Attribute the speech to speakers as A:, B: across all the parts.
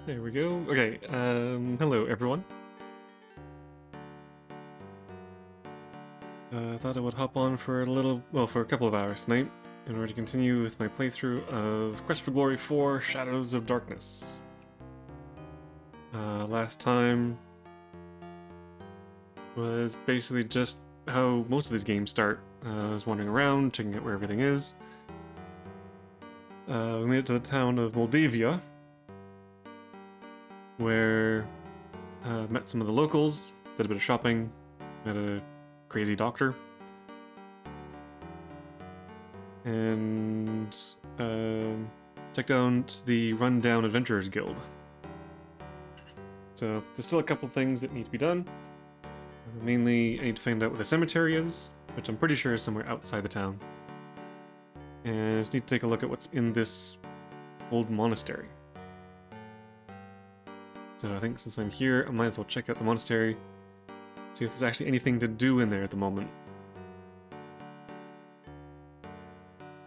A: There we go. Okay, hello everyone. I thought I would hop on for for a couple of hours tonight in order to continue with my playthrough of Quest for Glory 4 Shadows of Darkness. Last time was basically just how most of these games start. I was wandering around, checking out where everything is. We made it to the town of Moldavia, where met some of the locals, did a bit of shopping, met a crazy doctor, and checked out the Rundown Adventurers Guild. So there's still a couple things that need to be done. Mainly, I need to find out where the cemetery is, which I'm pretty sure is somewhere outside the town. And I just need to take a look at what's in this old monastery. So I think since I'm here, I might as well check out the monastery, see if there's actually anything to do in there at the moment.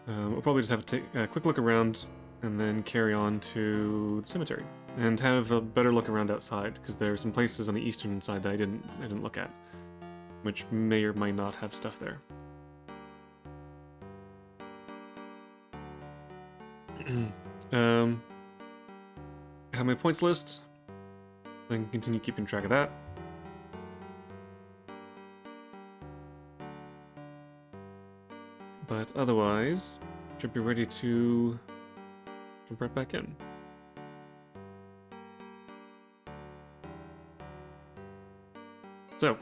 A: We'll probably just have to take a quick look around and then carry on to the cemetery and have a better look around outside, because there are some places on the eastern side that I didn't look at, which may or might not have stuff there. I have my points list. I can continue keeping track of that. But otherwise, should be ready to jump right back in. So,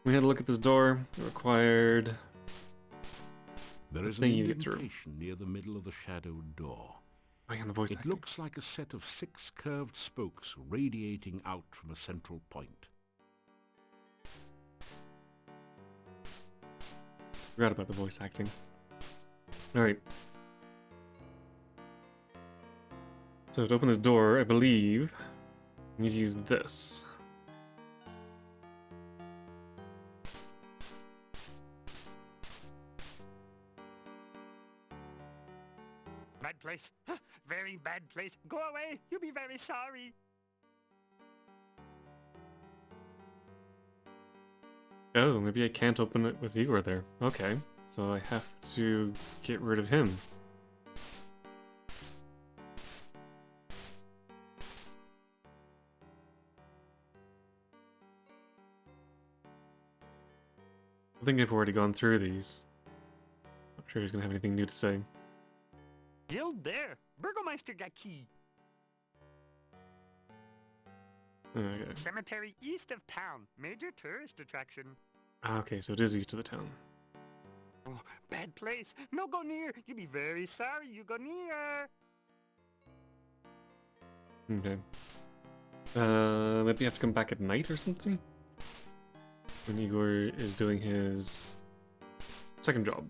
A: we had a look at this door. It required
B: There is an
A: thing you get through.
B: indentation near the middle of the shadowed door.
A: Oh yeah, the voice
B: It
A: acting.
B: looks like a set of 6 curved spokes radiating out from a central point.
A: Forgot about the voice acting. Alright. So to open this door, I believe I need to use this.
C: Bad place. Very bad place. Go away. You'll be very sorry.
A: Oh, maybe I can't open it with Igor there. Okay, so I have to get rid of him. I think I've already gone through these. Not sure he's gonna have anything new to say.
C: Guild there. Burgomeister got key.
A: Okay.
C: Cemetery east of town. Major tourist attraction.
A: Okay, so it is east of the town.
C: Oh, bad place. No go near. You'll be very sorry you go near.
A: Okay. Maybe I have to come back at night or something? When Igor is doing his second job.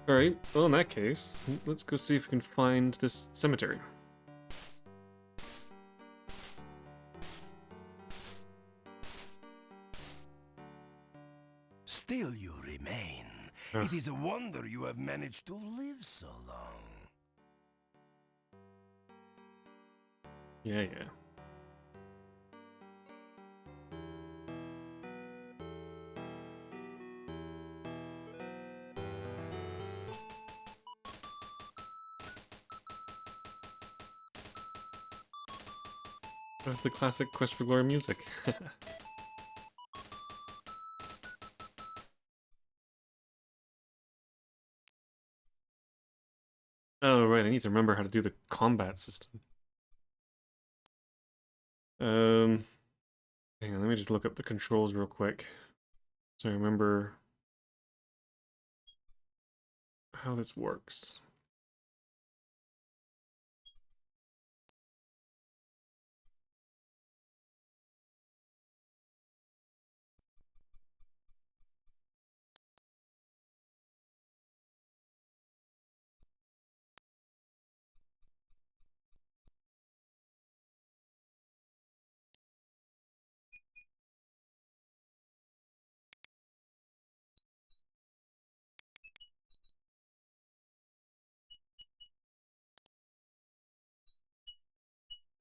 A: Alright, well in that case, let's go see if we can find this cemetery.
D: Still you remain.
A: Ugh.
D: It is a wonder you have managed to live so long.
A: Yeah, yeah. That's the classic Quest for Glory music. Oh, right, I need to remember how to do the combat system. Hang on, let me just look up the controls real quick. So I remember how this works.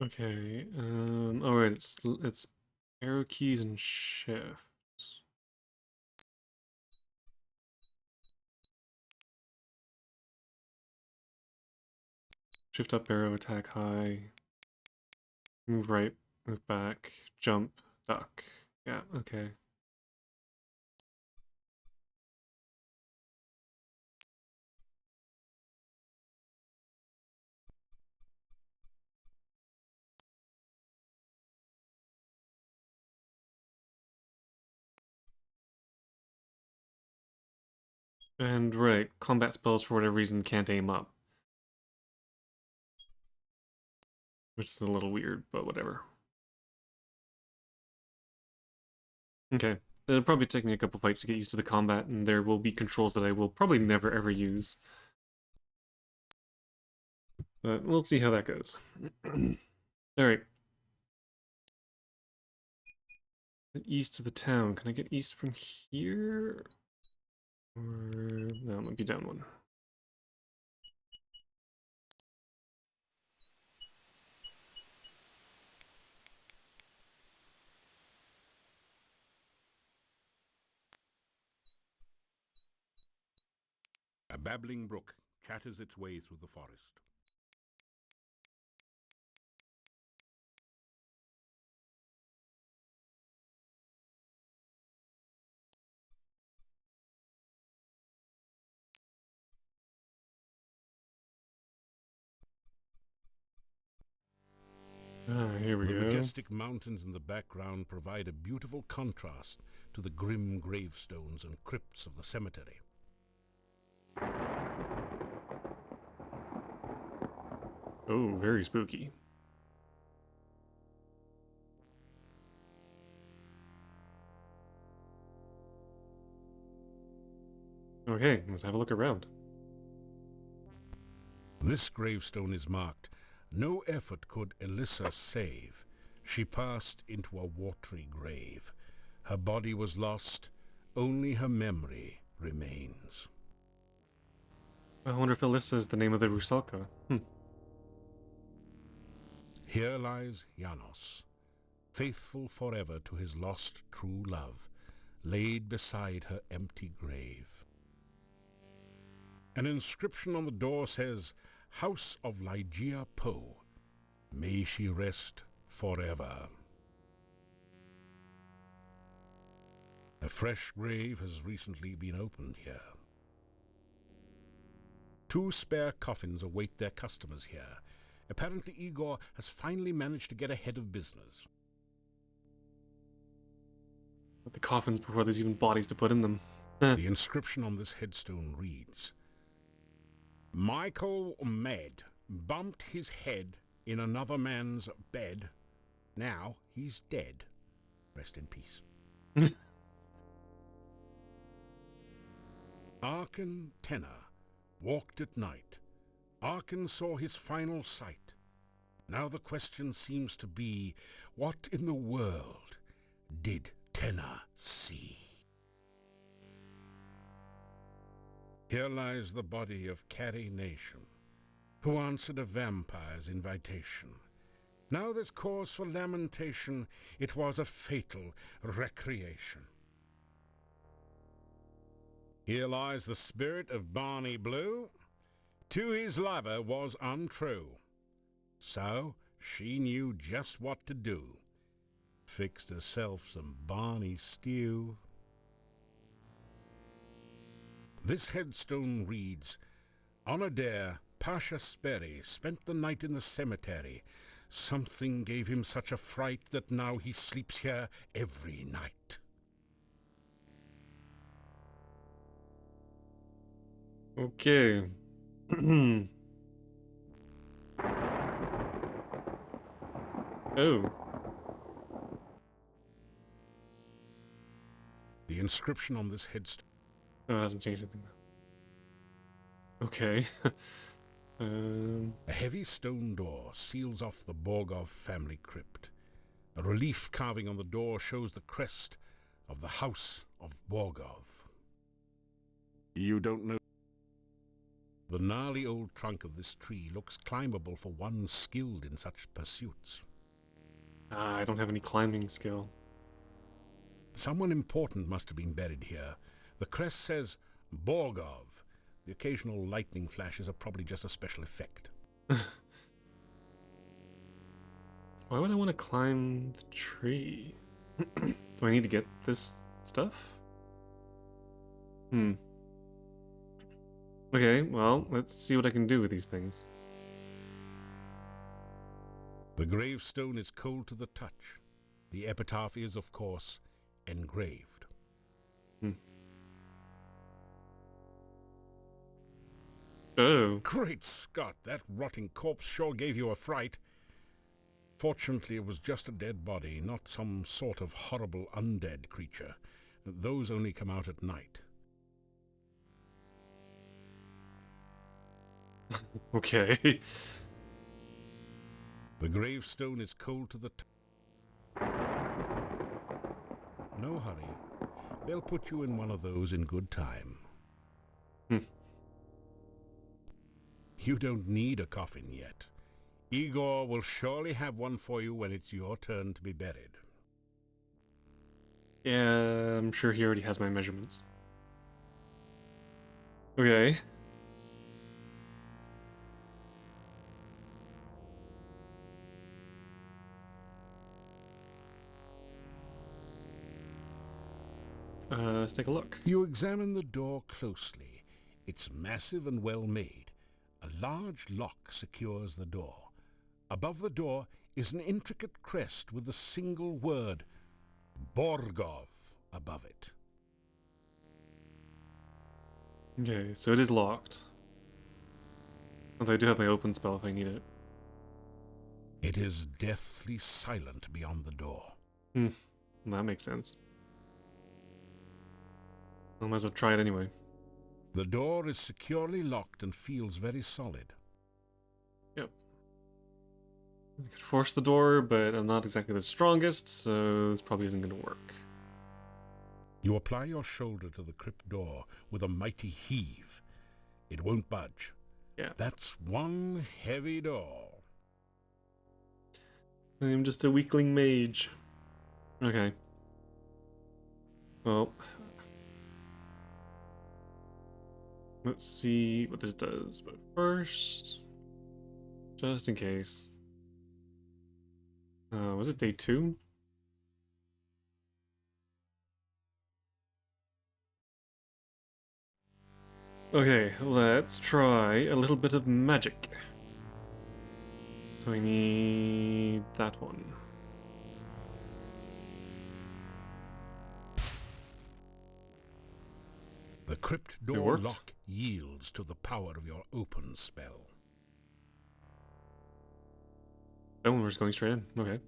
A: Okay. All right. It's arrow keys and shift. Shift up arrow, attack high, move right, move back, jump, duck. Yeah, okay. And right, combat spells for whatever reason can't aim up. Which is a little weird, but whatever. Okay. It'll probably take me a couple fights to get used to the combat, and there will be controls that I will probably never ever use. But we'll see how that goes. Alright. East of the town. Can I get east from here? Or... no, it might be down one.
B: A babbling brook chatters its way through the forest.
A: Ah, here we
B: The
A: go.
B: majestic mountains in the background provide a beautiful contrast to the grim gravestones and crypts of the cemetery.
A: Oh, very spooky. Okay, let's have a look around.
B: This gravestone is marked, "No effort could Elissa save. She passed into a watery grave. Her body was lost, only her memory remains."
A: I wonder if Alyssa is the name of the Rusalka.
B: Here lies Janos, faithful forever to his lost true love, laid beside her empty grave. An inscription on the door says, "House of Ligeia Poe. May she rest forever." A fresh grave has recently been opened here. 2 spare coffins await their customers here. Apparently Igor has finally managed to get ahead of business.
A: But the coffins before there's even bodies to put in them.
B: The inscription on this headstone reads, "Michael Med bumped his head in another man's bed. Now he's dead. Rest in peace." Arkin Tenor walked at night. Arkin saw his final sight. Now the question seems to be, what in the world did Tenor see? Here lies the body of Carrie Nation, who answered a vampire's invitation. Now there's cause for lamentation. It was a fatal recreation. Here lies the spirit of Barney Blue. To his lover was untrue. So she knew just what to do. Fixed herself some Barney stew. This headstone reads, "On a dare, Pasha Sperry spent the night in the cemetery. Something gave him such a fright that now he sleeps here every night."
A: Okay. Oh.
B: The inscription on this headstone.
A: Oh, it hasn't changed anything. Okay.
B: A heavy stone door seals off the Borgov family crypt. A relief carving on the door shows the crest of the House of Borgov. You don't know The gnarly old trunk of this tree looks climbable for one skilled in such pursuits.
A: I don't have any climbing skill.
B: Someone important must have been buried here. The crest says Borgov. The occasional lightning flashes are probably just a special effect.
A: Why would I want to climb the tree? Do I need to get this stuff? Okay, well, let's see what I can do with these things.
B: The gravestone is cold to the touch. The epitaph is, of course, engraved.
A: Oh.
B: Great Scott, that rotting corpse sure gave you a fright. Fortunately, it was just a dead body, not some sort of horrible undead creature. Those only come out at night.
A: Okay.
B: The gravestone is cold to the No hurry. They'll put you in one of those in good time. You don't need a coffin yet. Igor will surely have one for you when it's your turn to be buried.
A: Yeah, I'm sure he already has my measurements. Okay. Let's take a look.
B: You examine the door closely. It's massive and well made. A large lock secures the door. Above the door is an intricate crest with a single word, Borgov, above it.
A: Okay, so it is locked. Although I do have my open spell if I need it.
B: It is deathly silent beyond the door.
A: That makes sense. I might as well try it anyway.
B: The door is securely locked and feels very solid.
A: Yep. I could force the door, but I'm not exactly the strongest, so this probably isn't going to work.
B: You apply your shoulder to the crypt door with a mighty heave. It won't budge.
A: Yeah.
B: That's one heavy door.
A: I'm just a weakling mage. Okay. Well, let's see what this does. But first, just in case. Was it day 2? Okay, let's try a little bit of magic. So I need that one.
B: The crypt
A: It
B: door
A: worked.
B: lock yields to the power of your open spell.
A: Oh, we're just going straight in. Okay.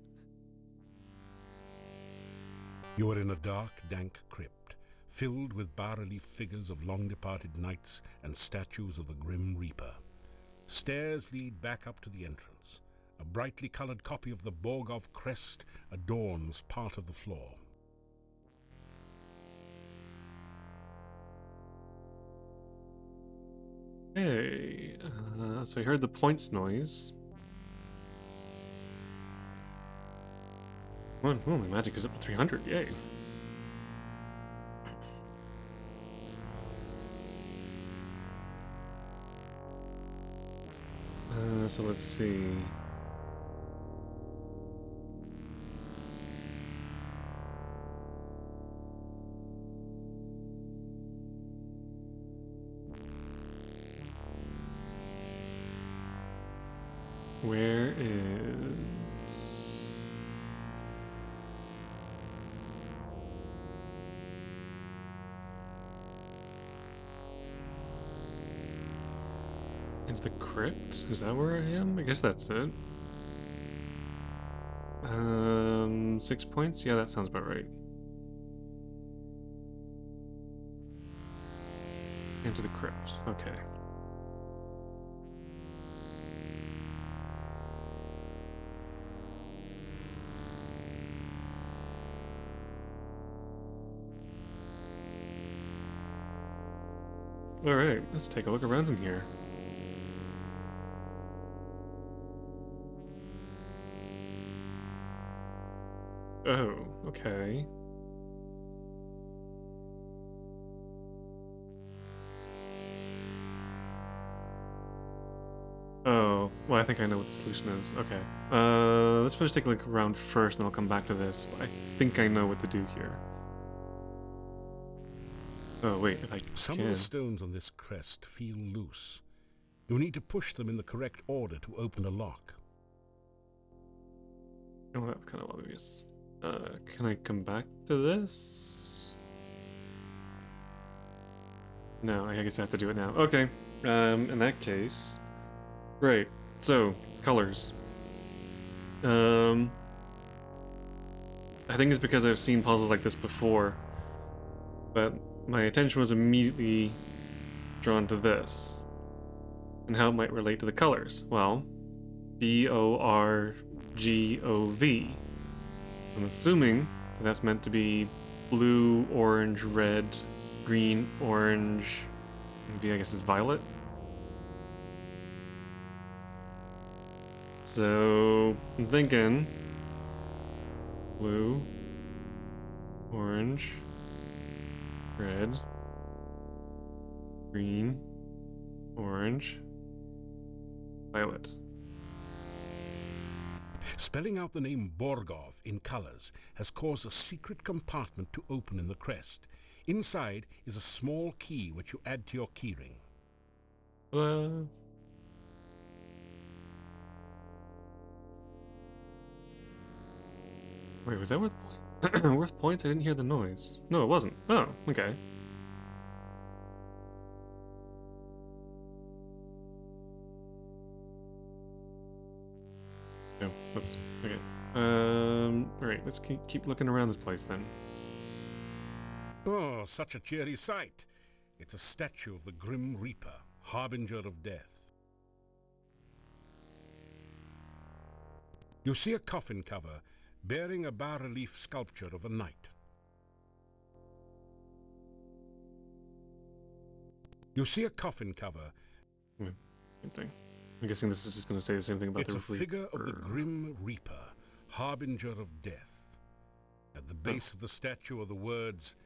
B: You are in a dark, dank crypt, filled with bas-relief figures of long-departed knights and statues of the Grim Reaper. Stairs lead back up to the entrance. A brightly colored copy of the Borgov crest adorns part of the floor.
A: Hey, so I heard the points noise. Oh, my magic is up to 300, yay. So let's see. Where is... Into the crypt? Is that where I am? I guess that's it. 6 points? Yeah, that sounds about right. Into the crypt. Okay. Alright, let's take a look around in here. Okay. Oh, well, I think I know what the solution is. Okay. Let's finish taking a look around first, and I'll come back to this. But I think I know what to do here. Oh, wait, if I
B: Some
A: can.
B: of the stones on this crest feel loose. You need to push them in the correct order to open a lock.
A: Oh, that's kind of obvious. Can I come back to this? No, I guess I have to do it now. Okay. In that case... Right, so, colors. I think it's because I've seen puzzles like this before, but my attention was immediately drawn to this, and how it might relate to the colors. Well, B-O-R-G-O-V. I'm assuming that's meant to be blue, orange, red, green, orange, maybe I guess it's violet. So, I'm thinking blue, orange, red, green, orange, violet.
B: Spelling out the name Borgov in colors has caused a secret compartment to open in the crest. Inside is a small key which you add to your keyring.
A: Wait, was that worth worth points? I didn't hear the noise. No, it wasn't. Oh, okay. Oh, whoops. Okay. Alright, let's keep looking around this place then.
B: Oh, such a cheery sight. It's a statue of the Grim Reaper, harbinger of death. You see a coffin cover bearing a bas-relief sculpture of a knight. You see a coffin cover.
A: Same thing. I'm guessing this is just going to say the same thing about
B: It's
A: the
B: a figure of the Grim Reaper, harbinger of death. At the base of the statue are the words,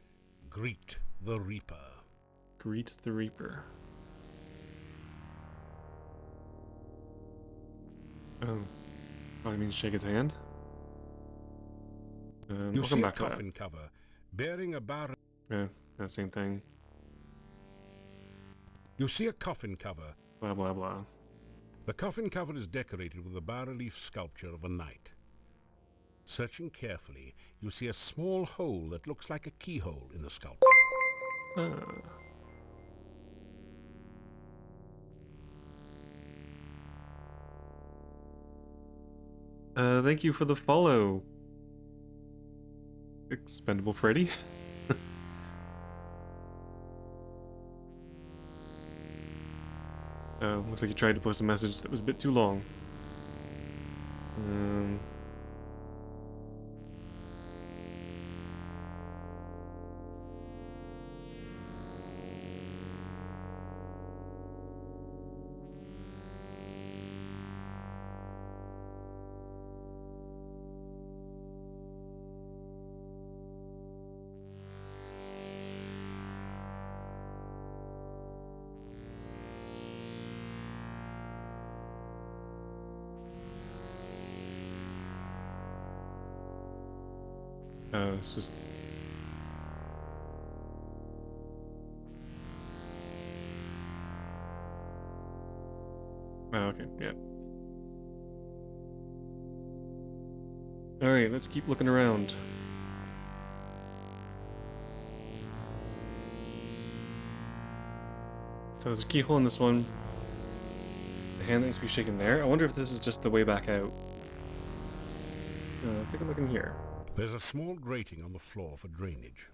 B: "Greet the Reaper."
A: Greet the Reaper. Oh. Probably means shake his hand.
B: You
A: I'll
B: see
A: come
B: a
A: back to that.
B: coffin cover bearing a bar.
A: Yeah, that same thing.
B: You see a coffin cover.
A: Blah, blah, blah.
B: The coffin cover is decorated with a bas-relief sculpture of a knight. Searching carefully, you see a small hole that looks like a keyhole in the sculpture.
A: Thank you for the follow, Expendable Freddy. Looks like you tried to post a message that was a bit too long. It's just... Oh, okay, yeah. Alright, let's keep looking around. So there's a keyhole in this one. The hand that needs to be shaken there. I wonder if this is just the way back out. Let's take a look in here.
B: There's a small grating on the floor for drainage.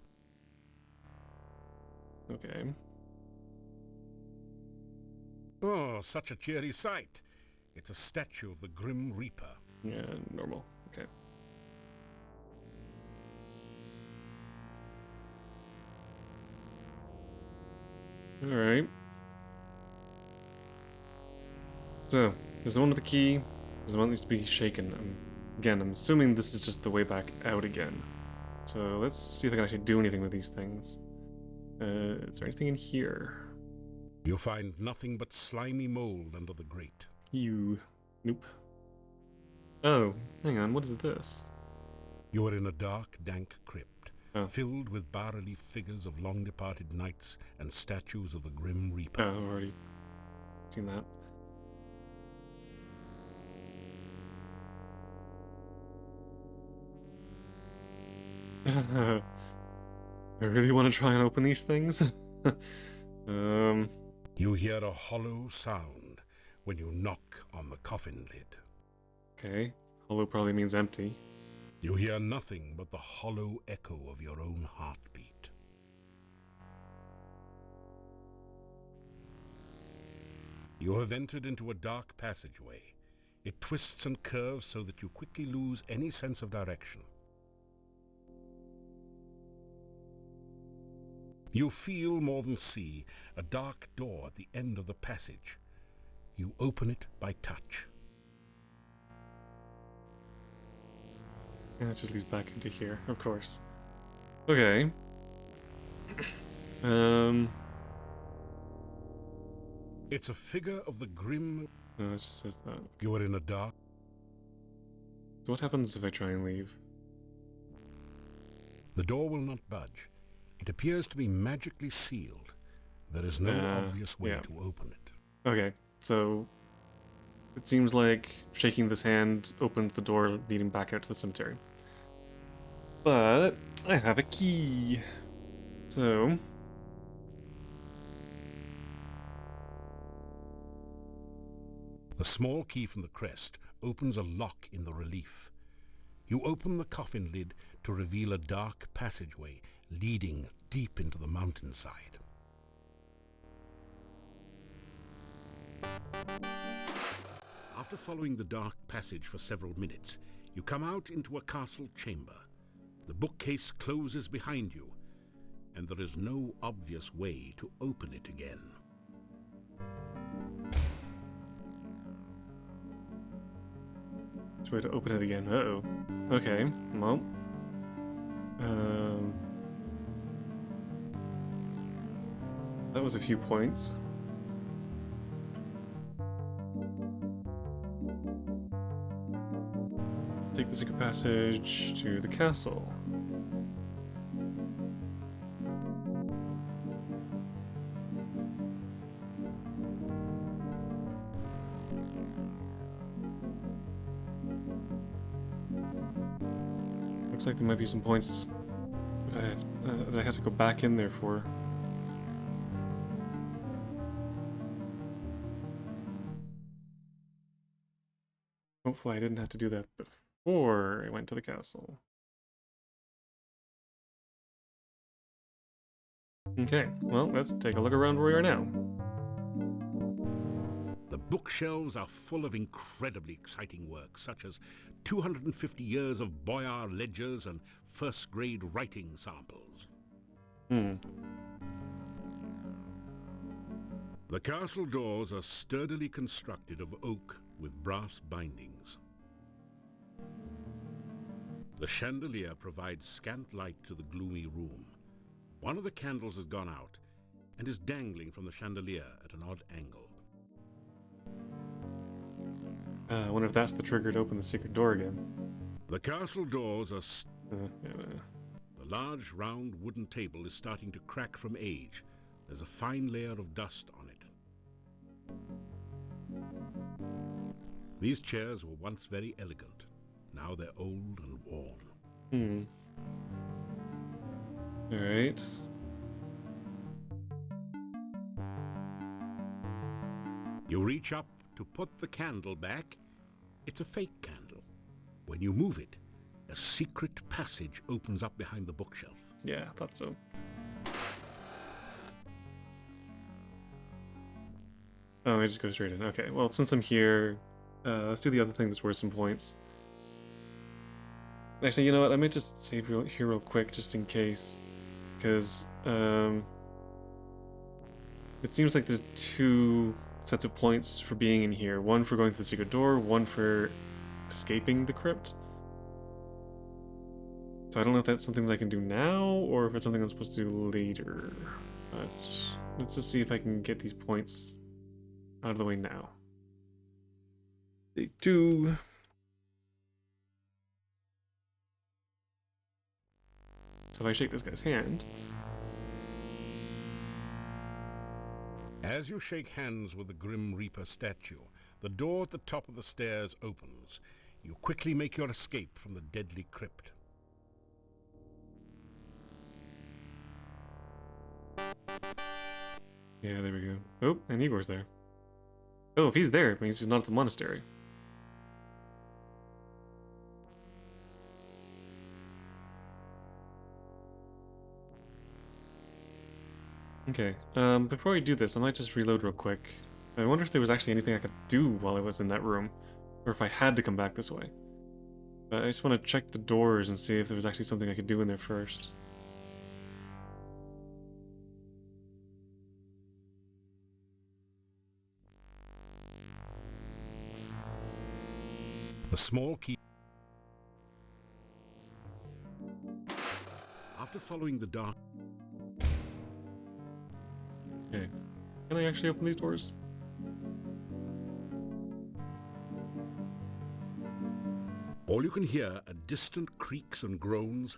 A: Okay.
B: Oh, such a cheery sight. It's a statue of the Grim Reaper.
A: Yeah, normal. Okay. Alright. So, there's the one with the key. There's the one that needs to be shaken. Again, I'm assuming this is just the way back out again. So let's see if I can actually do anything with these things. Is there anything in here?
B: You find nothing but slimy mold under the grate.
A: Nope. Oh, hang on, what is this?
B: You are in a dark, dank crypt,
A: Oh.
B: filled with bas-relief figures of long-departed knights and statues of the Grim Reaper.
A: Oh, I've already seen that. I really want to try and open these things.
B: You hear a hollow sound when you knock on the coffin lid.
A: Okay. Hollow probably means empty.
B: You hear nothing but the hollow echo of your own heartbeat. You have entered into a dark passageway. It twists and curves so that you quickly lose any sense of direction. You feel more than see a dark door at the end of the passage. You open it by touch.
A: And it just leads back into here, of course. Okay.
B: It's a figure of the grim...
A: No, it just says that.
B: You are in a dark...
A: So what happens if I try and leave?
B: The door will not budge. It appears to be magically sealed. There is no obvious way to open it.
A: Okay, so it seems like shaking this hand opens the door leading back out to the cemetery. But I have a key. So
B: the small key from the crest opens a lock in the relief. You open the coffin lid to reveal a dark passageway leading deep into the mountainside. After following the dark passage for several minutes, you come out into a castle chamber. The bookcase closes behind you, and there is no obvious way to open it again.
A: it's a way to open it again. Uh-oh. Okay, well. That was a few points. Take the secret passage to the castle. Looks like there might be some points that I have to go back in there for. Hopefully I didn't have to do that before I went to the castle. Okay, well, let's take a look around where we are now.
B: The bookshelves are full of incredibly exciting works, such as 250 years of Boyar ledgers and first-grade writing samples. The castle doors are sturdily constructed of oak with brass bindings. The chandelier provides scant light to the gloomy room. One of the candles has gone out and is dangling from the chandelier at an odd angle.
A: I wonder if that's the trigger to open the secret door again.
B: The castle doors are...
A: Yeah.
B: The large, round wooden table is starting to crack from age. There's a fine layer of dust on it. These chairs were once very elegant. Now they're old and worn.
A: Alright.
B: You reach up to put the candle back. It's a fake candle. When you move it, a secret passage opens up behind the bookshelf.
A: Yeah, I thought so. Oh, I just go straight in. Okay, well, since I'm here, let's do the other thing that's worth some points. Actually, you know what? I might just save here real quick, just in case. Because, it seems like there's two sets of points for being in here. One for going through the secret door, one for escaping the crypt. So I don't know if that's something that I can do now, or if it's something I'm supposed to do later. But let's just see if I can get these points out of the way now. Day 2. So if I shake this guy's hand...
B: As you shake hands with the Grim Reaper statue, the door at the top of the stairs opens. You quickly make your escape from the deadly crypt.
A: Yeah, there we go. Oh, and Igor's there. Oh, if he's there, it means he's not at the monastery. Okay, before I do this, I might just reload real quick. I wonder if there was actually anything I could do while I was in that room, or if I had to come back this way. But I just want to check the doors and see if there was actually something I could do in there first.
B: The small key... After following the dark...
A: Okay, can I actually open these doors?
B: All you can hear are distant creaks and groans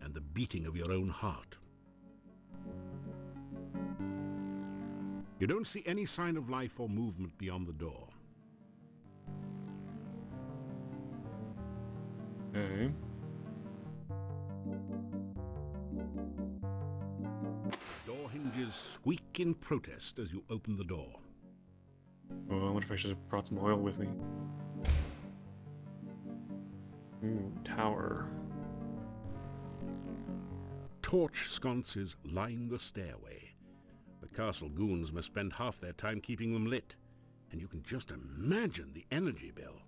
B: and the beating of your own heart. You don't see any sign of life or movement beyond the door.
A: Okay.
B: Door hinges squeak in protest as you open the door.
A: Oh, I wonder if I should have brought some oil with me. Ooh, tower.
B: Torch sconces line the stairway. The castle goons must spend half their time keeping them lit, and you can just imagine the energy bill.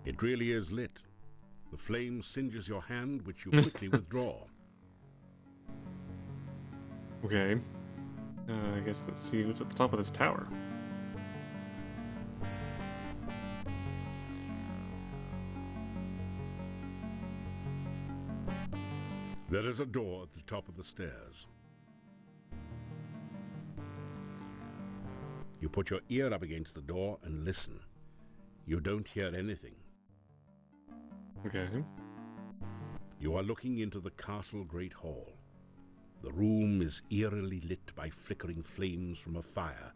B: It really is lit. The flame singes your hand, which you quickly withdraw.
A: Okay. I guess let's see what's at the top of this tower.
B: There is a door at the top of the stairs. You put your ear up against the door and listen. You don't hear anything.
A: Okay.
B: You are looking into the castle great hall. The room is eerily lit by flickering flames from a fire,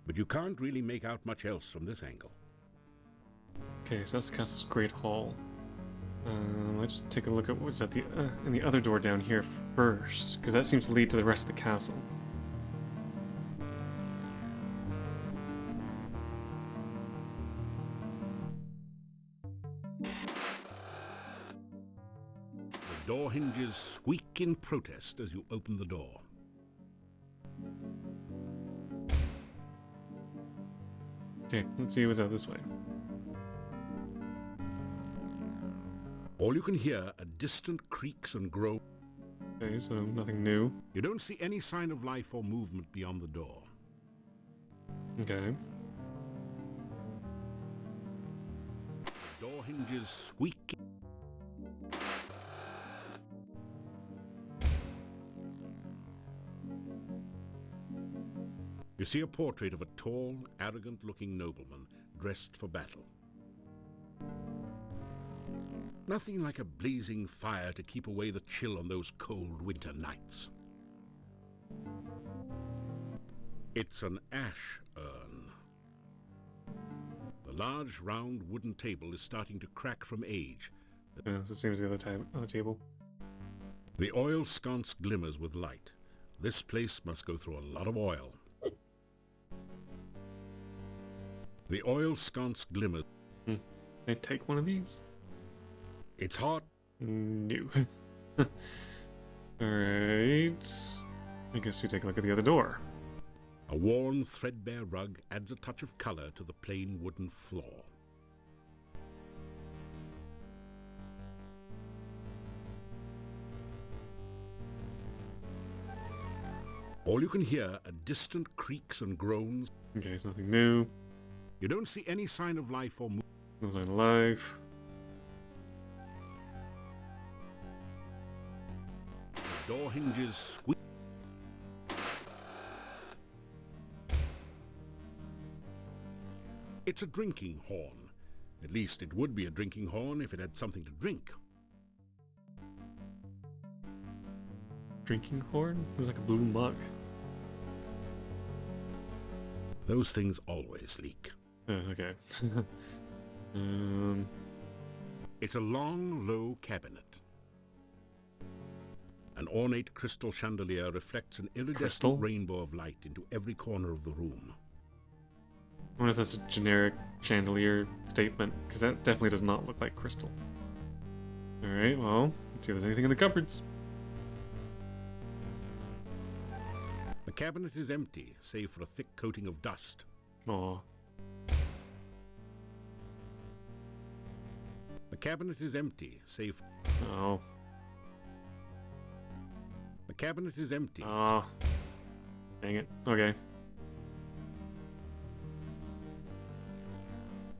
B: but you can't really make out much else from this angle.
A: Okay, so that's the castle's great hall. Let's just take a look at what's at the in the other door down here first, because that seems to lead to the rest of the castle.
B: The door hinges squeak in protest as you open the door.
A: Okay, let's see what's out this way.
B: All you can hear are distant creaks and groans.
A: Okay, so nothing new.
B: You don't see any sign of life or movement beyond the door.
A: Okay.
B: The door hinges squeak. You see a portrait of a tall, arrogant-looking nobleman dressed for battle. Nothing like a blazing fire to keep away the chill on those cold winter nights. It's an ash urn. The large, round wooden table is starting to crack from age.
A: Yeah, it's the same as the other table.
B: The oil sconce glimmers with light. This place must go through a lot of oil. The oil sconce glimmers.
A: Can I take one of these?
B: It's hot.
A: No. Alright. I guess we take a look at the other door.
B: A worn, threadbare rug adds a touch of color to the plain wooden floor. All you can hear are distant creaks and groans.
A: Okay, it's nothing new.
B: You don't see any sign of life or movement.
A: No sign of life.
B: Door hinges squeak. It's a drinking horn. At least it would be a drinking horn if it had something to drink.
A: Drinking horn? It was like a blue mug.
B: Those things always leak.
A: Oh, okay.
B: It's a long, low cabinet. An ornate crystal chandelier reflects an iridescent
A: Crystal?
B: rainbow of light into every corner of the room.
A: I wonder if that's a generic chandelier statement, because that definitely does not look like crystal. Alright, well, let's see if there's anything in the cupboards.
B: The cabinet is empty, save for a thick coating of dust.
A: Aw.
B: The cabinet is empty, save...
A: Oh.
B: The cabinet is empty.
A: Oh. Dang it. Okay.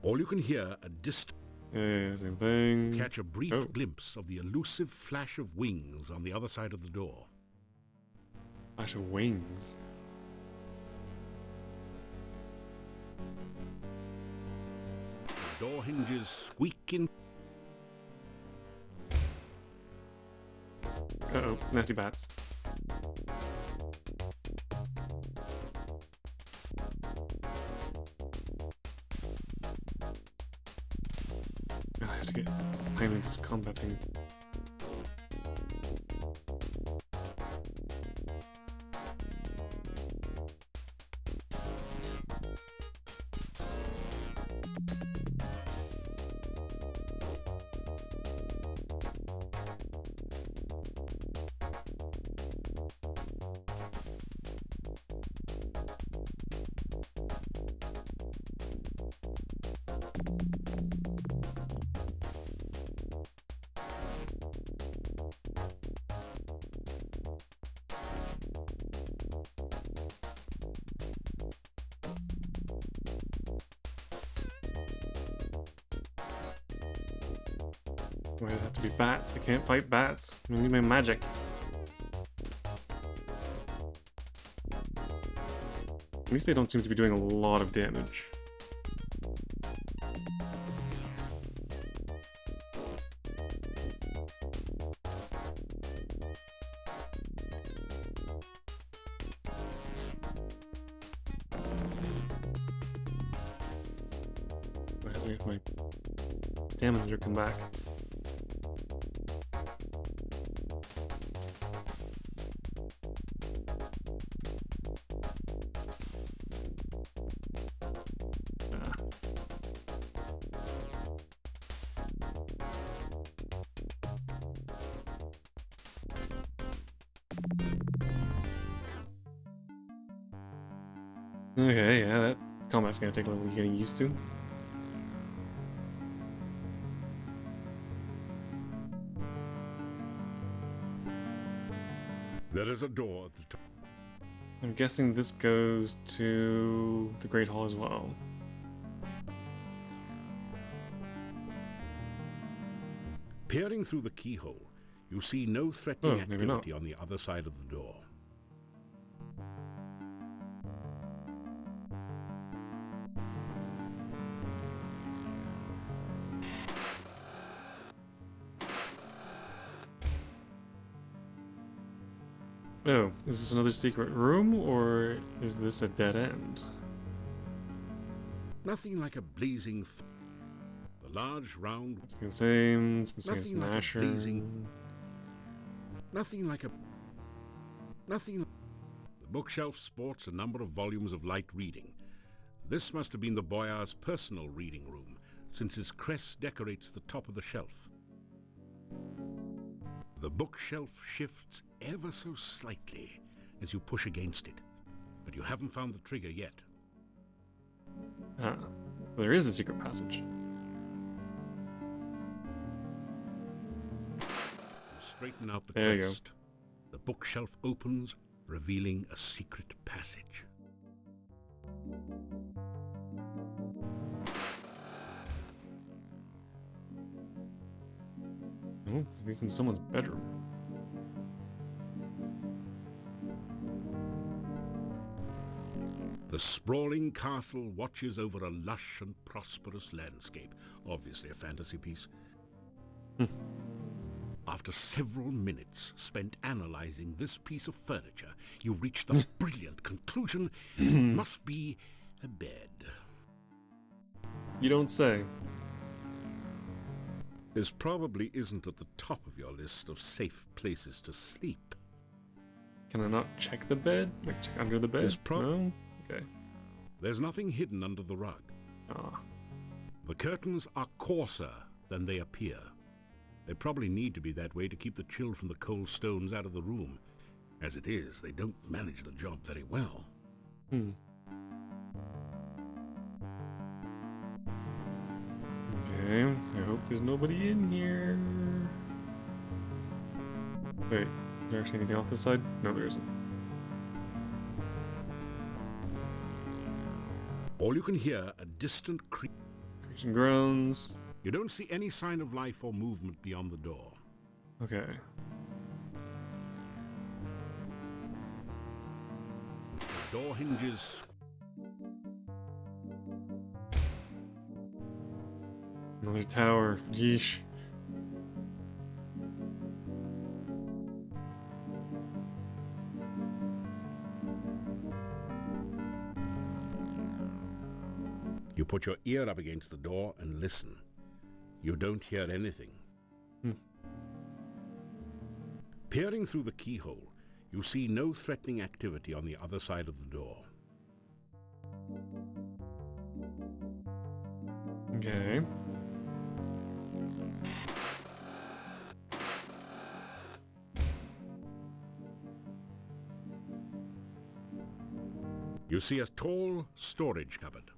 B: All you can hear a distant...
A: Yeah, same thing.
B: Catch a brief
A: Oh.
B: glimpse of the elusive flash of wings on the other side of the door.
A: Flash of wings.
B: Door hinges squeak in...
A: Uh-oh, nasty bats. I have to get behind this combat thing. Why does it have to be bats? I can't fight bats. I need my magic. At least they don't seem to be doing a lot of damage. Why doesn't make my stamina come back? Ah. Okay, yeah, that combat's gonna take a little getting used to.
B: There is a door at the top.
A: I'm guessing this goes to the Great Hall as well.
B: Peering through the keyhole, you see no threatening
A: Oh, maybe not.
B: activity on the other side of the door.
A: Oh, is this another secret room, or is this a dead end?
B: Nothing like a blazing... The large round...
A: It's the same, it's the same
B: Nothing like a
A: smasher.
B: blazing- Nothing like a... Nothing... The bookshelf sports a number of volumes of light reading. This must have been the boyar's personal reading room, since his crest decorates the top of the shelf. The bookshelf shifts ever so slightly as you push against it, but you haven't found the trigger yet.
A: Ah, there is a secret passage.
B: You straighten out the
A: There you go.
B: crest. The bookshelf opens, revealing a secret passage.
A: Oh, he's in someone's bedroom.
B: The sprawling castle watches over a lush and prosperous landscape. Obviously a fantasy piece. After several minutes spent analyzing this piece of furniture, you reach the brilliant conclusion it must be a bed.
A: You don't say.
B: This probably isn't at the top of your list of safe places to sleep.
A: Can I not check the bed? Like check under the bed? No? Okay.
B: There's nothing hidden under the rug.
A: Ah.
B: The curtains are coarser than they appear. They probably need to be that way to keep the chill from the cold stones out of the room. As it is, they don't manage the job very well.
A: Okay, I hope there's nobody in here. Wait, is there actually anything off this side? No, there isn't.
B: All you can hear a distant creak.
A: Creaks and groans.
B: You don't see any sign of life or movement beyond the door.
A: Okay.
B: Door hinges.
A: Another tower. Yeesh.
B: You put your ear up against the door and listen. You don't hear anything. Peering through the keyhole, you see no threatening activity on the other side of the door.
A: Okay.
B: You see a tall storage cupboard.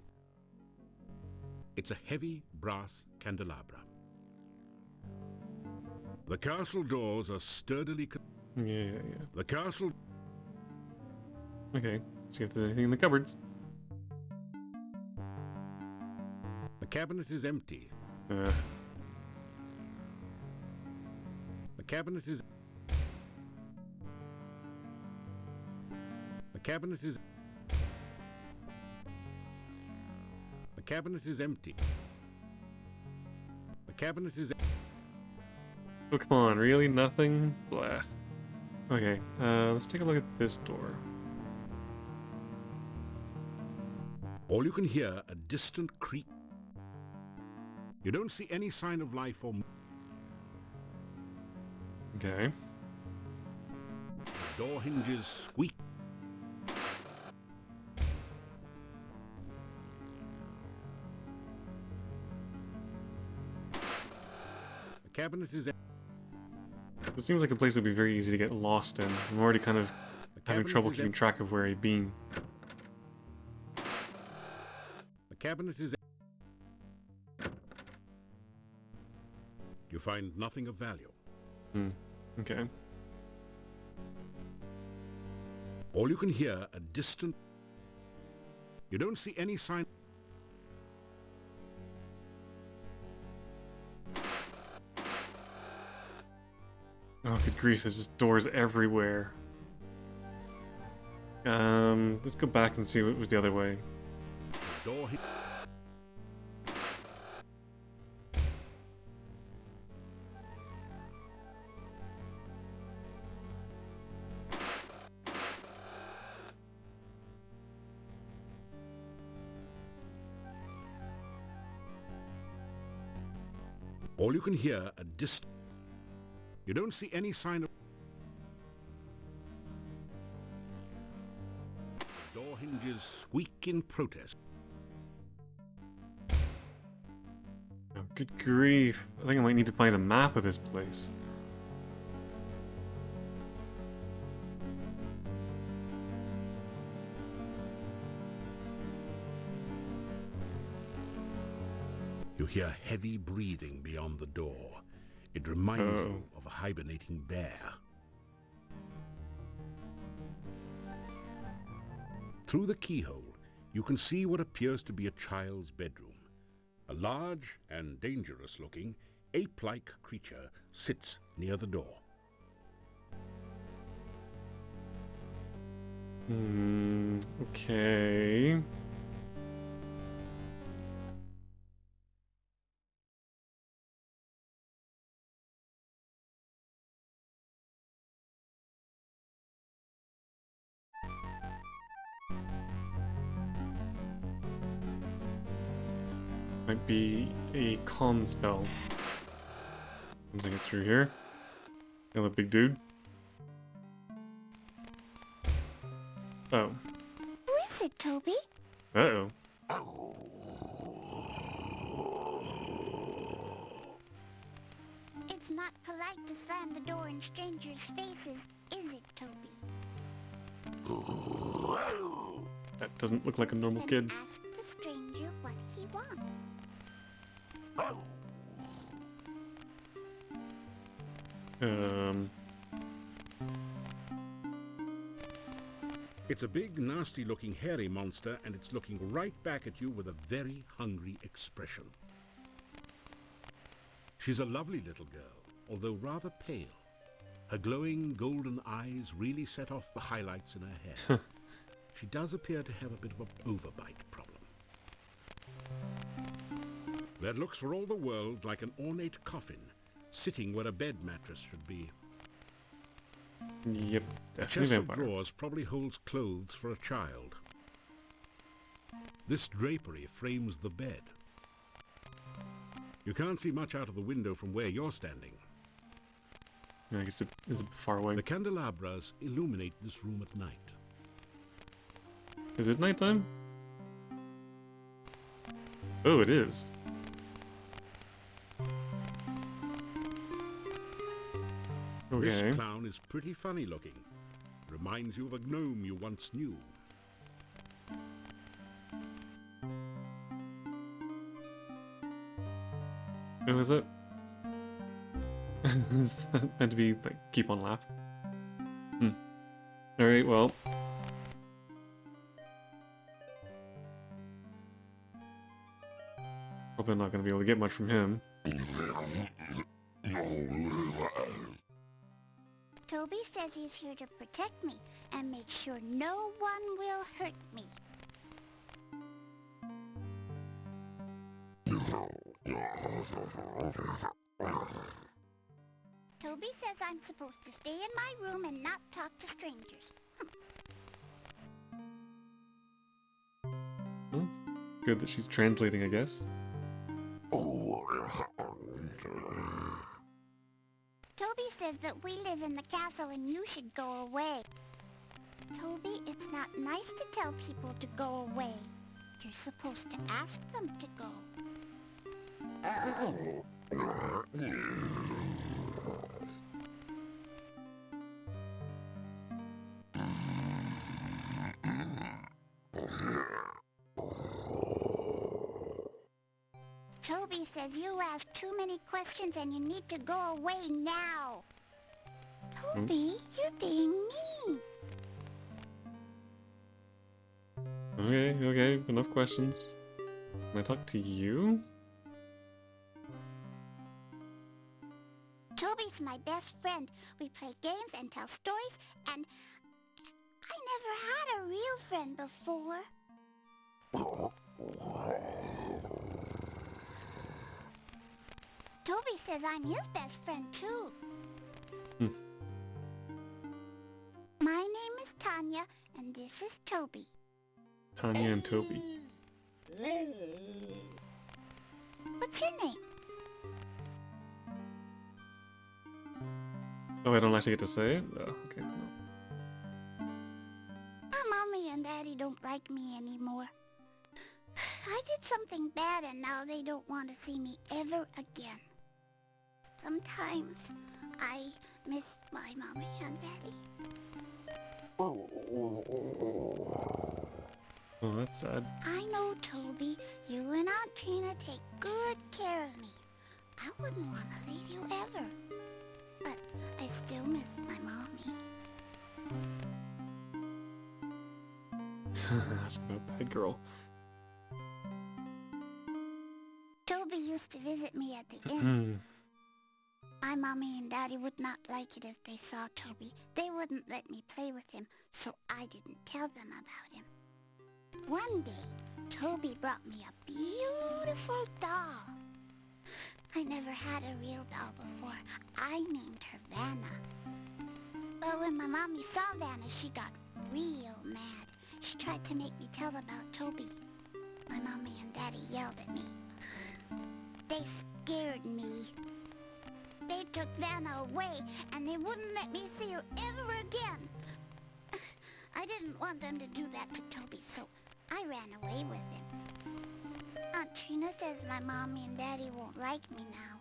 B: It's a heavy brass candelabra. The castle doors are sturdily...
A: Yeah.
B: The castle...
A: Okay, let's see if there's anything in the cupboards.
B: The cabinet is empty.
A: Ugh.
B: The cabinet is... The cabinet is... The cabinet is empty. The cabinet is...
A: Oh, come on, really? Nothing? Blah. Okay, let's take a look at this door.
B: All you can hear a distant creak. You don't see any sign of life or...
A: Okay.
B: Door hinges squeak. The cabinet is...
A: This seems like a place that would be very easy to get lost in. I'm already kind of having
B: cabinet
A: trouble
B: is
A: keeping track of where I've been.
B: The cabinet is... You find nothing of value.
A: Okay.
B: All you can hear a distant... You don't see any sign...
A: Oh, good grief, there's just doors everywhere. Let's go back and see what was the other way.
B: Door hin- All you can hear a distant... You don't see any sign of... Door hinges squeak in protest.
A: Oh, good grief. I think I might need to find a map of this place.
B: You hear heavy breathing beyond the door. It reminds you of a hibernating bear. Through the keyhole, you can see what appears to be a child's bedroom. A large and dangerous-looking ape-like creature sits near the door.
A: Okay. Might be a calm spell. Once I get through here. Kill a big dude. Oh.
E: Who is it, Toby?
A: Uh-oh.
E: It's not polite to slam the door in strangers' faces, is it, Toby?
A: That doesn't look like a normal
E: Then
A: kid.
E: ask the stranger what he wants.
B: It's a big, nasty-looking hairy monster, and it's looking right back at you with a very hungry expression. She's a lovely little girl, although rather pale. Her glowing golden eyes really set off the highlights in her hair. She does appear to have a bit of an overbite problem. That looks for all the world like an ornate coffin, sitting where a bed mattress should be.
A: Yep,
B: The
A: definitely
B: chest of
A: vampire.
B: drawers probably holds clothes for a child. This drapery frames the bed. You can't see much out of the window from where you're standing.
A: Yeah, I guess it is a bit far away.
B: The candelabras illuminate this room at night.
A: Is it nighttime? Oh, it is. Okay.
B: This clown is pretty funny looking. Reminds you of a gnome you once knew.
A: Oh, is that? Is that meant to be like keep on laughing? Alright, well. Probably not gonna be able to get much from him.
E: Toby says he's here to protect me and make sure no one will hurt me. Toby says I'm supposed to stay in my room and not talk to strangers.
A: Well, it's good that she's translating, I guess.
E: Toby says that we live in the castle and you should go away. Toby, it's not nice to tell people to go away. You're supposed to ask them to go. Toby says you ask too many questions and you need to go away now. Toby, you're being mean.
A: Okay, enough questions. Can I talk to you?
E: Toby's my best friend. We play games and tell stories, and I never had a real friend before. Toby says I'm his best friend, too. My name is Tanya, and this is Toby.
A: Tanya and Toby.
E: What's your name?
A: Oh, I don't actually get to say it? Oh, okay, no.
E: Mommy and Daddy don't like me anymore. I did something bad and now they don't want to see me ever again. Sometimes I miss my mommy and daddy.
A: Oh, that's sad.
E: I know, Toby, you and Aunt Trina take good care of me. I wouldn't want to leave you ever. But I still miss my mommy.
A: Ask about bad girl.
E: Toby used to visit me at the inn. My mommy and daddy would not like it if they saw Toby. They wouldn't let me play with him, so I didn't tell them about him. One day, Toby brought me a beautiful doll. I never had a real doll before. I named her Vanna. But when my mommy saw Vanna, she got real mad. She tried to make me tell about Toby. My mommy and daddy yelled at me. They scared me. They took Vanna away, and they wouldn't let me see her ever again. I didn't want them to do that to Toby, so I ran away with him. Aunt Trina says my mommy and daddy won't like me now.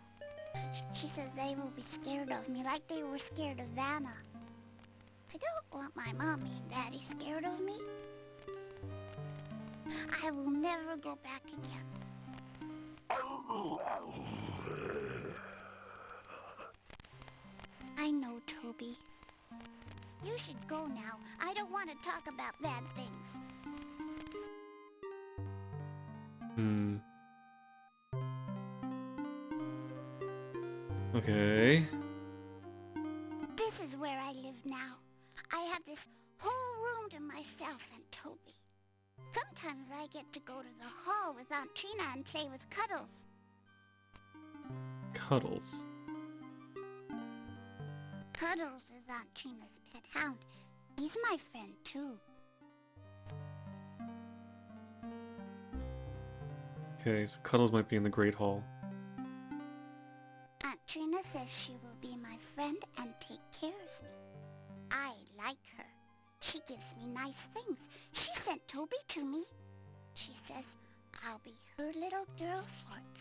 E: She says they will be scared of me like they were scared of Vanna. I don't want my mommy and daddy scared of me. I will never go back again. I know, Toby. You should go now. I don't want to talk about bad things.
A: Okay.
E: This is where I live now. I have this whole room to myself and Toby. Sometimes I get to go to the hall with Aunt Trina and play with Cuddles.
A: Cuddles.
E: Cuddles is Aunt Trina's pet hound. He's my friend, too.
A: Okay, so Cuddles might be in the Great Hall.
E: Aunt Trina says she will be my friend and take care of me. I like her. She gives me nice things. She sent Toby to me. She says I'll be her little girl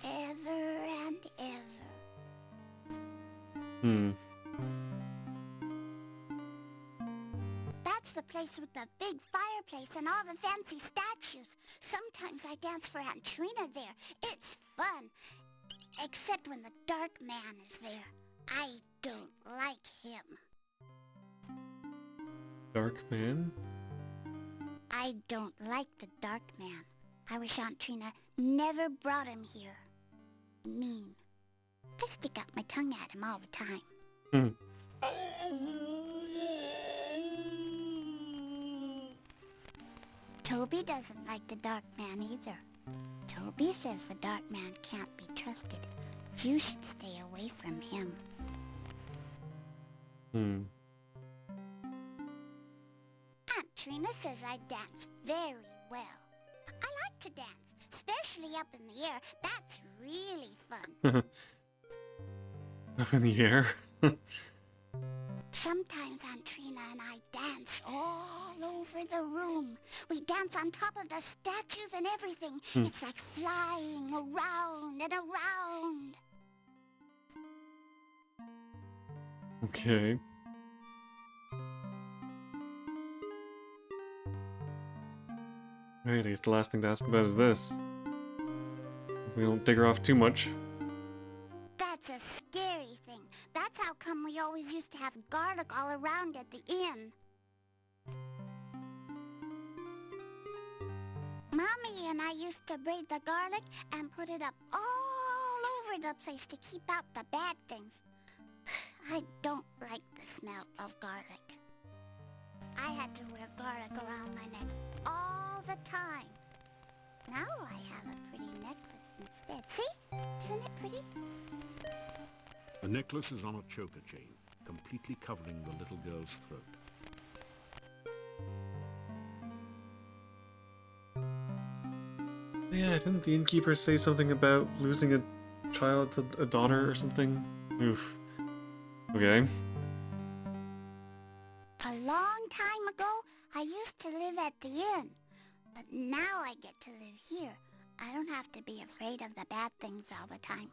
E: forever and ever. That's the place with the big fireplace and all the fancy statues. Sometimes I dance for Aunt Trina there. It's fun. Except when the dark man is there. I don't like him.
A: Dark man?
E: I don't like the dark man. I wish Aunt Trina never brought him here. Mean. I stick out my tongue at him all the time. Toby doesn't like the dark man either. Toby says the dark man can't be trusted. You should stay away from him. Aunt Trina says I dance very well. I like to dance, especially up in the air. That's really fun.
A: Up in the air?
E: Sometimes Aunt Trina and I dance all over the room. We dance on top of the statues and everything. It's like flying around and around.
A: Okay. Right, I guess the last thing to ask about is this. If we don't dig her off too much.
E: That's a scary thing. That's how come we always used to have garlic all around at the inn. Mommy and I used to braid the garlic and put it up all over the place to keep out the bad things. I don't like the smell of garlic. I had to wear garlic around my neck all the time. Now I have a pretty necklace instead. See? Isn't it pretty?
B: The necklace is on a choker chain, completely covering the little girl's throat.
A: Yeah, didn't the innkeeper say something about losing a child to a daughter or something? Oof. Okay.
E: A long time ago, I used to live at the inn. But now I get to live here. I don't have to be afraid of the bad things all the time.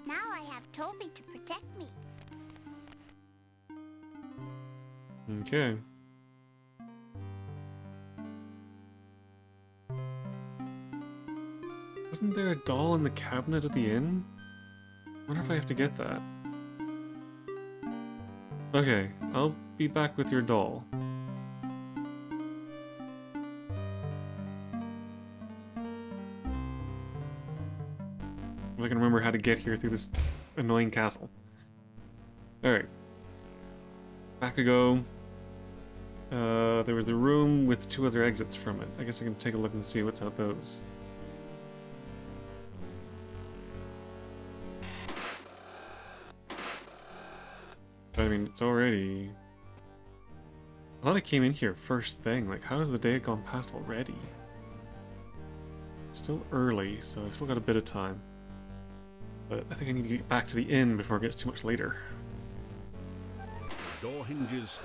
E: Now I have Toby to protect me.
A: Okay. Wasn't there a doll in the cabinet at the inn? Wonder if I have to get that. Okay, I'll be back with your doll. If I can remember how to get here through this annoying castle. Alright. Back we go. There was the room with 2 other exits from it. I guess I can take a look and see what's out those. But I mean, it's already... I thought I came in here first thing. Like, how has the day gone past already? It's still early, so I've still got a bit of time. But I think I need to get back to the inn before it gets too much later.
B: Door hinges.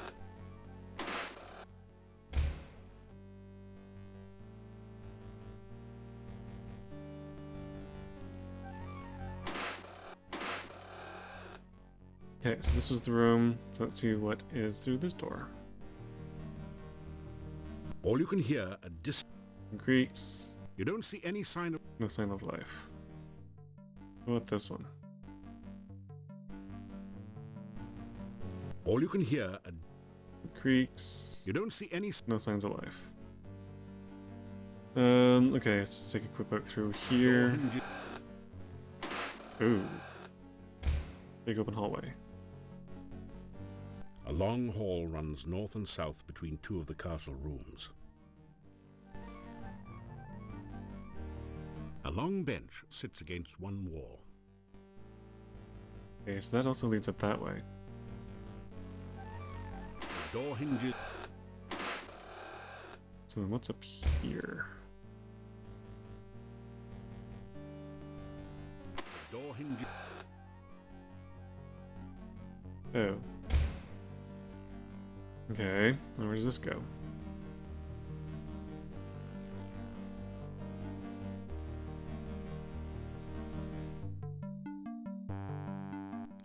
A: Okay, so this was the room. So let's see what is through this door.
B: All you can hear a
A: Creaks.
B: You don't see any sign of...
A: No sign of life. What about this one?
B: All you can hear a...
A: Creaks.
B: You don't see any...
A: No signs of life. Okay, let's just take a quick look through here. Ooh. Big open hallway.
B: A long hall runs north and south between 2 of the castle rooms. A long bench sits against one wall.
A: Okay, so that also leads up that way.
B: The door hinges.
A: So then what's up here?
B: The door hinges.
A: Oh. Okay, now where does this go?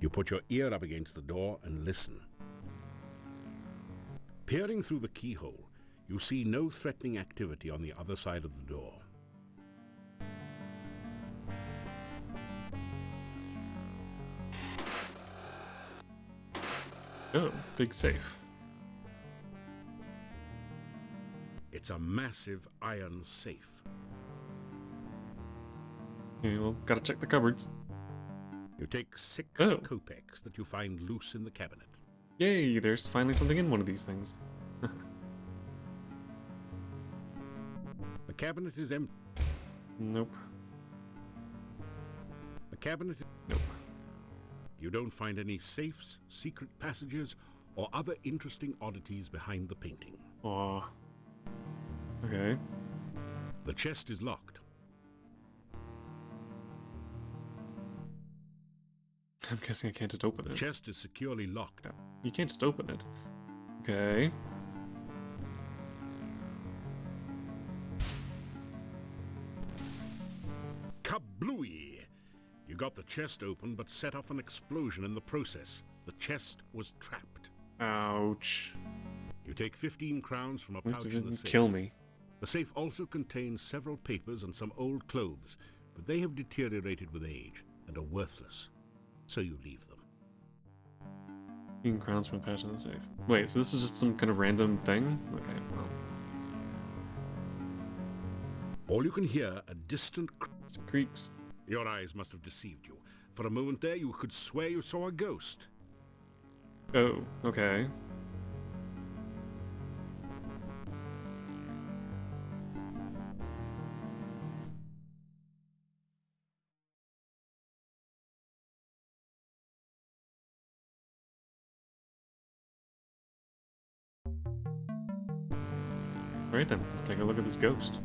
B: You put your ear up against the door and listen. Peering through the keyhole, you see no threatening activity on the other side of the door.
A: Oh, big safe.
B: It's a massive iron safe.
A: Okay, well, gotta check the cupboards.
B: You take 6
A: Oh.
B: kopecks that you find loose in the cabinet.
A: Yay, there's finally something in one of these things.
B: The cabinet is empty.
A: Nope.
B: The cabinet is...
A: Nope.
B: You don't find any safes, secret passages, or other interesting oddities behind the painting.
A: Aw. Okay.
B: The chest is locked.
A: I'm guessing I can't just open
B: The
A: it.
B: chest is securely locked.
A: You can't just open it. Okay.
B: Kablooey! You got the chest open, but set off an explosion in the process. The chest was trapped.
A: Ouch.
B: You take 15 crowns from a
A: At least
B: pouch
A: it
B: in the
A: didn't
B: safe.
A: kill me.
B: The safe also contains several papers and some old clothes, but they have deteriorated with age and are worthless. So you leave them.
A: 15 crowns from a patch in the safe. Wait, so this was just some kind of random thing? Okay, well.
B: All you can hear a distant
A: It's creaks.
B: Your eyes must have deceived you. For a moment there, you could swear you saw a ghost.
A: Oh, okay. Right then, let's take a look at this ghost.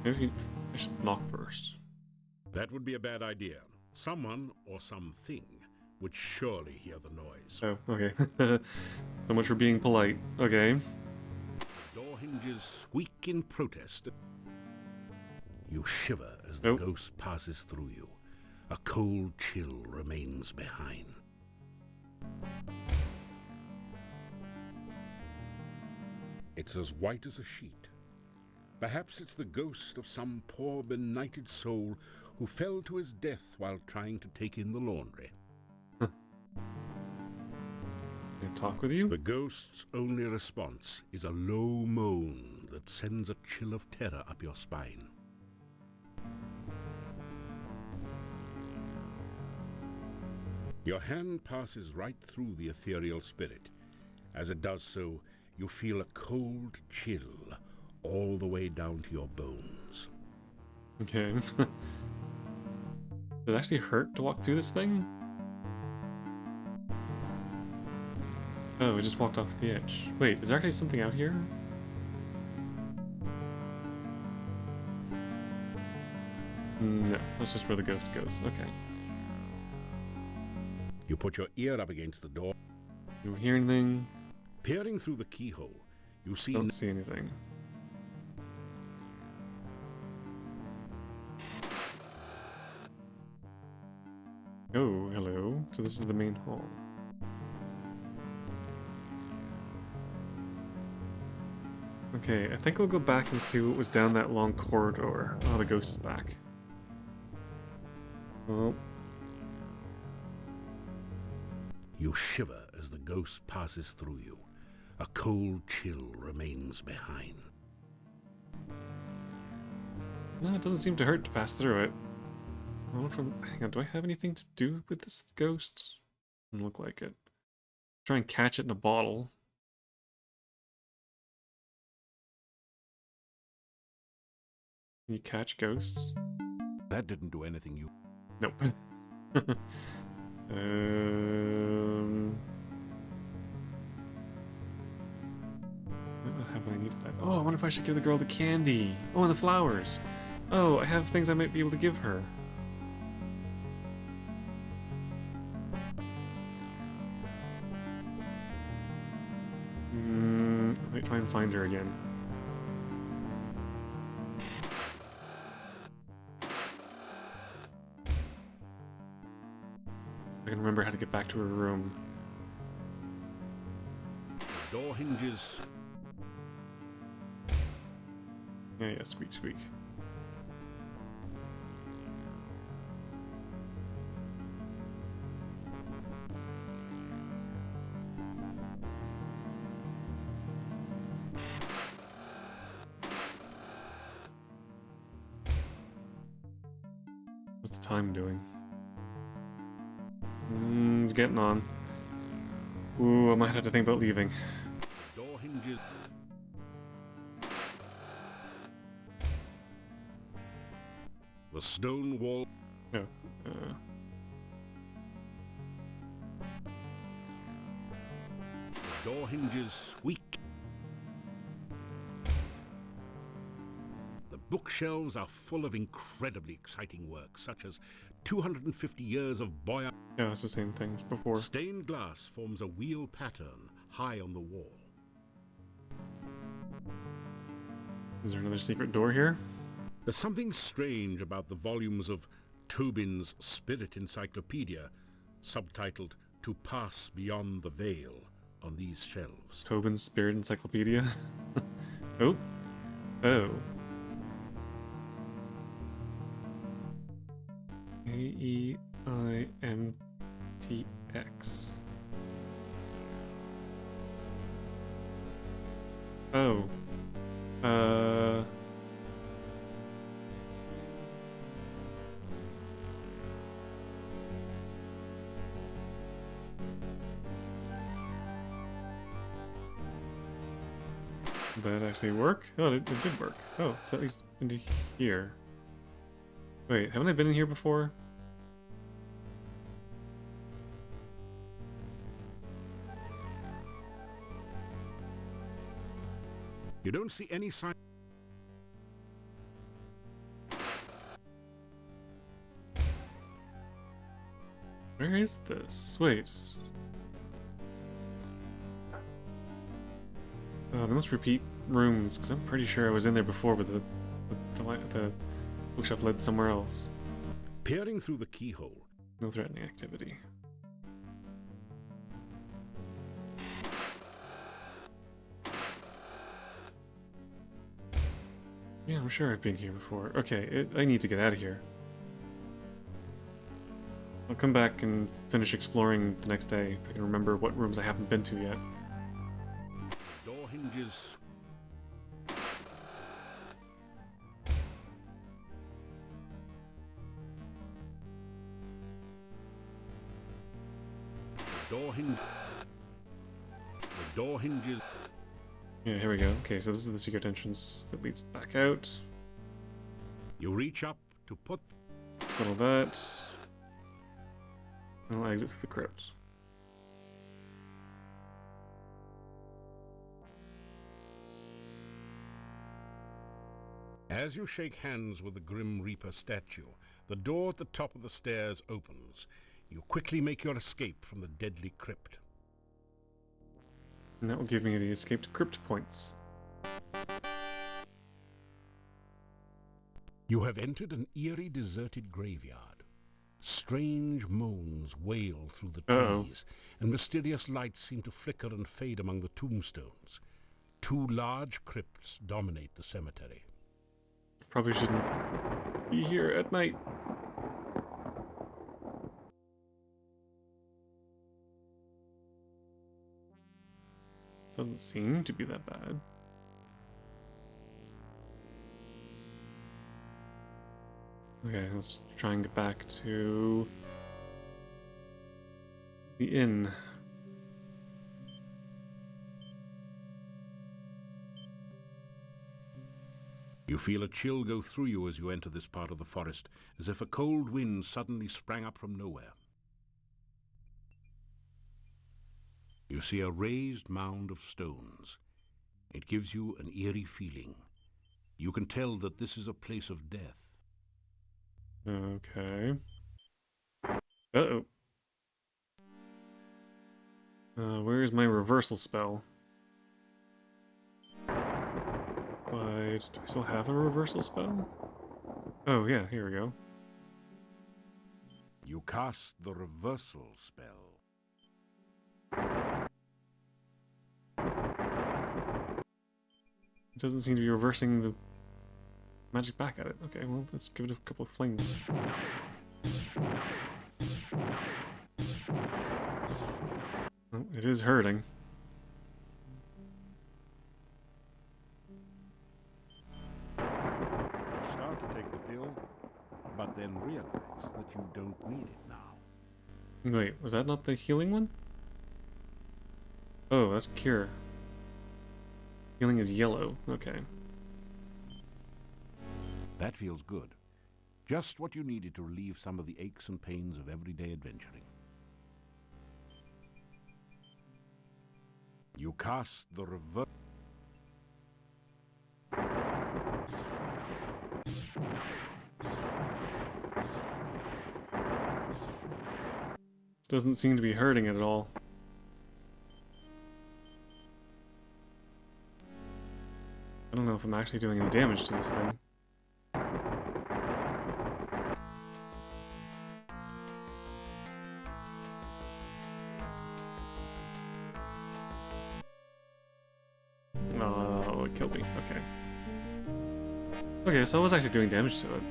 A: Maybe I should knock first.
B: That would be a bad idea. Someone or something would surely hear the noise.
A: Oh, okay. So much for being polite. Okay.
B: Door hinges squeak in protest. You shiver as the
A: Oh.
B: ghost passes through you. A cold chill remains behind. It's as white as a sheet. Perhaps it's the ghost of some poor benighted soul who fell to his death while trying to take in the laundry.
A: Can I talk with you?
B: The ghost's only response is a low moan that sends a chill of terror up your spine. Your hand passes right through the ethereal spirit. As it does so, you feel a cold chill all the way down to your bones.
A: Okay. Does it actually hurt to walk through this thing? Oh, we just walked off the edge. Wait, is there actually something out here? No, that's just where the ghost goes. Okay.
B: You put your ear up against the door.
A: You don't hear anything?
B: Peering through the keyhole, you see...
A: Don't see anything. Oh, hello. So this is the main hall. Okay, I think we'll go back and see what was down that long corridor. Oh, the ghost is back. Well,
B: You shiver as the ghost passes through you. A cold chill remains behind.
A: no, it doesn't seem to hurt to pass through it. I wonder hang on, do I have anything to do with this ghost? Doesn't look like it. Try and catch it in a bottle. Can you catch ghosts?
B: That didn't do anything you...
A: Nope. What have I need for that? Oh, I wonder if I should give the girl the candy. Oh, and the flowers. Oh, I have things I might be able to give her. I might try and find her again. I can remember how to get back to her room.
B: The door hinges...
A: Yeah, squeak, squeak. What's the time doing? It's getting on. Ooh, I might have to think about leaving.
B: The door hinges... The stone wall...
A: No.
B: The door hinges squeak. The bookshelves are full of incredibly exciting work, such as 250 years of boy...
A: Yeah, that's the same thing as before.
B: Stained glass forms a wheel pattern high on the wall.
A: Is there another secret door here?
B: There's something strange about the volumes of Tobin's Spirit Encyclopedia, subtitled To Pass Beyond the Veil, on these shelves.
A: Tobin's Spirit Encyclopedia? Oh. Oh. AEIMTX. Oh. Did that actually work? Oh, it did work. Oh, it's at least into here. Wait, haven't I been in here before?
B: You don't see any sign...
A: Where is this? Wait. They must repeat rooms, because I'm pretty sure I was in there before, but the bookshelf led somewhere else.
B: Peering through the keyhole,
A: No threatening activity. Yeah, I'm sure I've been here before. Okay, I need to get out of here. I'll come back and finish exploring the next day if I can remember what rooms I haven't been to yet.
B: door hinges... Door hinge. The door hinges.
A: Yeah, here we go. Okay, so this is the secret entrance that leads back out.
B: You reach up to put.
A: Little that. And I'll exit through the crypt.
B: As you shake hands with the Grim Reaper statue, the door at the top of the stairs opens. You quickly make your escape from the deadly crypt.
A: And that will give me the escaped crypt points.
B: You have entered an eerie, deserted graveyard. Strange moans wail through the trees, and mysterious lights seem to flicker and fade among the tombstones. Two large crypts dominate the cemetery.
A: Probably shouldn't be here at night. Doesn't seem to be that bad. Okay, let's just try and get back to the inn.
B: You feel a chill go through you as you enter this part of the forest, as if a cold wind suddenly sprang up from nowhere. You see a raised mound of stones. It gives you an eerie feeling. You can tell that this is a place of death.
A: Okay. Uh-oh. Where is my reversal spell? But do I still have a reversal spell? Oh yeah, here we go.
B: You cast the reversal spell.
A: It doesn't seem to be reversing the magic back at it. Okay, well, let's give it a couple of flings. Oh, it is hurting.
B: Start to take the pill, but then realize that you don't need it now.
A: Wait, was that not the healing one? Oh, that's cure. Healing is yellow. Okay.
B: That feels good. Just what you needed to relieve some of the aches and pains of everyday adventuring. You cast the reverse.
A: This doesn't seem to be hurting it at all. I don't know if I'm actually doing any damage to this thing. Oh, it killed me. Okay. Okay, so I was actually doing damage to it.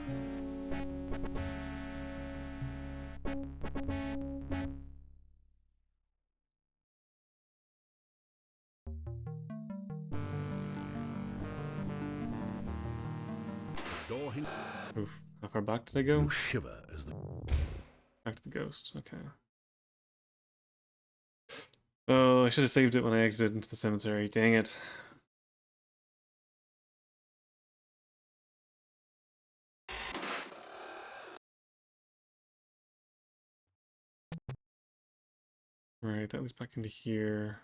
A: Oof. How far back did I go?
B: You shiver as the...
A: Back to the ghost. Okay. Oh, I should have saved it when I exited into the cemetery. Dang it. Right, that leads back into here.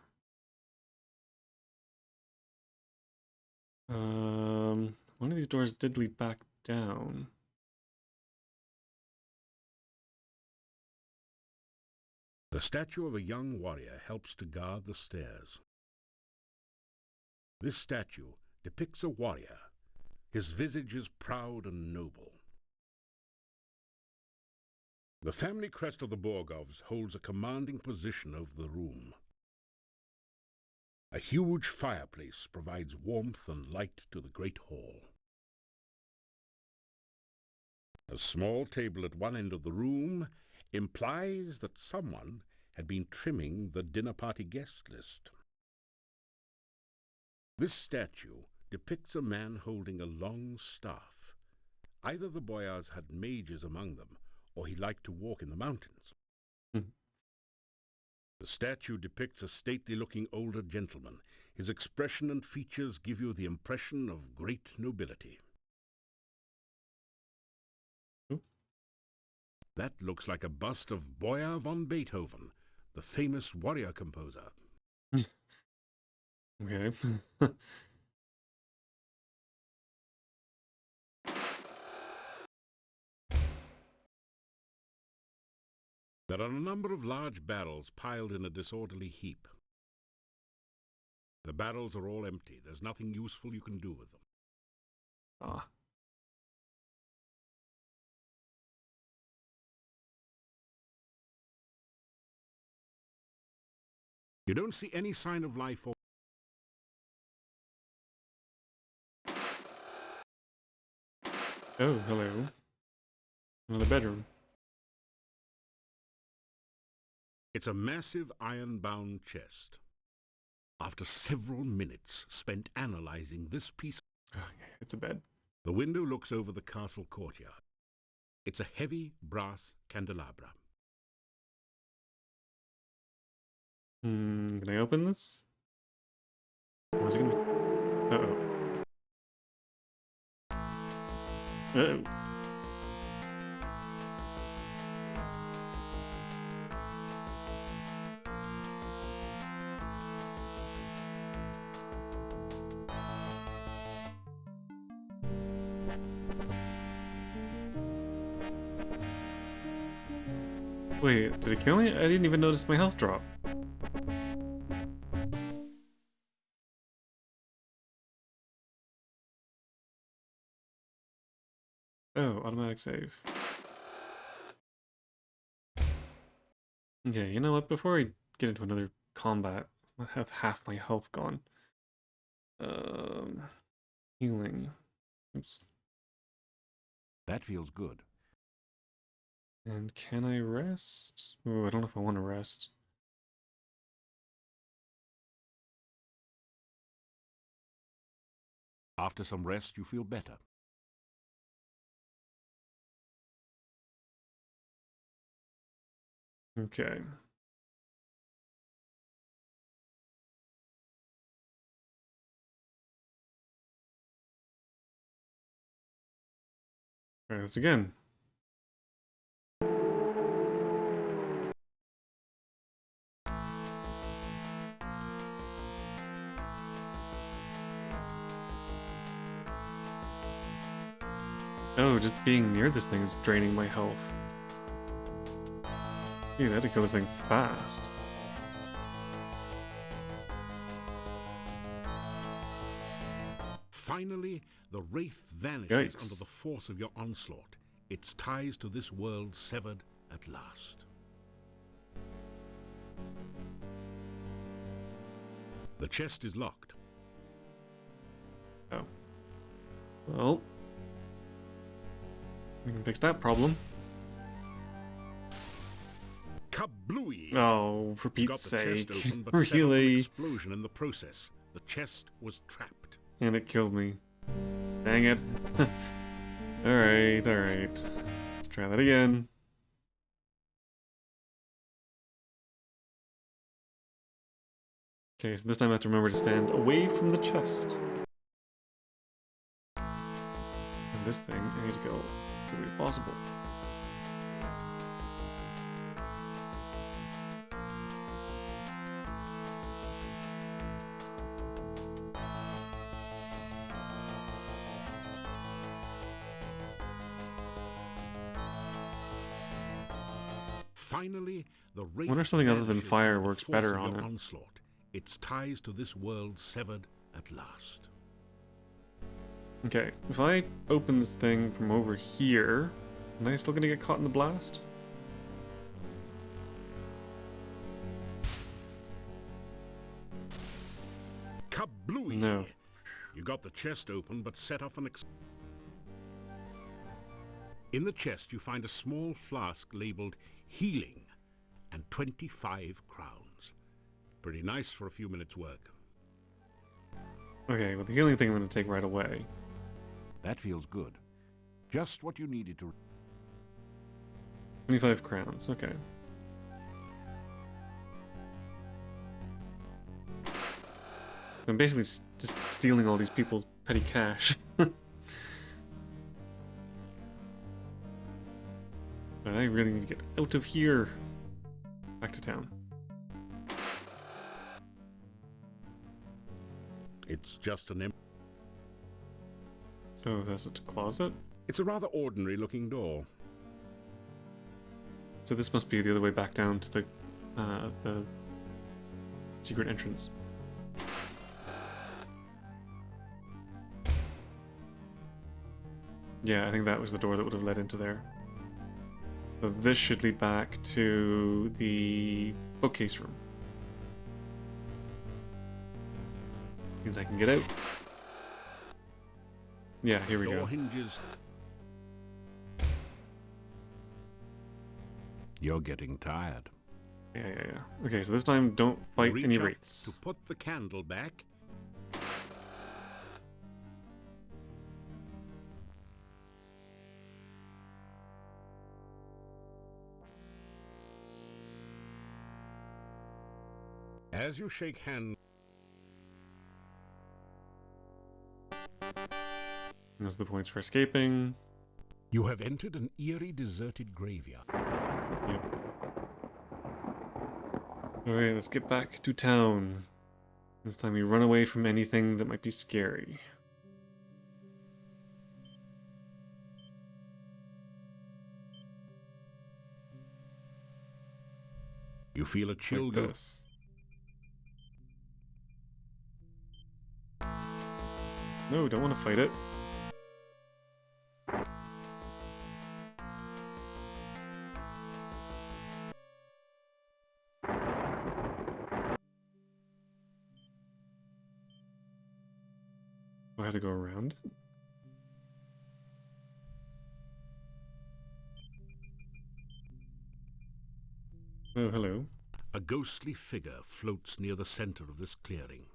A: One of these doors did lead back down.
B: The statue of a young warrior helps to guard the stairs. This statue depicts a warrior. His visage is proud and noble. The family crest of the Borgovs holds a commanding position over the room. A huge fireplace provides warmth and light to the great hall. A small table at one end of the room implies that someone had been trimming the dinner party guest list. This statue depicts a man holding a long staff. Either the boyars had mages among them, or he liked to walk in the mountains. The statue depicts a stately-looking older gentleman. His expression and features give you the impression of great nobility.
A: Ooh.
B: That looks like a bust of Boyer von Beethoven, the famous warrior composer.
A: Okay.
B: There are a number of large barrels piled in a disorderly heap. The barrels are all empty. There's nothing useful you can do with them.
A: Ah.
B: You don't see any sign of life or...
A: Oh, hello. Another bedroom.
B: It's a massive iron-bound chest. After several minutes spent analyzing this piece,
A: It's a bed.
B: the window looks over the castle courtyard. It's a heavy brass candelabra.
A: Can I open this? What's it gonna be? Uh-oh. Uh-oh. Wait, did it kill me? I didn't even notice my health drop. Oh, automatic save. Okay, you know what? Before I get into another combat, I have half my health gone. Healing. Oops.
B: That feels good.
A: And can I rest? Oh, I don't know if I want to rest.
B: After some rest, you feel better.
A: Okay. Try this again. Oh, just being near this thing is draining my health. Jeez, I had to kill this thing fast.
B: Finally, the wraith vanishes
A: Yikes.
B: under the force of your onslaught. Its ties to this world severed at last. The chest is locked.
A: Oh. Well. We can fix that problem.
B: Kablooey!
A: Oh, for
B: You got
A: Pete's
B: the
A: sake.
B: chest open, but set off an
A: Really?
B: explosion in the process. The chest was trapped.
A: And it killed me. Dang it. Alright, alright. Let's try that again. Okay, so this time I have to remember to stand away from the chest. And this thing, I need to go as quickly as possible.
B: Finally, the wraith
A: Wonder if something other than
B: vanishes
A: fire
B: under the
A: works
B: force
A: better
B: of
A: on
B: your
A: it.
B: onslaught. Its ties to this world severed at last.
A: Okay, if I open this thing from over here, am I still gonna get caught in the blast?
B: Kablooey!
A: No.
B: You got the chest open, but set off an In the chest, you find a small flask labeled healing and 25 crowns. Pretty nice for a few minutes' work.
A: Okay, well the healing thing I'm gonna take right away.
B: That feels good. Just what you needed to...
A: 25 crowns, okay. I'm basically just stealing all these people's petty cash. But I really need to get out of here. Back to town.
B: It's just an
A: Oh, that's a closet?
B: It's a rather ordinary looking door.
A: So this must be the other way back down to the secret entrance. Yeah, I think that was the door that would have led into there. So this should lead back to the bookcase room. Means I can get out. Yeah, here we
B: Door
A: go.
B: hinges. You're getting tired.
A: Yeah. Okay, so this time don't fight
B: Reach
A: any
B: up
A: wraiths.
B: to put the candle back. As you shake hands,
A: Those are the points for escaping.
B: you have entered an eerie, deserted graveyard.
A: Yep. Alright, let's get back to town. This time we run away from anything that might be scary.
B: You feel a chill
A: Like
B: go.
A: this. No, don't want to fight it. I have to go around it? Oh, hello.
B: A ghostly figure floats near the center of this clearing.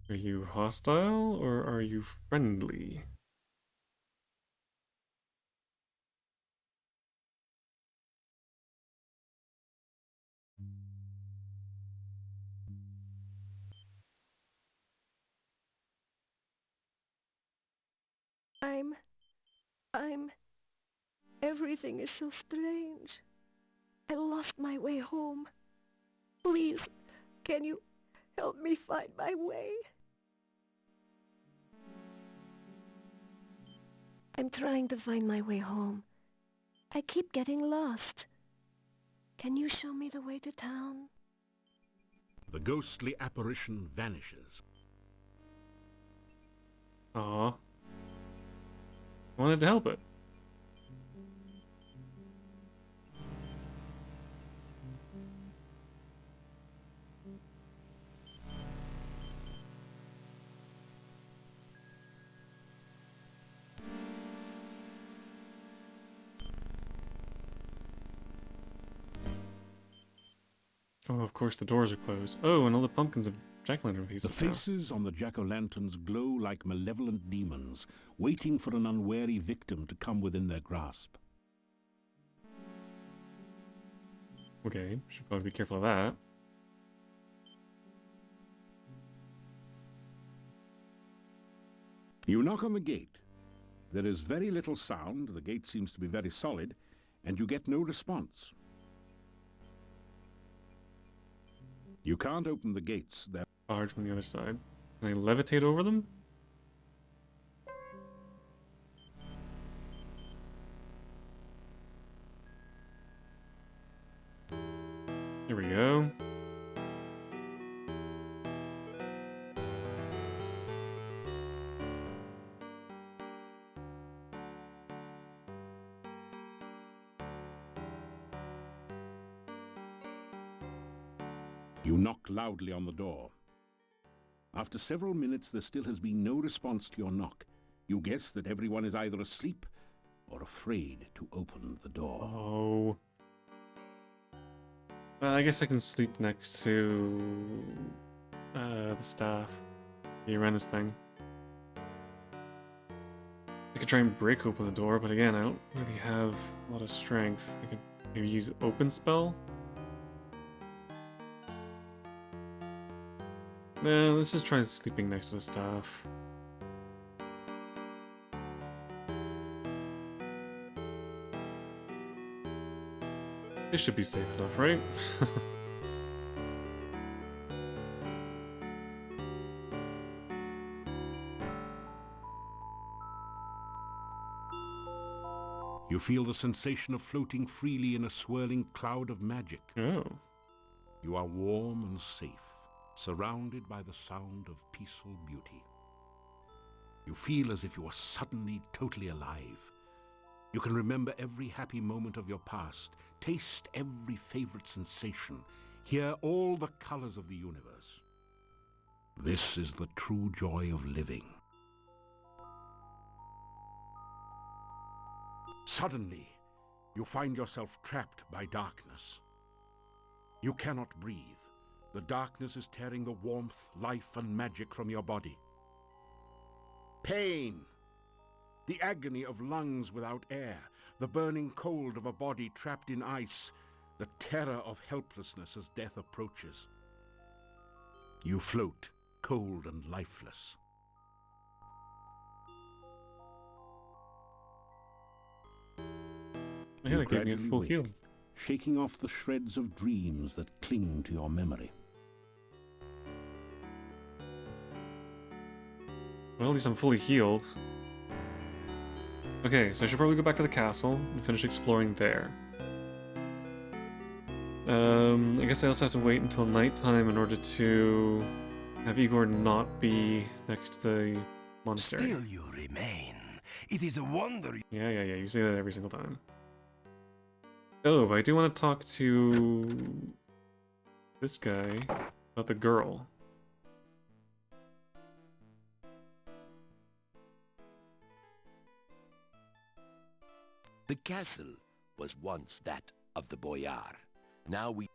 A: Are you hostile or are you friendly?
F: Everything is so strange. I lost my way home. Please, can you help me find my way? I'm trying to find my way home. I keep getting lost. Can you show me the way to town?
B: The ghostly apparition vanishes.
A: Aw. I wanted to help it. Oh, of course the doors are closed. Oh, and all the pumpkins have jack-o'-lantern
B: The
A: pieces now.
B: faces on the jack-o'-lanterns glow like malevolent demons, waiting for an unwary victim to come within their grasp.
A: Okay, should probably be careful of that.
B: You knock on the gate. There is very little sound, the gate seems to be very solid, and you get no response. You can't open the gates, they're
A: Barred from the other side. Can I levitate over them? Here we go.
B: You knock loudly on the door. After several minutes, there still has been no response to your knock. You guess that everyone is either asleep or afraid to open the door.
A: Oh. I guess I can sleep next to the staff. The Uranus thing. I could try and break open the door, but again, I don't really have a lot of strength. I could maybe use open spell. let's just try sleeping next to the staff. It should be safe enough, right?
B: You feel the sensation of floating freely in a swirling cloud of magic.
A: Oh.
B: You are warm and safe, surrounded by the sound of peaceful beauty. You feel as if you are suddenly totally alive. You can remember every happy moment of your past, taste every favorite sensation, hear all the colors of the universe. This is the true joy of living. Suddenly, you find yourself trapped by darkness. You cannot breathe. The darkness is tearing the warmth, life, and magic from your body. Pain. The agony of lungs without air, the burning cold of a body trapped in ice, the terror of helplessness as death approaches. You float, cold and lifeless.
A: Yeah, that gave me a
B: gradually
A: full
B: wake,
A: heal.
B: shaking off the shreds of dreams that cling to your memory.
A: Well, at least I'm fully healed. Okay, so I should probably go back to the castle and finish exploring there. I guess I also have to wait until nighttime in order to have Igor not be next to the monastery.
D: Still you remain. It is a wonder.
A: Yeah, you say that every single time. Oh, but I do want to talk to this guy about the girl.
D: The castle was once that of the boyar. Now we...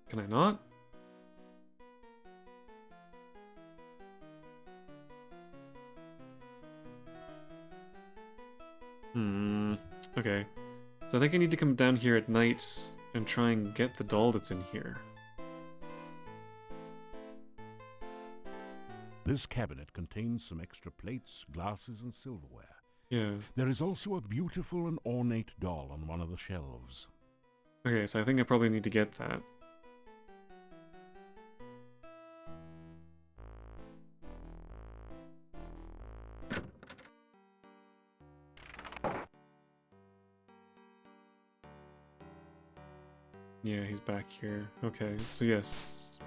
A: Can I not? Okay. So I think I need to come down here at night and try and get the doll that's in here.
B: This cabinet contains some extra plates, glasses, and silverware.
A: Yeah.
B: There is also a beautiful and ornate doll on one of the shelves.
A: Okay, so I think I probably need to get that. Yeah, he's back here. Okay, so yes.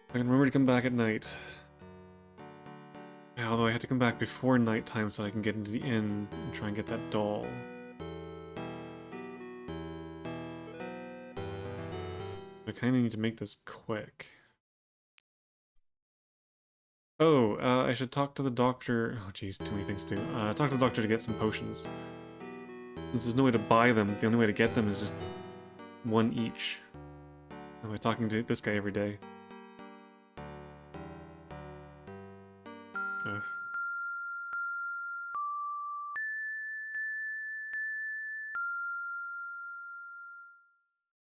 A: I can remember to come back at night. Yeah, although I had to come back before nighttime so I can get into the inn and try and get that doll. I kind of need to make this quick. Oh, I should talk to the doctor. Oh, jeez, too many things to do. Talk to the doctor to get some potions. Since there's no way to buy them, the only way to get them is just one each. Am I talking to this guy every day? Ugh.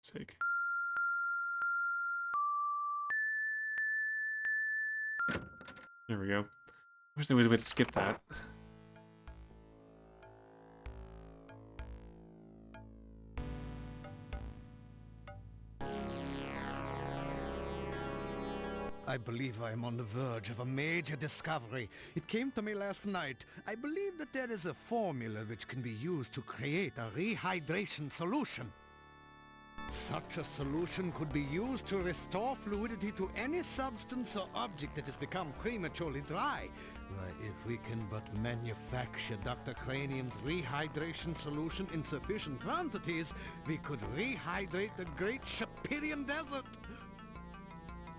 A: Sake. There we go. Wish there was a way to skip that.
G: I believe I am on the verge of a major discovery. It came to me last night. I believe that there is a formula which can be used to create a rehydration solution. Such a solution could be used to restore fluidity to any substance or object that has become prematurely dry. Why, if we can but manufacture Dr. Cranium's rehydration solution in sufficient quantities, we could rehydrate the great Shapirian Desert.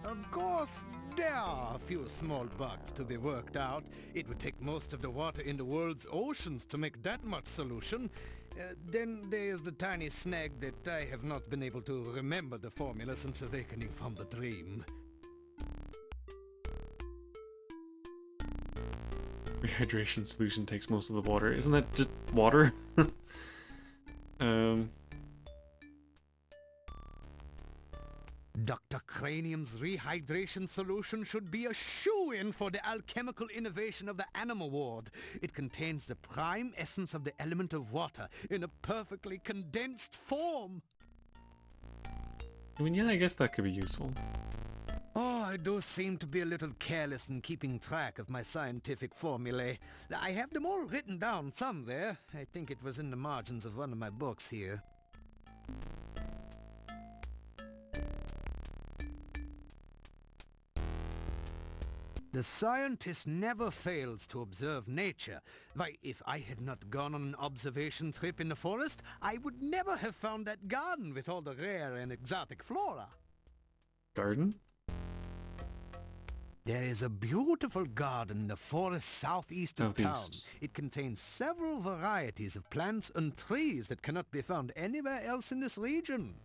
G: Of course, there are a few small bugs to be worked out. It would take most of the water in the world's oceans to make that much solution. Then there is the tiny snag that I have not been able to remember the formula since awakening from the dream.
A: Rehydration solution takes most of the water. Isn't that just water?
G: Dr. Cranium's rehydration solution should be a shoo-in for the alchemical innovation of the Animal Ward. It contains the prime essence of the element of water in a perfectly condensed form.
A: I mean, yeah, I guess that could be useful.
G: Oh, I do seem to be a little careless in keeping track of my scientific formulae. I have them all written down somewhere. I think it was in the margins of one of my books here. The scientist never fails to observe nature. Why, if I had not gone on an observation trip in the forest, I would never have found that garden with all the rare and exotic flora.
A: Garden?
G: There is a beautiful garden in the forest southeast of town.
A: Southeast.
G: It contains several varieties of plants and trees that cannot be found anywhere else in this region.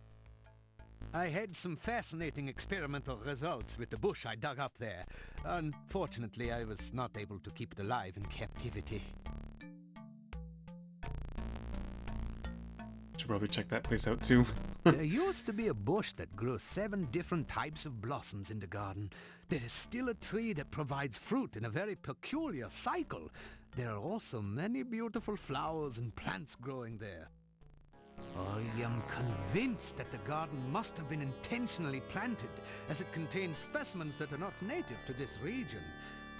G: I had some fascinating experimental results with the bush I dug up there. Unfortunately, I was not able to keep it alive in captivity.
A: Should probably check that place out too.
G: There used to be a bush that grew 7 different types of blossoms in the garden. There is still a tree that provides fruit in a very peculiar cycle. There are also many beautiful flowers and plants growing there. I am convinced that the garden must have been intentionally planted, as it contains specimens that are not native to this region.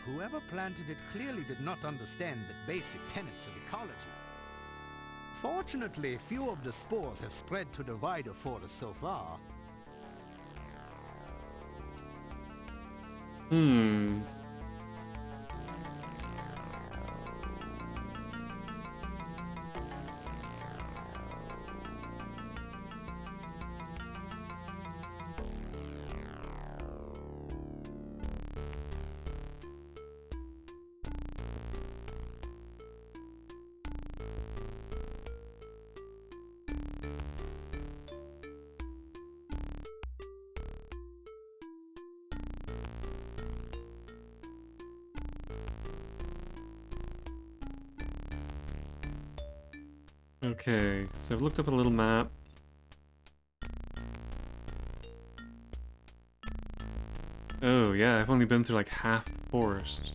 G: Whoever planted it clearly did not understand the basic tenets of ecology. Fortunately, few of the spores have spread to the wider forest so far.
A: Okay, so I've looked up a little map. Oh yeah, I've only been through like half the forest.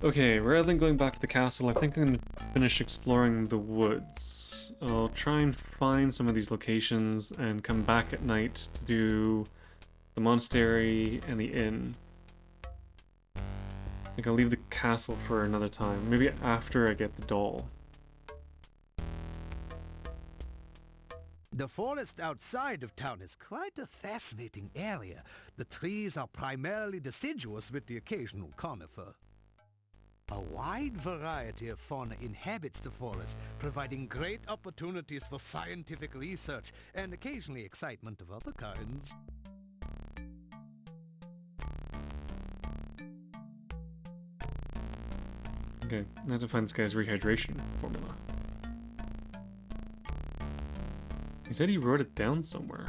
A: Okay, rather than going back to the castle, I think I'm going to finish exploring the woods. I'll try and find some of these locations and come back at night to do the monastery and the inn. I think I'll leave the castle for another time, maybe after I get the doll.
G: The forest outside of town is quite a fascinating area. The trees are primarily deciduous with the occasional conifer. A wide variety of fauna inhabits the forest, providing great opportunities for scientific research and occasionally excitement of other kinds.
A: Okay, I have to find this guy's rehydration formula. He said he wrote it down somewhere.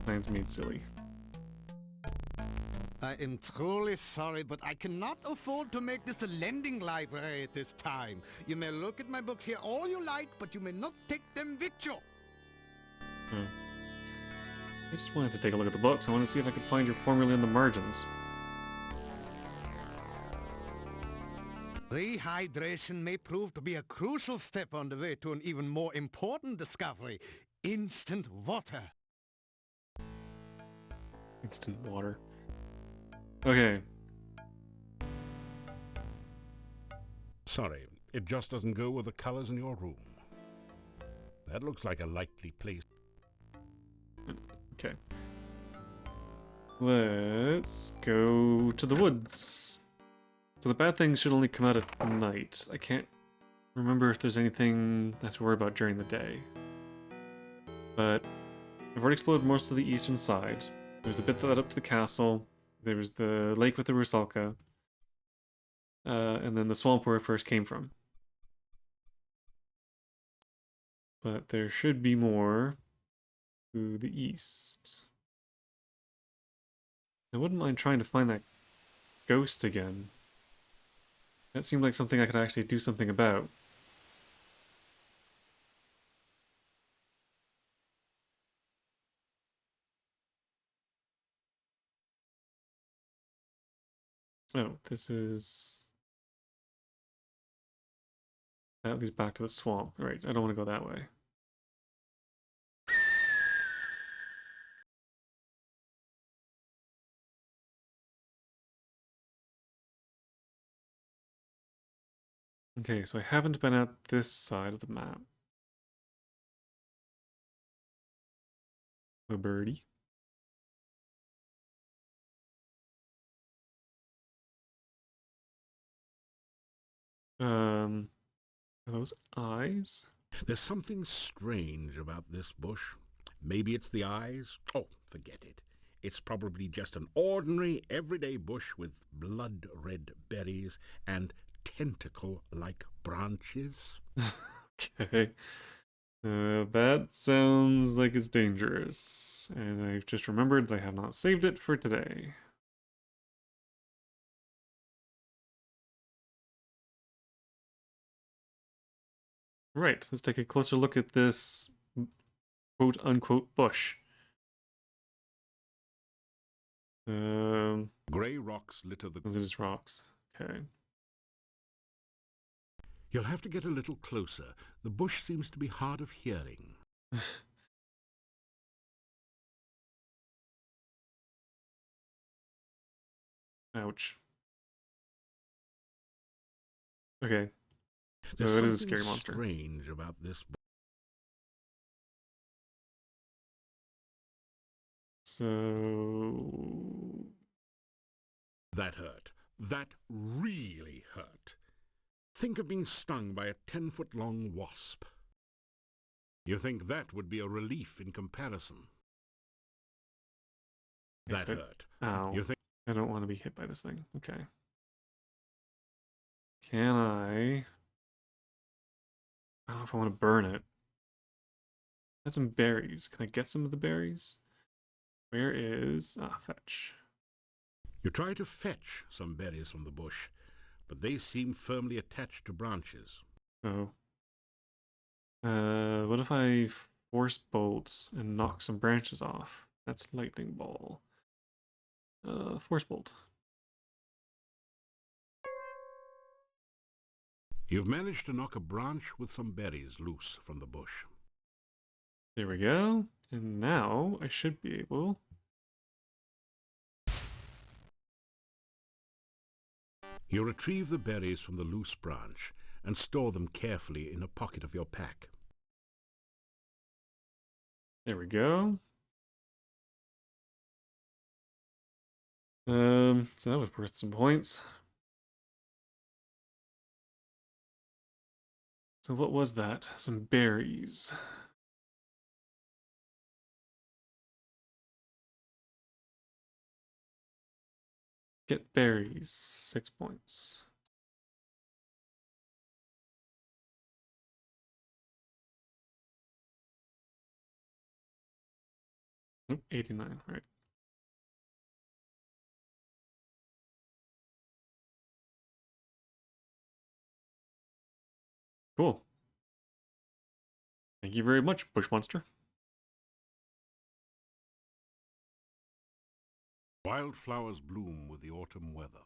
A: Mine's made silly.
G: I am truly sorry, but I cannot afford to make this a lending library at this time. You may look at my books here all you like, but you may not take them with you.
A: Oh. I just wanted to take a look at the books. I want to see if I could find your formula in the margins.
G: Rehydration may prove to be a crucial step on the way to an even more important discovery: instant water.
A: Instant water. Okay.
B: Sorry, it just doesn't go with the colors in your room. That looks like a likely place.
A: Okay. Let's go to the woods. So the bad things should only come out at night. I can't remember if there's anything I have to worry about during the day. But I've already explored most of the eastern side. There's a bit that led up to the castle. There was the lake with the Rusalka. And then the swamp where it first came from. But there should be more to the east. I wouldn't mind trying to find that ghost again. That seemed like something I could actually do something about. Oh, this is... That leads back to the swamp. Alright, I don't want to go that way. Okay, so I haven't been at this side of the map. A birdie. Are those eyes?
B: There's something strange about this bush. Maybe it's the eyes. Oh, forget it. It's probably just an ordinary, everyday bush with blood-red berries and tentacle-like branches.
A: Okay. That sounds like it's dangerous. And I've just remembered that I have not saved it for today. Right, let's take a closer look at this quote-unquote bush.
B: Grey rocks litter the...
A: Those are just rocks. Okay.
B: You'll have to get a little closer. The bush seems to be hard of hearing.
A: Ouch. Okay. So
B: There's
A: it is a
B: something
A: scary monster.
B: strange about this bush.
A: So...
B: That hurt. That really hurt. Think of being stung by a 10-foot-long wasp. You think that would be a relief in comparison. That hurt.
A: Ow.
B: You think...
A: I don't want to be hit by this thing. Okay. Can I don't know if I want to burn it. Got some berries. Can I get some of the berries? Where is... fetch.
B: You try to fetch some berries from the bush, but they seem firmly attached to branches.
A: Oh. What if I force bolt and knock some branches off? That's lightning ball. Force bolt.
B: You've managed to knock a branch with some berries loose from the bush.
A: There we go. And now I should be able...
B: You retrieve the berries from the loose branch and store them carefully in a pocket of your pack.
A: There we go. So that was worth some points. So what was that? Some berries. Get berries, 6 points. Oop, 89, right. Cool. Thank you very much, Bush Monster.
B: Wildflowers bloom with the autumn weather.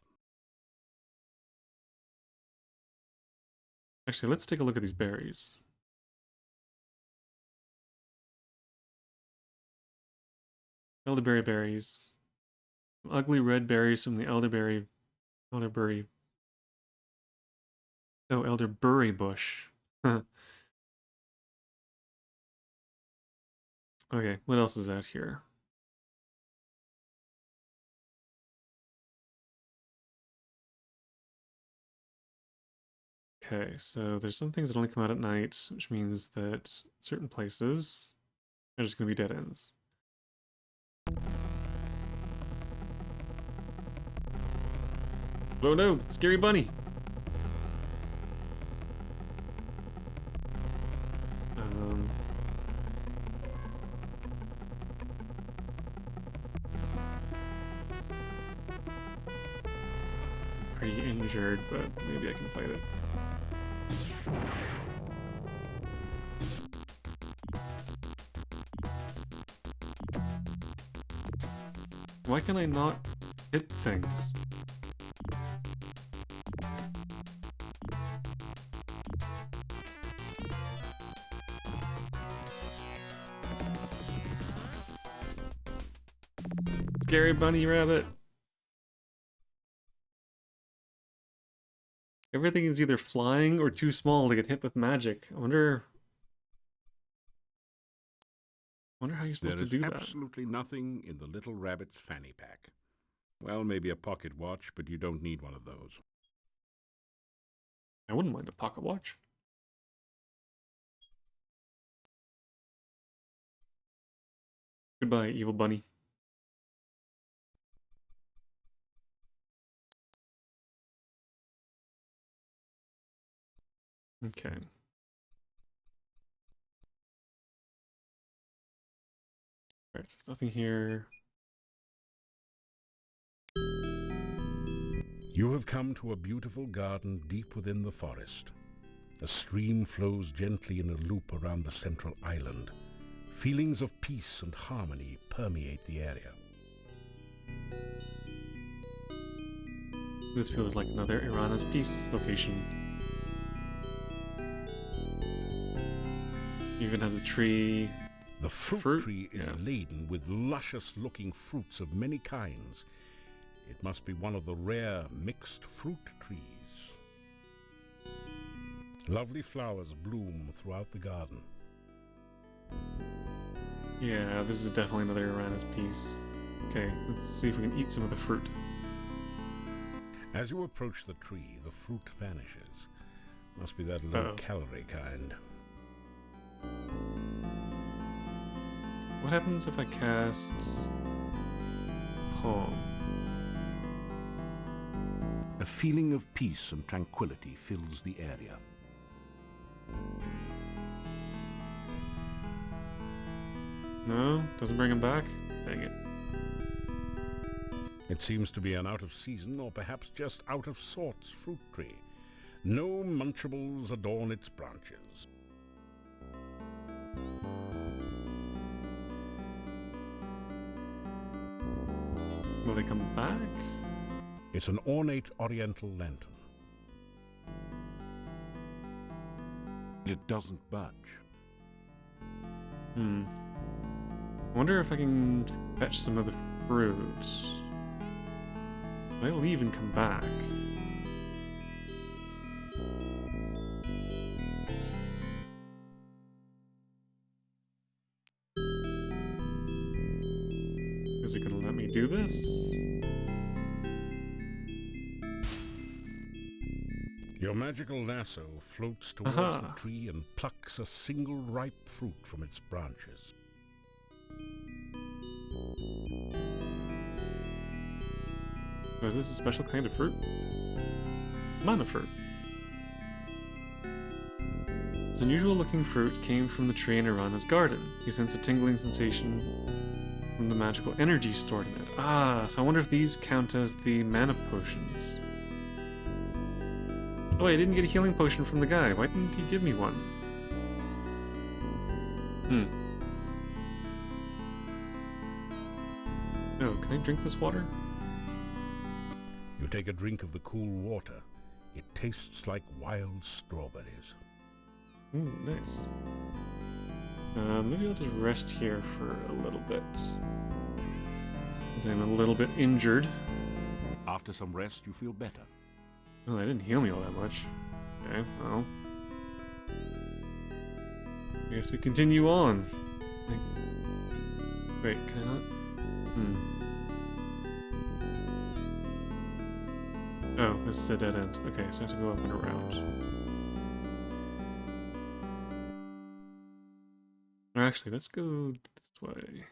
A: Actually, let's take a look at these berries. Elderberry berries. Ugly red berries from the elderberry... Elderberry... Oh, elderberry bush. Okay, what else is out here? Okay, so there's some things that only come out at night, which means that certain places are just going to be dead ends. Oh no, scary bunny! pretty injured, but maybe I can fight it. Why can I not hit things? Scary bunny rabbit. Everything is either flying or too small to get hit with magic. I wonder how you're supposed
B: There
A: to
B: is
A: do that.
B: absolutely nothing in the little rabbit's fanny pack. Well, maybe a pocket watch, but you don't need one of those.
A: I wouldn't mind a pocket watch. Goodbye, evil bunny. Okay. Alright, so nothing here.
B: You have come to a beautiful garden deep within the forest. A stream flows gently in a loop around the central island. Feelings of peace and harmony permeate the area.
A: This feels like another Irana's Peace location. Even has a tree.
B: The fruit tree is laden with luscious-looking fruits of many kinds. It must be one of the rare mixed fruit trees. Lovely flowers bloom throughout the garden.
A: Yeah, this is definitely another Irana's Peace. Okay, let's see if we can eat some of the fruit.
B: As you approach the tree, the fruit vanishes. Must be that low-calorie kind.
A: What happens if I cast Calm?
B: A feeling of peace and tranquility fills the area.
A: No? Doesn't bring him back? Dang it.
B: It seems to be an out-of-season or perhaps just out-of-sorts fruit tree. No munchables adorn its branches.
A: Will they come back?
B: It's an ornate oriental lantern. It doesn't budge.
A: I wonder if I can fetch some of the fruit. I'll leave and come back. Is it gonna let me do this?
B: Your magical lasso floats towards the tree and plucks a single ripe fruit from its branches.
A: Oh, is this a special kind of fruit? Mana fruit. This unusual looking fruit came from the tree in Irana's garden. You sense a tingling sensation from the magical energy stored in it. Ah, so I wonder if these count as the mana potions. Oh wait, I didn't get a healing potion from the guy. Why didn't he give me one? Oh, can I drink this water?
B: You take a drink of the cool water. It tastes like wild strawberries.
A: Ooh, nice. Maybe I'll just rest here for a little bit. Since I'm a little bit injured.
B: After some rest, you feel better.
A: Oh, they didn't heal me all that much. Okay, well. I guess we continue on. Wait, can I not? Oh, this is a dead end. Okay, so I have to go up and around. Or actually, let's go this way.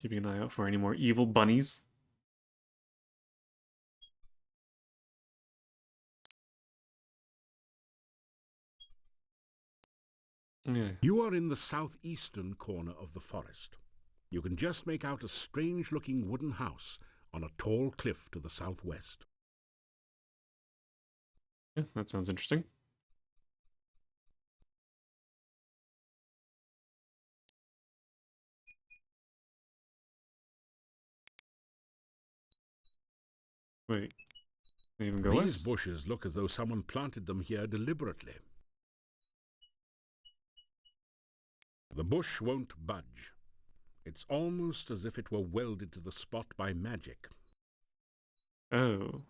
A: Keeping an eye out for any more evil bunnies. Yeah.
B: You are in the southeastern corner of the forest. You can just make out a strange-looking wooden house on a tall cliff to the southwest.
A: Yeah, that sounds interesting. Wait, can I even go
B: These
A: west?
B: bushes look as though someone planted them here deliberately. The bush won't budge. It's almost as if it were welded to the spot by magic.
A: Oh,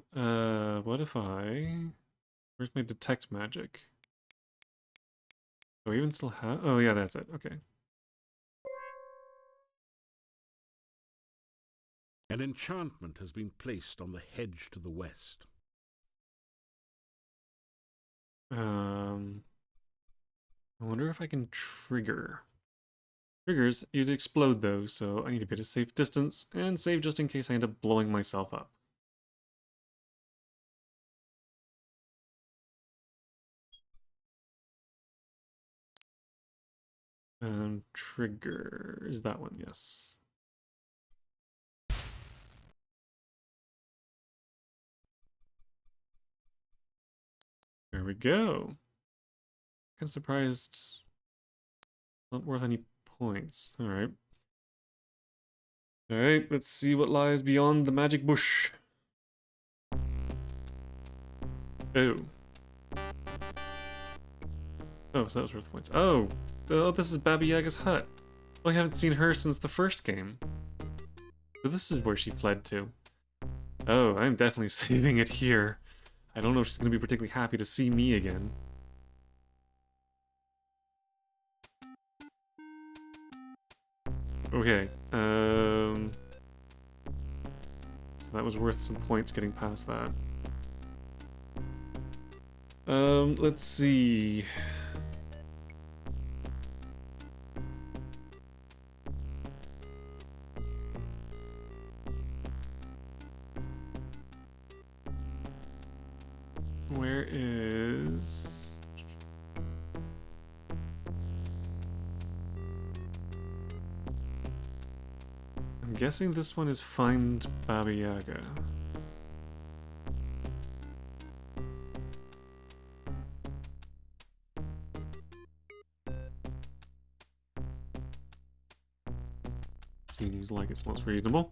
A: what if I... Where's my detect magic? Do I even still have... Oh, yeah, that's it. Okay.
B: An enchantment has been placed on the hedge to the west.
A: I wonder if I can trigger. Triggers, you'd explode though, so I need to be at a safe distance, and save just in case I end up blowing myself up. Trigger is that one, yes. There we go. Kind of surprised. Not worth any points. Alright. Alright, let's see what lies beyond the magic bush. Oh. Oh, so that was worth points. Oh! Oh, this is Baba Yaga's hut. Well, I haven't seen her since the first game. So this is where she fled to. Oh, I'm definitely saving it here. I don't know if she's going to be particularly happy to see me again. Okay, so that was worth some points getting past that. Let's see. Where is... I'm guessing this one is Find Baba Yaga. Seems like it's most reasonable.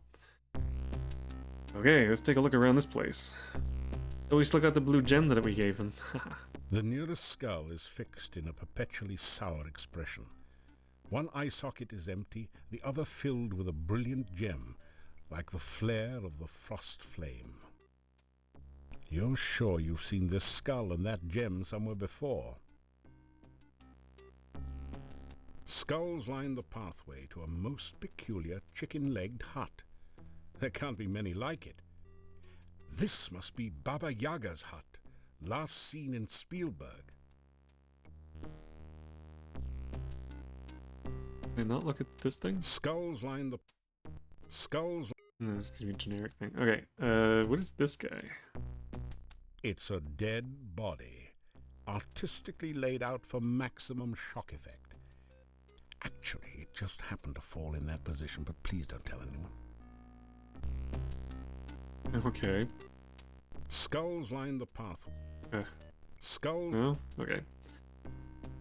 A: Okay, let's take a look around this place. Oh, we still got the blue gem that we gave him.
B: The nearest skull is fixed in a perpetually sour expression. One eye socket is empty, the other filled with a brilliant gem, like the flare of the frost flame. You're sure you've seen this skull and that gem somewhere before? Skulls line the pathway to a most peculiar chicken-legged hut. There can't be many like it. This must be Baba Yaga's hut, last seen in Spielberg.
A: Can I not look at this thing?
B: Skulls line the... Skulls...
A: No, it's gonna be a generic thing. Okay, what is this guy?
B: It's a dead body, artistically laid out for maximum shock effect. Actually, it just happened to fall in that position, but please don't tell anyone.
A: Okay.
B: Skulls line the path. Skulls...
A: No? Okay.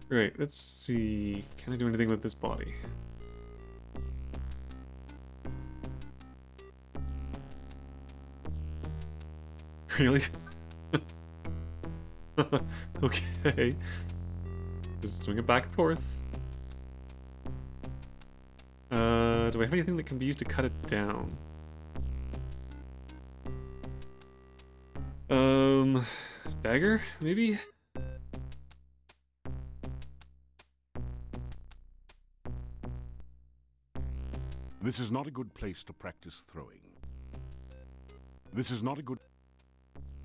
A: Great, let's see. Can I do anything with this body? Really? Okay. Just swing it back and forth. Do I have anything that can be used to cut it down? Dagger, maybe?
B: This is not a good place to practice throwing. This is not a good...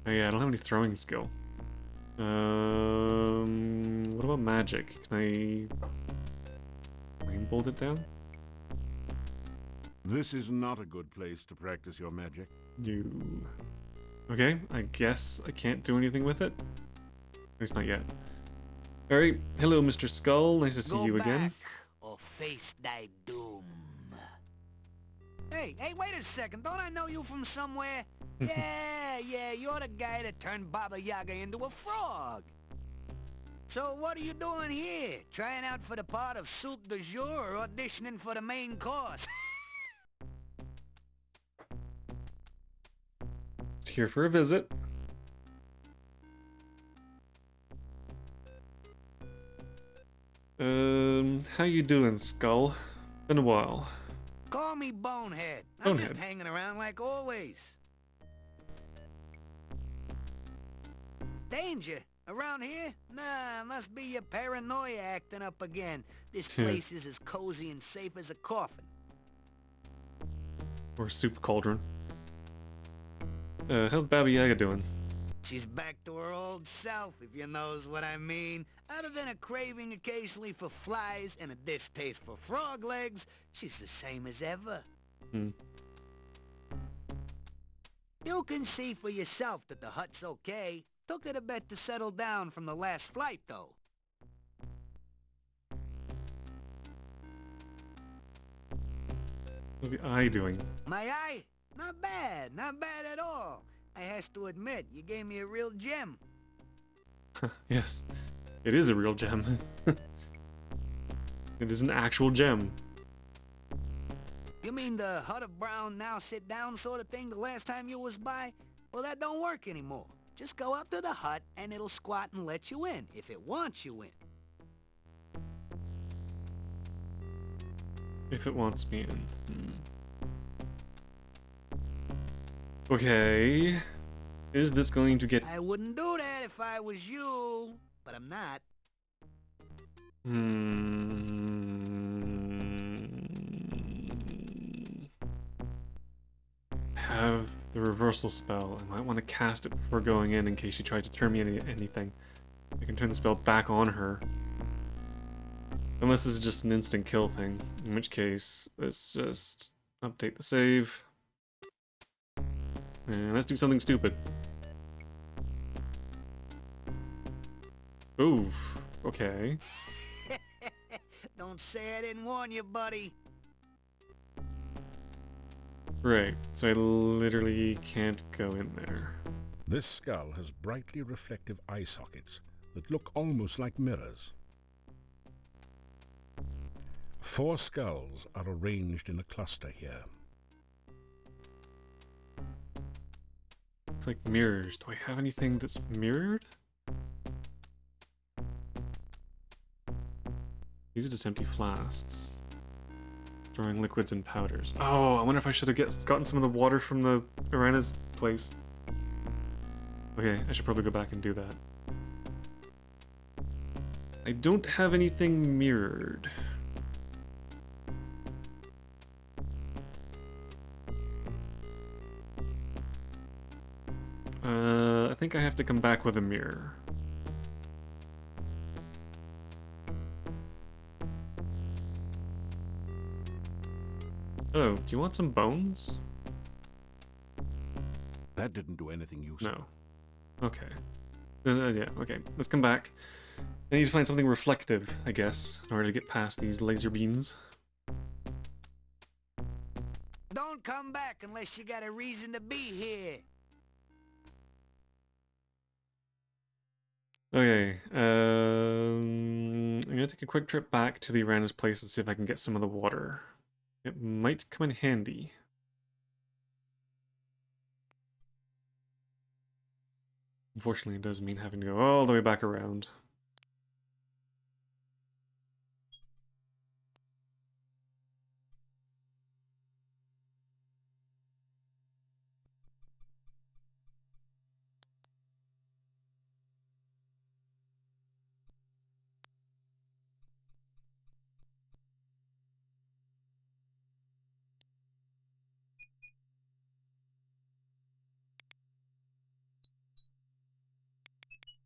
A: Oh yeah, I don't have any throwing skill. What about magic? Can I rainbolt it down?
B: This is not a good place to practice your magic.
A: No. Okay, I guess I can't do anything with it. At least not yet. Alright, hello Mr. Skull, nice to see
D: Go
A: you
D: back
A: again.
D: or face thy doom. Hey, wait a second. Don't I know you from somewhere? Yeah, you're the guy that turned Baba Yaga into a frog. So what are you doing here? Trying out for the part of soup du jour or auditioning for the main course?
A: Here for a visit. How you doing, Skull? Been a while.
D: Call me Bonehead. I'm
A: Bonehead.
D: just hanging around like always. Danger? Around here? Nah, must be your paranoia acting up again. This place is as cozy and safe as a coffin.
A: Or soup cauldron. How's Baba Yaga doing?
D: She's back to her old self, if you knows what I mean. Other than a craving occasionally for flies and a distaste for frog legs, she's the same as ever. You can see for yourself that the hut's okay. Took her a bit to settle down from the last flight, though.
A: How's the eye doing?
D: My eye? Not bad at all. I has to admit, you gave me a real gem.
A: Yes, it is a real gem. It is an actual gem.
D: You mean the hut of brown now sit down sort of thing the last time you was by? Well, that don't work anymore. Just go up to the hut and it'll squat and let you in, if it wants you in.
A: If it wants me in. Okay. Is this going to get...
D: I wouldn't do that if I was you, but I'm not.
A: Have the reversal spell. I might want to cast it before going in case she tries to turn me into anything. I can turn the spell back on her. Unless this is just an instant kill thing. In which case, let's just update the save. And let's do something stupid. Ooh, okay.
D: Don't say I didn't warn you, buddy.
A: Right, so I literally can't go in there.
B: This skull has brightly reflective eye sockets that look almost like mirrors. 4 skulls are arranged in a cluster here.
A: It's like mirrors. Do I have anything that's mirrored? These are just empty flasks. Storing liquids and powders. Oh, I wonder if I should have gotten some of the water from the Irana's place. Okay, I should probably go back and do that. I don't have anything mirrored. I think I have to come back with a mirror. Oh, do you want some bones?
B: That didn't do anything useful.
A: No. Okay. Yeah, okay. Let's come back. I need to find something reflective, I guess, in order to get past these laser beams.
D: Don't come back unless you got a reason to be here.
A: Okay, I'm gonna take a quick trip back to the Irana's place and see if I can get some of the water. It might come in handy. Unfortunately, it does mean having to go all the way back around.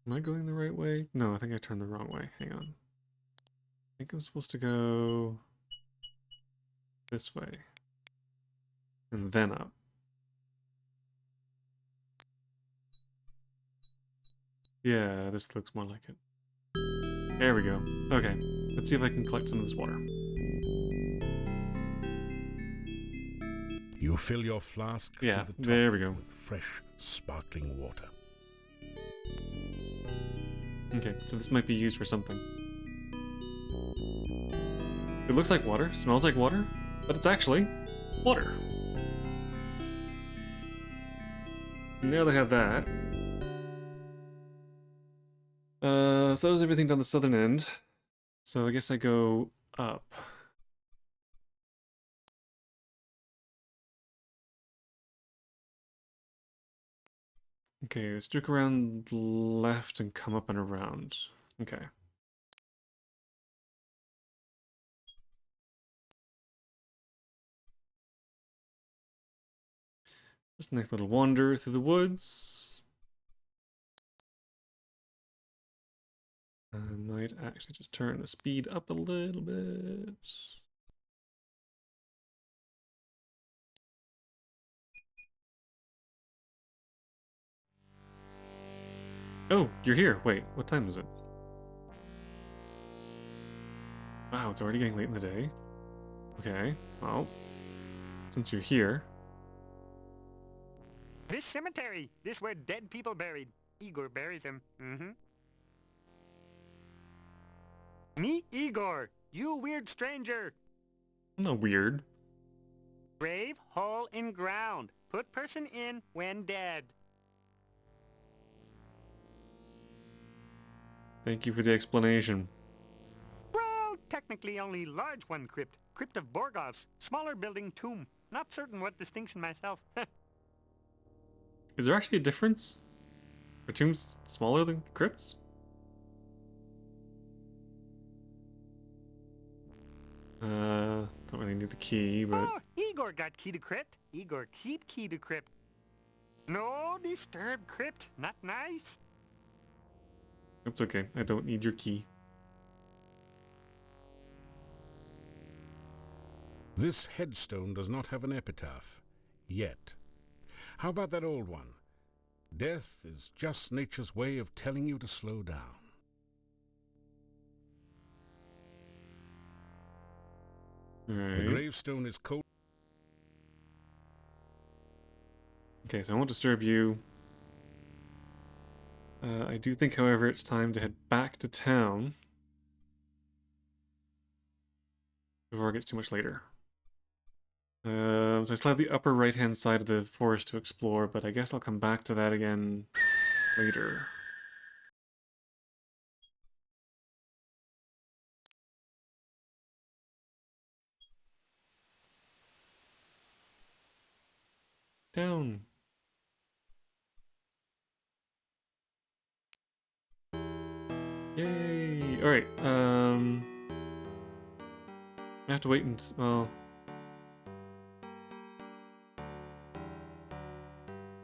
A: Am I going the right way? No, I think I turned the wrong way. Hang on. I think I'm supposed to go this way. And then up. Yeah, this looks more like it. There we go. Okay, let's see if I can collect some of this water.
B: You fill your flask
A: Yeah,
B: to the top
A: there we go.
B: with fresh, sparkling water.
A: Okay, so this might be used for something. It looks like water, smells like water, but it's actually water. Now they have that. So that was everything down the southern end. So I guess I go up. Okay, let's duke around left and come up and around. Okay. Just a nice little wander through the woods. I might actually just turn the speed up a little bit. Oh, you're here. Wait, what time is it? Wow, it's already getting late in the day. Okay, well, since you're here.
C: This cemetery. This where dead people buried. Igor buried them. Me, Igor. You weird stranger.
A: I'm not weird.
C: Grave, hole in ground. Put person in when dead.
A: Thank you for the explanation.
C: Well, technically only large one crypt. Crypt of Borgov's. Smaller building tomb. Not certain what distinction myself.
A: Is there actually a difference? Are tombs smaller than crypts? Don't really need the key, but...
C: Oh, Igor got key to crypt. Igor keep key to crypt. No disturb crypt. Not nice.
A: It's okay, I don't need your key.
B: This headstone does not have an epitaph. Yet. How about that old one? Death is just nature's way of telling you to slow down. The
A: Alright.
B: gravestone is cold.
A: Okay, so I won't disturb you. I do think, however, it's time to head back to town. Before it gets too much later. So I still have the upper right-hand side of the forest to explore, but I guess I'll come back to that again later. Down. Yay! Alright, I have to wait and, well...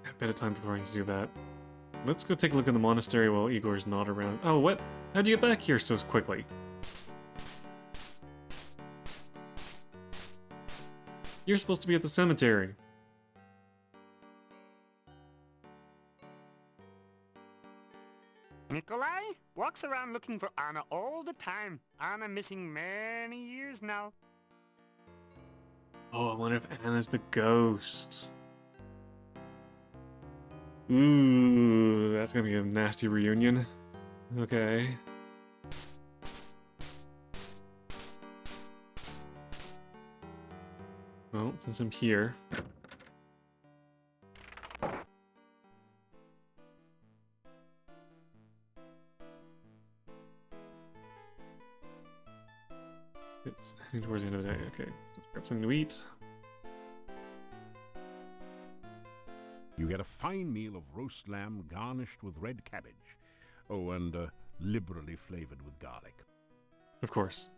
A: a bit of time before I need to do that. Let's go take a look in the monastery while Igor's not around. Oh, what? How'd you get back here so quickly? You're supposed to be at the cemetery.
C: Nikolai walks around looking for Anna all the time. Anna missing many years now.
A: Oh, I wonder if Anna's the ghost. Ooh, that's gonna be a nasty reunion. Okay. Well, since I'm here... It's heading towards the end of the day. Okay, let's grab something to eat.
B: You get a fine meal of roast lamb garnished with red cabbage. Oh, and liberally flavored with garlic.
A: Of course.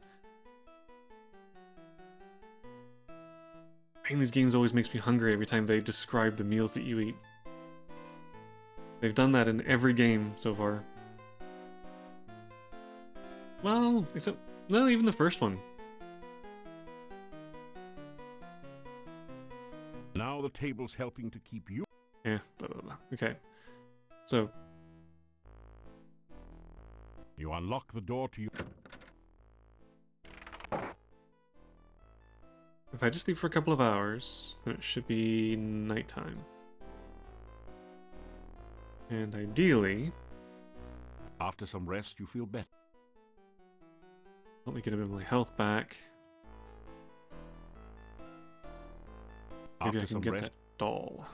A: Playing these games always makes me hungry every time they describe the meals that you eat. They've done that in every game so far. Well, except... no, even the first one.
B: Now the table's helping to keep you...
A: Yeah, blah blah blah. Okay. So...
B: You unlock the door to your...
A: If I just leave for a couple of hours, then it should be nighttime. And ideally,
B: After some rest, you feel better.
A: let me get a bit of my health back. Maybe
B: After
A: I can
B: some
A: get
B: rest,
A: that doll.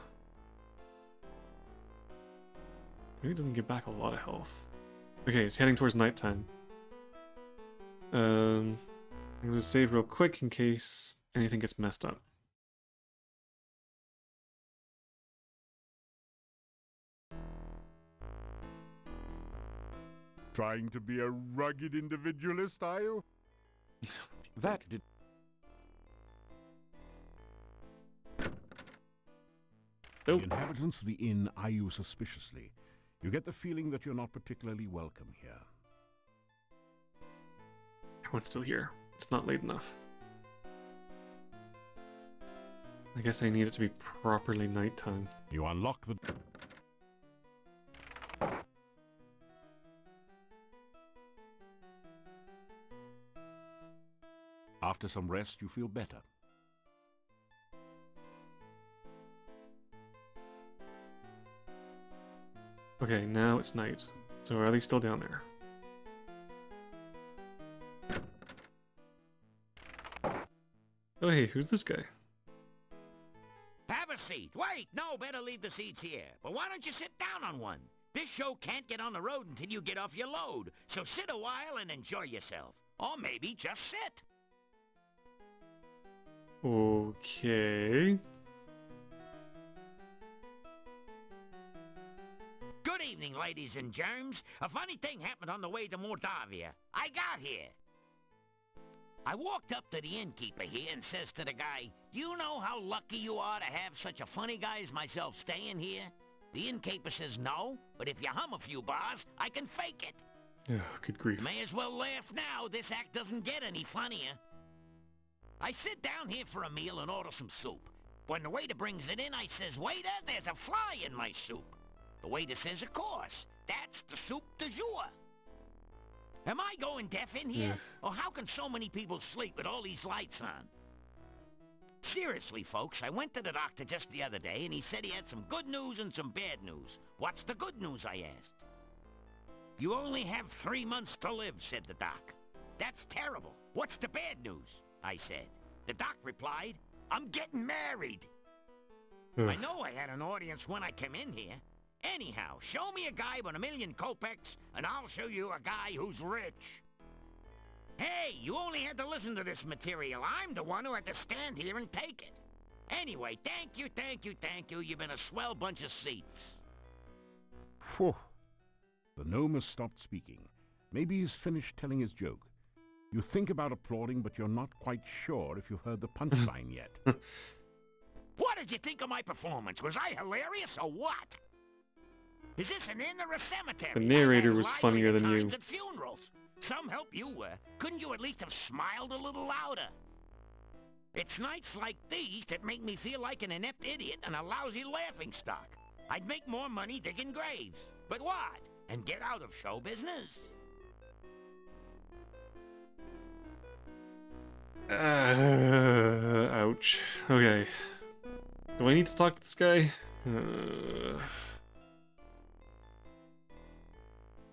A: Really doesn't give back a lot of health. Okay, it's heading towards nighttime. I'm gonna save real quick in case anything gets messed up.
B: trying to be a rugged individualist, are you? That did...
A: Nope.
B: The inhabitants of the inn eye you suspiciously. You get the feeling that you're not particularly welcome here.
A: Everyone's still here. It's not late enough. I guess I need it to be properly nighttime.
B: You unlock the... After some rest, you feel better.
A: Okay, now it's night. So are they still down there? Oh hey, who's this guy?
D: Have a seat. Wait, no, better leave the seats here. But why don't you sit down on one? This show can't get on the road until you get off your load. So sit a while and enjoy yourself. Or maybe just sit.
A: Okay.
D: Good evening, ladies and germs. A funny thing happened on the way to Mordavia. I got here. I walked up to the innkeeper here and says to the guy, "Do you know how lucky you are to have such a funny guy as myself staying here?" The innkeeper says, "No, but if you hum a few bars, I can fake it."
A: Oh, good grief.
D: May as well laugh now. This act doesn't get any funnier. I sit down here for a meal and order some soup. When the waiter brings it in, I says, "Waiter, there's a fly in my soup." The waiter says, "Of course. That's the soup du jour." Am I going deaf in here?
A: Yes.
D: Or how can so many people sleep with all these lights on? Seriously, folks, I went to the doctor just the other day, and he said he had some good news and some bad news. What's the good news, I asked. "You only have 3 months to live," said the doc. "That's terrible. What's the bad news?" I said. The doc replied, "I'm getting married."
A: Ugh.
D: I know I had an audience when I came in here. Anyhow, show me a guy with 1,000,000 kopecks, and I'll show you a guy who's rich. Hey, you only had to listen to this material. I'm the one who had to stand here and take it. Anyway, thank you, thank you, thank you. You've been a swell bunch of seats.
B: Phew. The gnome has stopped speaking. Maybe he's finished telling his joke. You think about applauding, but you're not quite sure if you've heard the punchline yet.
D: What did you think of my performance? Was I hilarious or what? Is this an inn or a cemetery?
A: The narrator
D: I've had
A: was
D: livelier
A: funnier than
D: times
A: you.
D: At funerals. Some help you were. Couldn't you at least have smiled a little louder? It's nights like these that make me feel like an inept idiot and a lousy laughingstock. I'd make more money digging graves. But what? And get out of show business?
A: Ouch. Okay. Do I need to talk to this guy?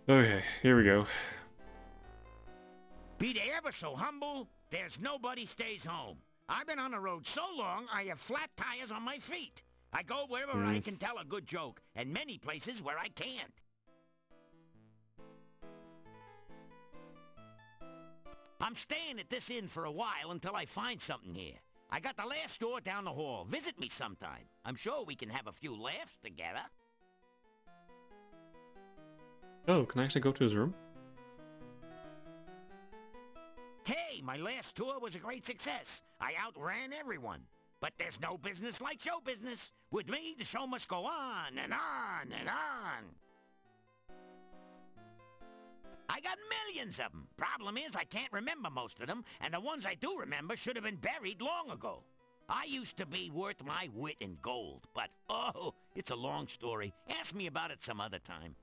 A: Okay, here we go.
D: Be they ever so humble, there's nobody stays home. I've been on the road so long, I have flat tires on my feet. I go wherever I can tell a good joke, and many places where I can't. I'm staying at this inn for a while until I find something here. I got the last store down the hall. Visit me sometime. I'm sure we can have a few laughs together.
A: Oh, can I actually go to his room?
D: Hey, my last tour was a great success. I outran everyone. But there's no business like show business. With me, the show must go on and on and on. I got millions of them. Problem is, I can't remember most of them, and the ones I do remember should have been buried long ago. I used to be worth my wit in gold, but, oh, it's a long story. Ask me about it some other time.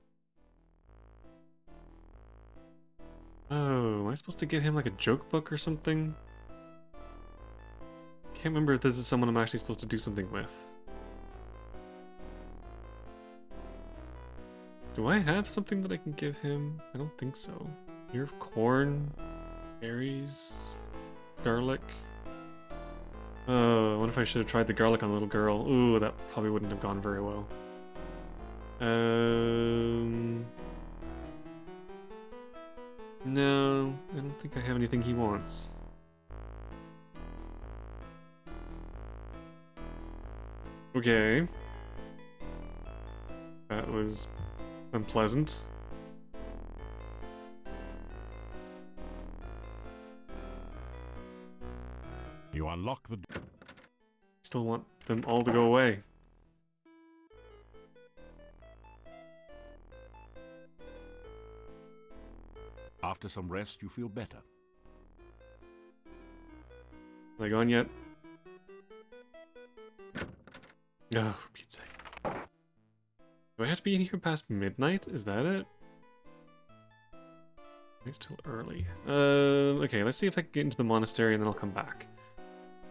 A: Oh, am I supposed to get him like a joke book or something? Can't remember if this is someone I'm actually supposed to do something with. Do I have something that I can give him? I don't think so. Ear of corn, berries, garlic. Oh, I wonder if I should have tried the garlic on the little girl. Ooh, that probably wouldn't have gone very well. No, I don't think I have anything he wants. Okay. That was unpleasant.
B: You unlock the...
A: Still want them all to go away.
B: After some rest, you feel better.
A: Am I gone yet? Oh, for Pete's sake. Do I have to be in here past midnight? Is that it? It's still early. Okay, let's see if I can get into the monastery and then I'll come back.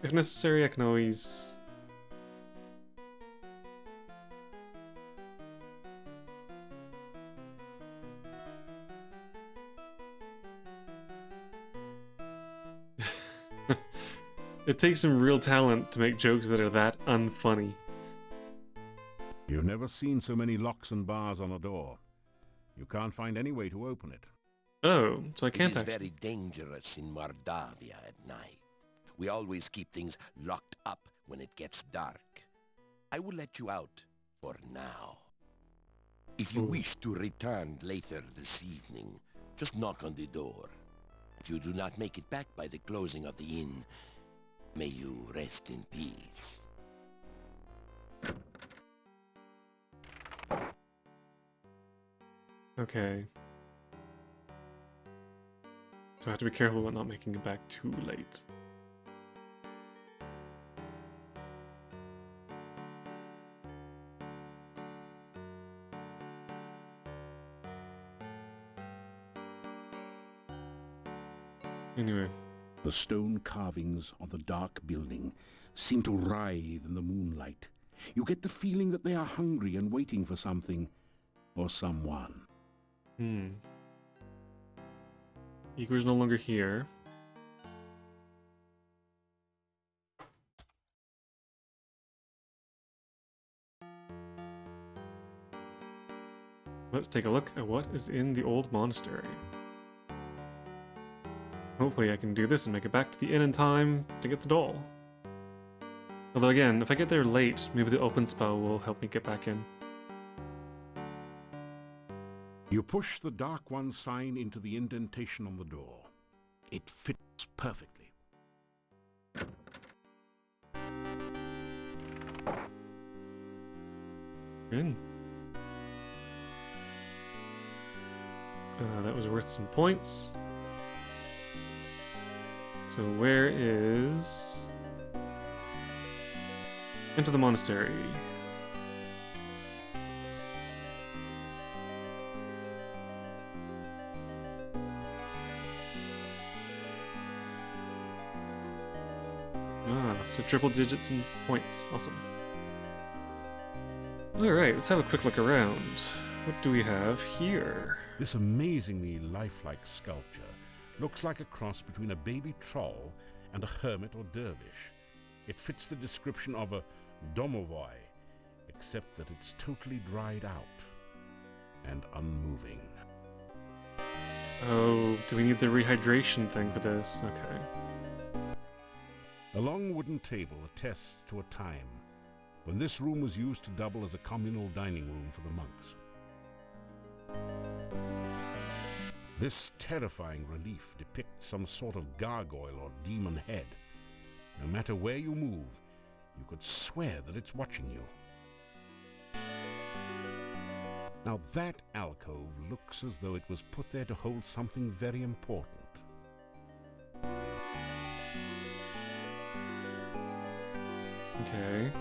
A: If necessary, I can always... It takes some real talent to make jokes that are that unfunny.
B: You've never seen so many locks and bars on a door. You can't find any way to open it.
A: Oh, so I can't
H: It is
A: actually...
H: very dangerous in Mordavia at night. We always keep things locked up when it gets dark. I will let you out for now. If you
A: Ooh.
H: wish to return later this evening, just knock on the door. If you do not make it back by the closing of the inn, may you rest in peace.
A: Okay. So I have to be careful about not making it back too late. Anyway.
B: The stone carvings on the dark building seem to writhe in the moonlight. You get the feeling that they are hungry and waiting for something or someone.
A: Igor's no longer here. Let's take a look at what is in the old monastery. Hopefully I can do this and make it back to the inn in time to get the doll. Although again, if I get there late, maybe the open spell will help me get back in.
B: You push the Dark One sign into the indentation on the door. It fits perfectly.
A: In. That was worth some points. So where is... Enter the monastery. Ah, to triple digits and points. Awesome. Alright, let's have a quick look around. What do we have here?
B: This amazingly lifelike sculpture looks like a cross between a baby troll and a hermit or dervish. It fits the description of a domovoi, except that it's totally dried out and unmoving.
A: Oh, do we need the rehydration thing for this? Okay.
B: A long wooden table attests to a time when this room was used to double as a communal dining room for the monks. This terrifying relief depicts some sort of gargoyle or demon head. No matter where you move, you could swear that it's watching you. Now that alcove looks as though it was put there to hold something very important.
A: Okay.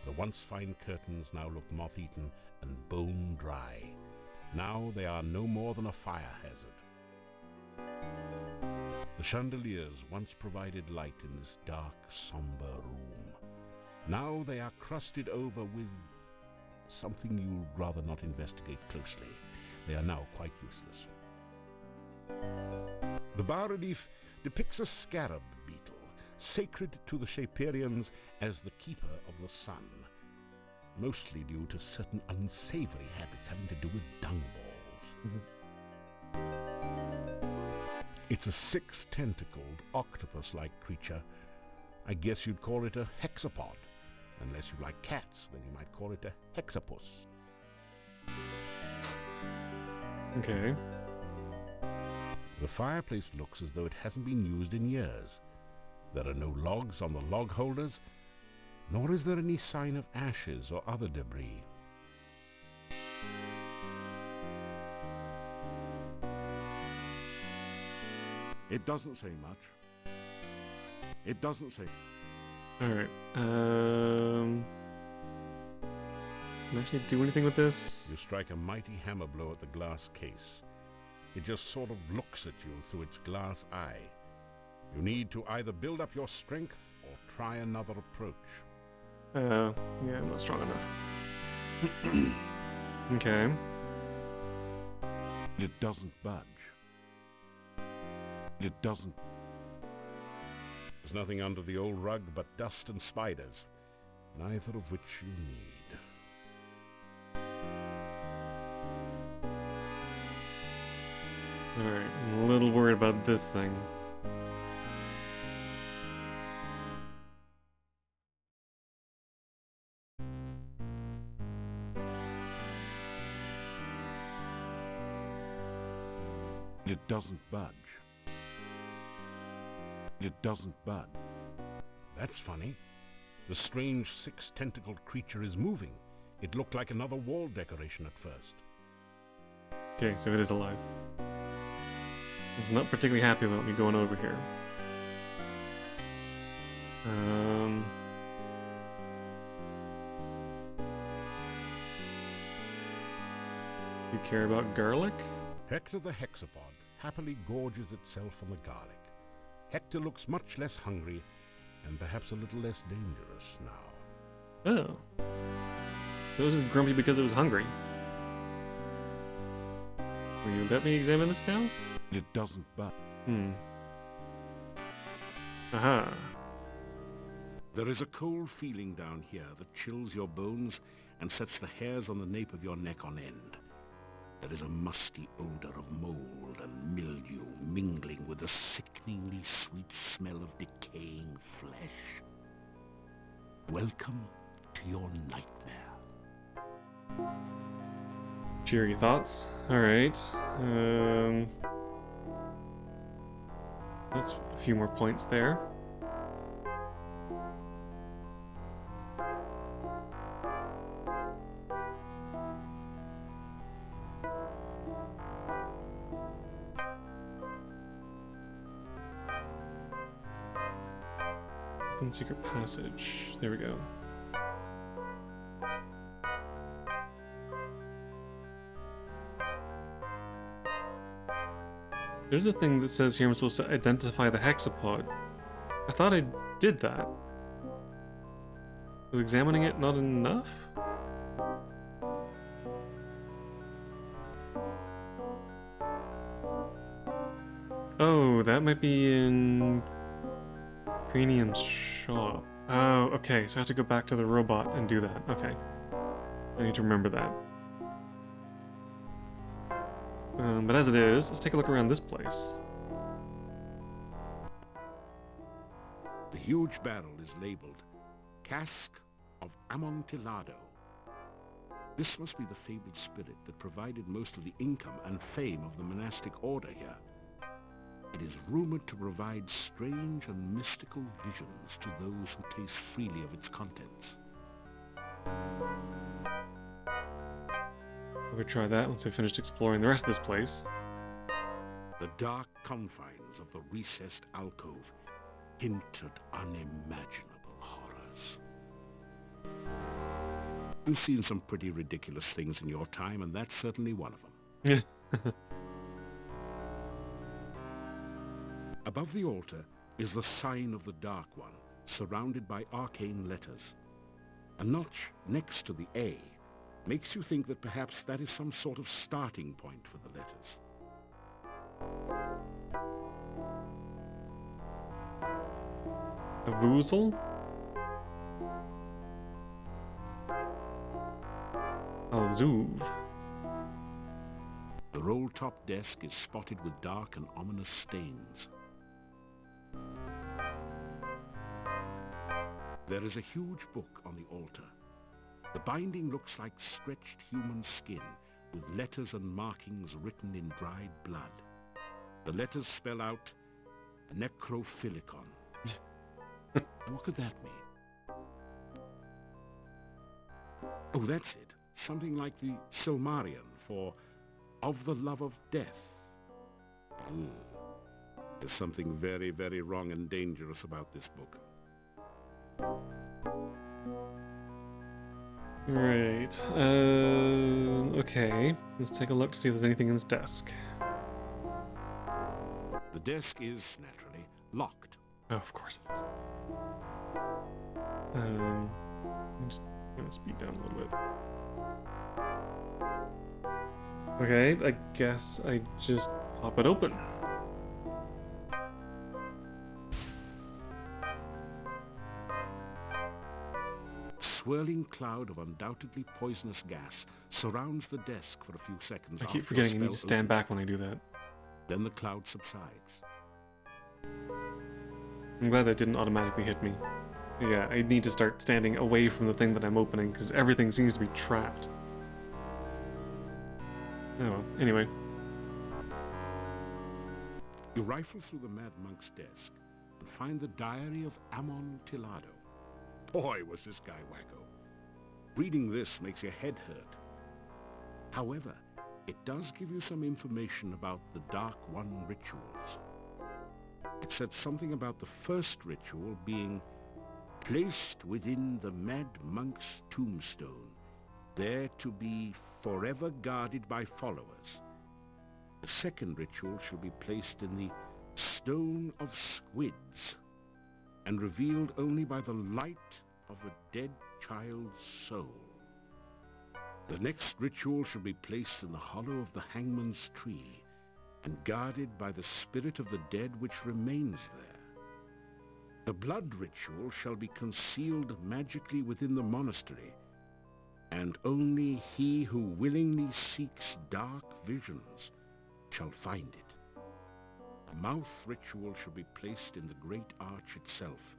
B: The once fine curtains now look moth-eaten and bone dry. Now they are no more than a fire hazard. The chandeliers once provided light in this dark, somber room. Now they are crusted over with something you'd rather not investigate closely. They are now quite useless. The bas-relief depicts a scarab beetle, sacred to the Shapirians as the keeper of the sun, mostly due to certain unsavory habits having to do with dung balls. It's a six-tentacled, octopus-like creature. I guess you'd call it a hexapod. Unless you like cats, then you might call it a hexapus.
A: Okay.
B: The fireplace looks as though it hasn't been used in years. There are no logs on the log holders, nor is there any sign of ashes or other debris. It doesn't say much. It doesn't say.
A: Alright. Can I actually do anything with this?
B: You strike a mighty hammer blow at the glass case. It just sort of looks at you through its glass eye. You need to either build up your strength or try another approach.
A: Yeah, I'm not strong enough. Okay.
B: It doesn't budge. It doesn't. There's nothing under the old rug but dust and spiders, neither of which you need.
A: Alright, I'm a little worried about this thing.
B: It doesn't budge. It doesn't budge. That's funny. The strange six-tentacled creature is moving. It looked like another wall decoration at first.
A: Okay, so it is alive. It's not particularly happy about me going over here. You care about garlic?
B: Hector the hexapod happily gorges itself on the garlic. Hector looks much less hungry and perhaps a little less dangerous now.
A: Oh. It wasn't grumpy because it was hungry. Will you let me examine this cow?
B: It doesn't budge.
A: Aha.
B: There is a cold feeling down here that chills your bones and sets the hairs on the nape of your neck on end. There is a musty odor of mold and mildew mingling with the sickeningly sweet smell of decaying flesh. Welcome to your nightmare.
A: Cheery thoughts. Alright. That's a few more points there. Open secret passage. There we go. There's a thing that says here I'm supposed to identify the hexapod. I thought I did that. Was examining it not enough? Oh, that might be in Cranium's shop. Oh, okay, so I have to go back to the robot and do that. Okay. I need to remember that. But as it is, let's take a look around this place.
B: The huge barrel is labeled Cask of Amontillado. This must be the fabled spirit that provided most of the income and fame of the monastic order here. It is rumored to provide strange and mystical visions to those who taste freely of its contents.
A: We'll try that once I've finished exploring the rest of this place.
B: The dark confines of the recessed alcove hint at unimaginable horrors. You've seen some pretty ridiculous things in your time, and that's certainly one of them. Above the altar is the sign of the Dark One, surrounded by arcane letters. A notch next to the A makes you think that perhaps that is some sort of starting point for the letters.
A: A woozle? Alzuv.
B: The roll-top desk is spotted with dark and ominous stains. There is a huge book on the altar. The binding looks like stretched human skin, with letters and markings written in dried blood. The letters spell out necrophilicon. What could that mean? Oh, that's it. Something like the Silmarillion for of the love of death. Ooh. There's something very, very wrong and dangerous about this book.
A: Right. Okay. Let's take a look to see if there's anything in this desk.
B: The desk is, naturally, locked.
A: Oh, of course it is. I'm just gonna speed down a little bit. Okay, I guess I just pop it open.
B: A swirling cloud of undoubtedly poisonous gas surrounds the desk for a few seconds.
A: I keep
B: after
A: forgetting
B: a
A: I need to
B: spell
A: stand
B: opens.
A: back when I do that.
B: Then the cloud subsides.
A: I'm glad that didn't automatically hit me. Yeah, I need to start standing away from the thing that I'm opening, because everything seems to be trapped. Oh well, anyway.
B: You rifle through the Mad Monk's desk and find the diary of Amontillado. Boy, was this guy wacko. Reading this makes your head hurt. However, it does give you some information about the Dark One rituals. It said something about the first ritual being placed within the Mad Monk's tombstone, there to be forever guarded by followers. The second ritual shall be placed in the Stone of Squids, and revealed only by the light of a dead child's soul. The next ritual shall be placed in the hollow of the Hangman's Tree, and guarded by the spirit of the dead which remains there. The blood ritual shall be concealed magically within the monastery, and only he who willingly seeks dark visions shall find it. The mouth ritual shall be placed in the great arch itself,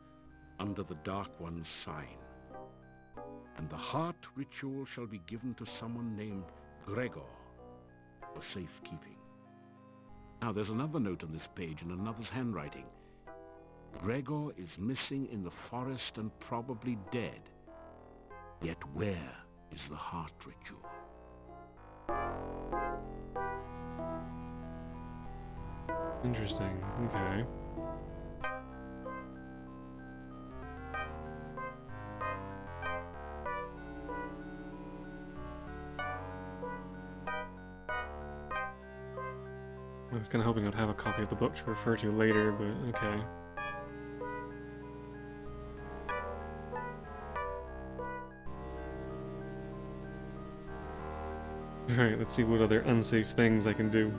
B: under the Dark One's sign. And the heart ritual shall be given to someone named Gregor, for safekeeping. Now there's another note on this page in another's handwriting. Gregor is missing in the forest and probably dead. Yet where is the heart ritual?
A: Interesting. Okay. I was kind of hoping I'd have a copy of the book to refer to later, but okay. Alright, let's see what other unsafe things I can do.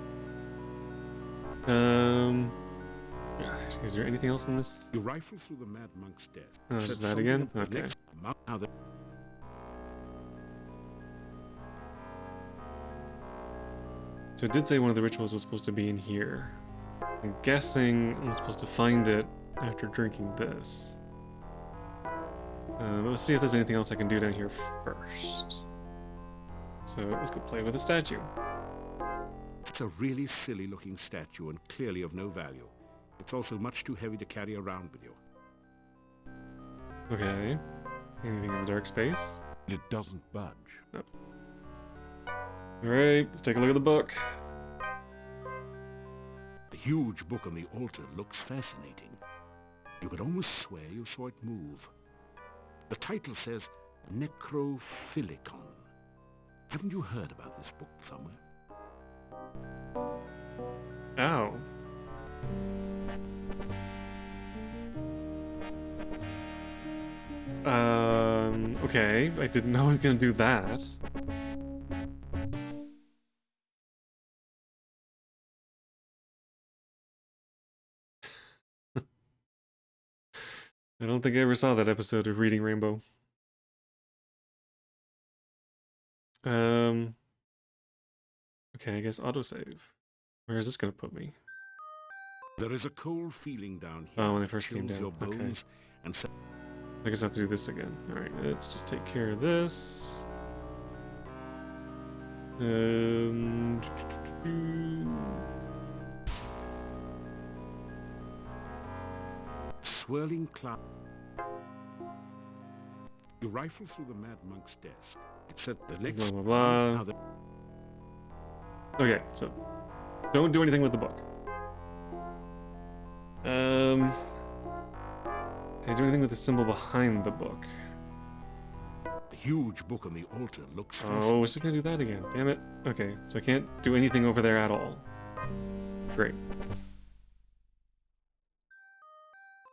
A: Is there anything else in this?
B: You rifle through the Mad Monk's desk.
A: Oh,
B: Said
A: just that
B: something
A: again?
B: about the
A: Okay.
B: next monk- Now the
A: So it did say one of the rituals was supposed to be in here. I'm guessing I'm supposed to find it after drinking this. Let's see if there's anything else I can do down here first. So let's go play with the statue.
B: It's a really silly looking statue and clearly of no value. It's also much too heavy to carry around with you.
A: Okay. Anything in the dark space?
B: It doesn't budge.
A: Alright, let's take a look at the book.
B: The huge book on the altar looks fascinating. You could almost swear you saw it move. The title says Necrophilicon. Haven't you heard about this book somewhere?
A: Ow. Okay. I didn't know I was gonna do that. I don't think I ever saw that episode of Reading Rainbow. Okay, I guess autosave. Where is this gonna put me?
B: There is a cold feeling down here.
A: Oh, when I
B: that
A: first came
B: chills
A: down.
B: your
A: Okay.
B: bones and
A: I guess I have to do this again. Alright, let's just take care of this.
B: swirling cloud. You rifle through the Mad Monk's desk. It's at the next.
A: Blah, blah, blah.
B: Now the
A: Okay, so don't do anything with the book. Can I do anything with the symbol behind the book?
B: huge book on the altar looks
A: Oh, is it gonna do that again? Damn it. Okay, so I can't do anything over there at all. Great.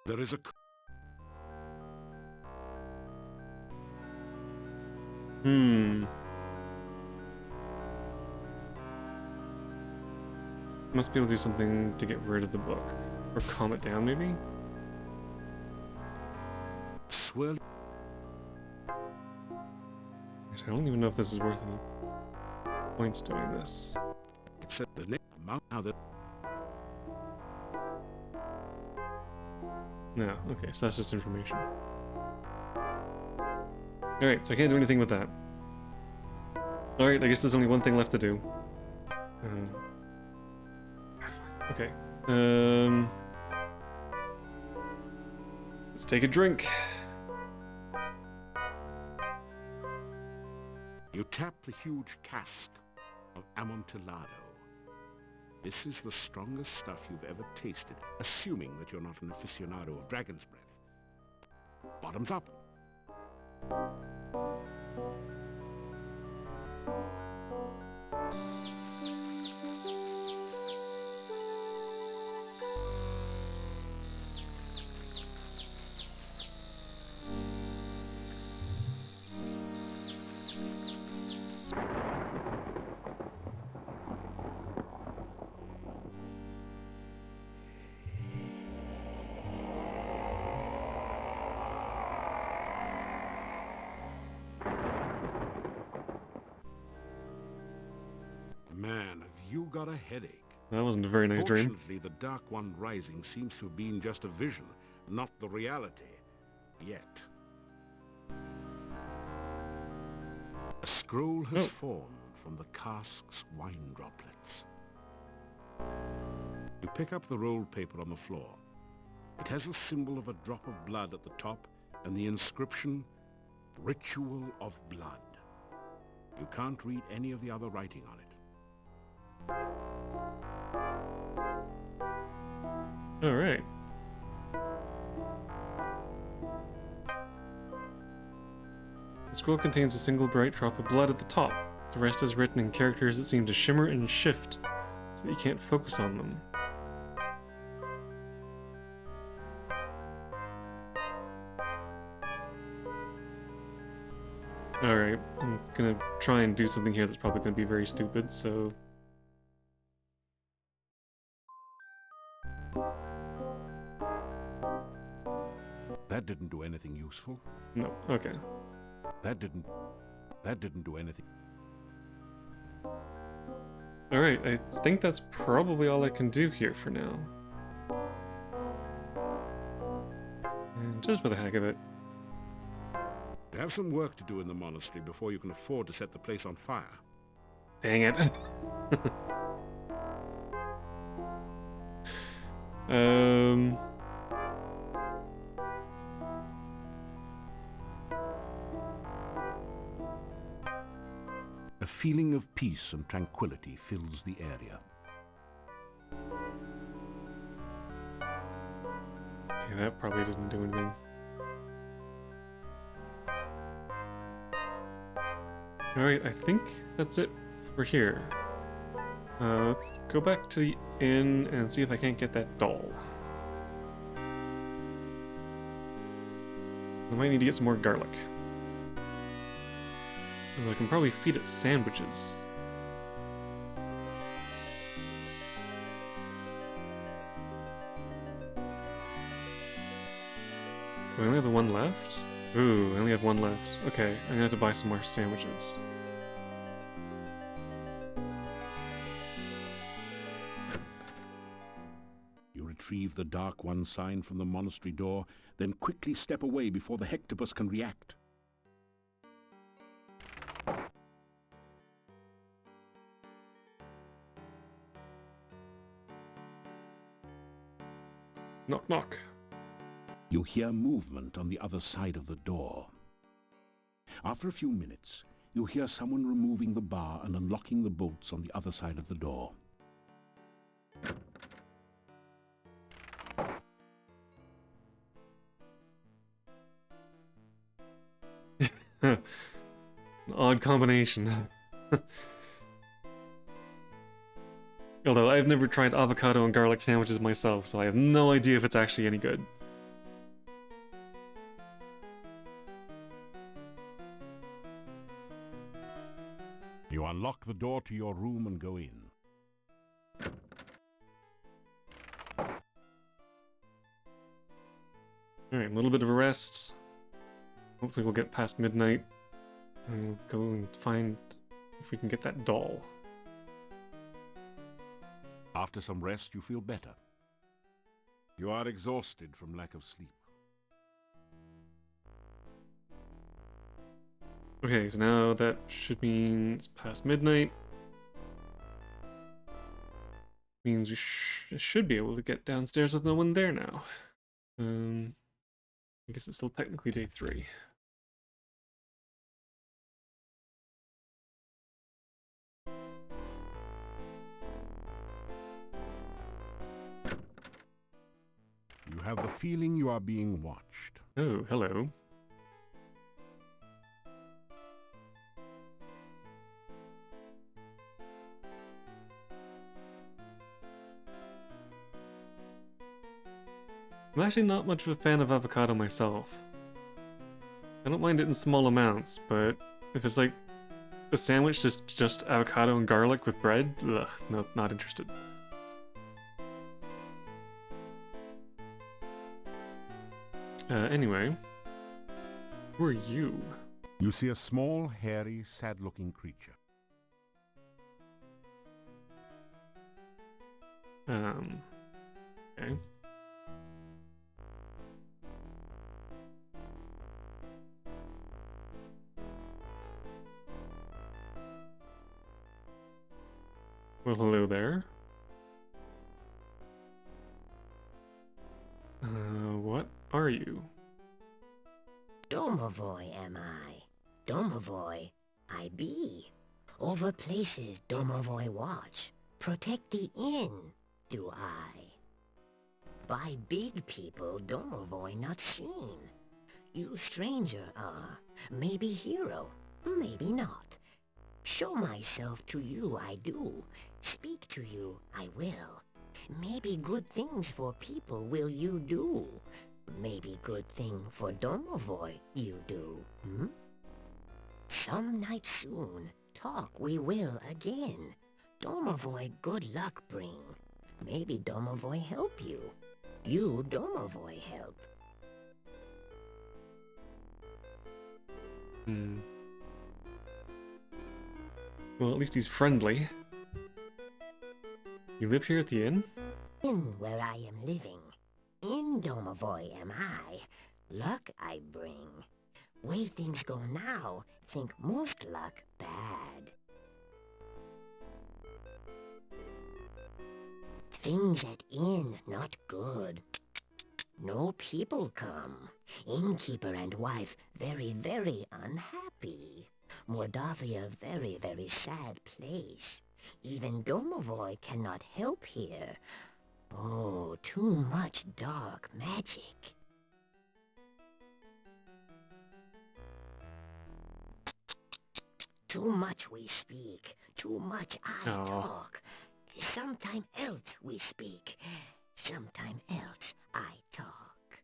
B: There is a
A: Must be able to do something to get rid of the book. Or calm it down, maybe?
B: swirl.
A: I don't even know if this is worth any points doing this.
B: It's at the next mount. Now the
A: No, okay, so that's just information. Alright, so I can't do anything with that. Alright, I guess there's only one thing left to do. Okay. Let's take a drink.
B: You tap the huge cask of Amontillado. This is the strongest stuff you've ever tasted, assuming that you're not an aficionado of dragon's breath. Bottoms up. Man, have you got a headache?
A: That wasn't a very nice dream.
B: Fortunately, the Dark One Rising seems to have been just a vision, not the reality. Yet. A scroll has formed from the cask's wine droplets. You pick up the rolled paper on the floor. It has a symbol of a drop of blood at the top and the inscription, Ritual of Blood. You can't read any of the other writing on it.
A: Alright. The scroll contains a single bright drop of blood at the top. The rest is written in characters that seem to shimmer and shift, so that you can't focus on them. Alright, I'm gonna try and do something here that's probably gonna be very stupid, so...
B: That didn't do anything useful.
A: No, okay.
B: That didn't do anything.
A: Alright, I think that's probably all I can do here for now. And just for the heck of it.
B: You have some work to do in the monastery before you can afford to set the place on fire.
A: Dang it.
B: A feeling of peace and tranquility fills the area.
A: Okay, that probably didn't do anything. Alright, I think that's it for here. Let's go back to the inn and see if I can't get that doll. I might need to get some more garlic. Although I can probably feed it sandwiches. Do I only have the one left? Ooh, I only have one left. Okay, I'm gonna have to buy some more sandwiches.
B: You retrieve the Dark One sign from the monastery door, then quickly step away before the Hectopus can react.
A: Knock knock.
B: You hear movement on the other side of the door. After a few minutes, you hear someone removing the bar and unlocking the bolts on the other side of the door.
A: An odd combination. Although I've never tried avocado and garlic sandwiches myself, so I have no idea if it's actually any good.
B: You unlock the door to your room and go in.
A: Alright, a little bit of a rest. Hopefully we'll get past midnight. And we'll go and find if we can get that doll.
B: After some rest, you feel better. You are exhausted from lack of sleep.
A: Okay, so now that should mean it's past midnight. Means we should be able to get downstairs with no one there now. I guess it's still technically day 3.
B: You have the feeling you are being watched.
A: Oh, hello. I'm actually not much of a fan of avocado myself. I don't mind it in small amounts, but if it's like a sandwich just avocado and garlic with bread, ugh, no, not interested. Anyway, who are you?
B: You see a small, hairy, sad-looking creature.
A: Okay. Well, hello there. What are you?
I: Domovoy am I. Domovoy I be. Over places Domovoy watch. Protect the inn, do I. By big people Domovoy not seen. You stranger are. Maybe hero, maybe not. Show myself to you I do. Speak to you I will. Maybe good things for people will you do. Maybe good thing for Domovoy you do, hmm? Some night soon, talk we will again. Domovoy good luck bring. Maybe Domovoy help you. You Domovoy help.
A: Well, at least he's friendly. You live here at the inn?
I: In where I am living. In Domovoy am I. Luck I bring. Way things go now, think most luck bad. Things at inn not good. No people come. Innkeeper and wife very, very unhappy. Mordavia very, very sad place. Even Domovoy cannot help here. Oh, too much dark magic. Too much we speak, too much I talk. Sometime else we speak, sometime else I talk.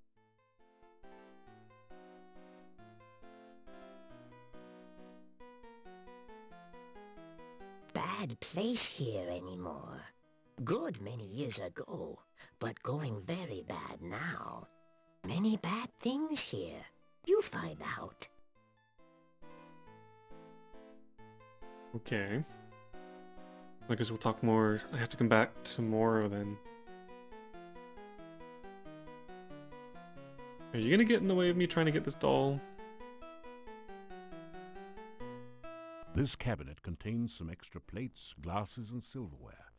I: bad place here anymore. Good many years ago, but going very bad now. Many bad things here. You find out.
A: Okay. I guess we'll talk more. I have to come back tomorrow then. Are you gonna get in the way of me trying to get this doll?
B: This cabinet contains some extra plates, glasses, and silverware.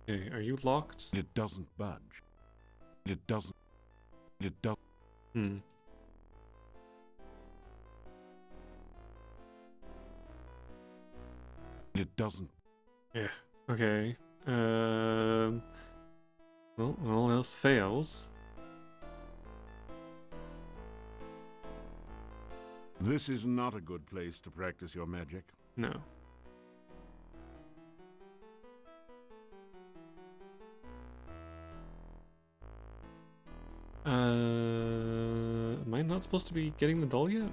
A: Hey, are you locked?
B: It doesn't budge. It doesn't...
A: Hmm.
B: It doesn't...
A: Yeah. Okay. Well, when all else fails.
B: This is not a good place to practice your magic.
A: No. Am I not supposed to be getting the doll yet?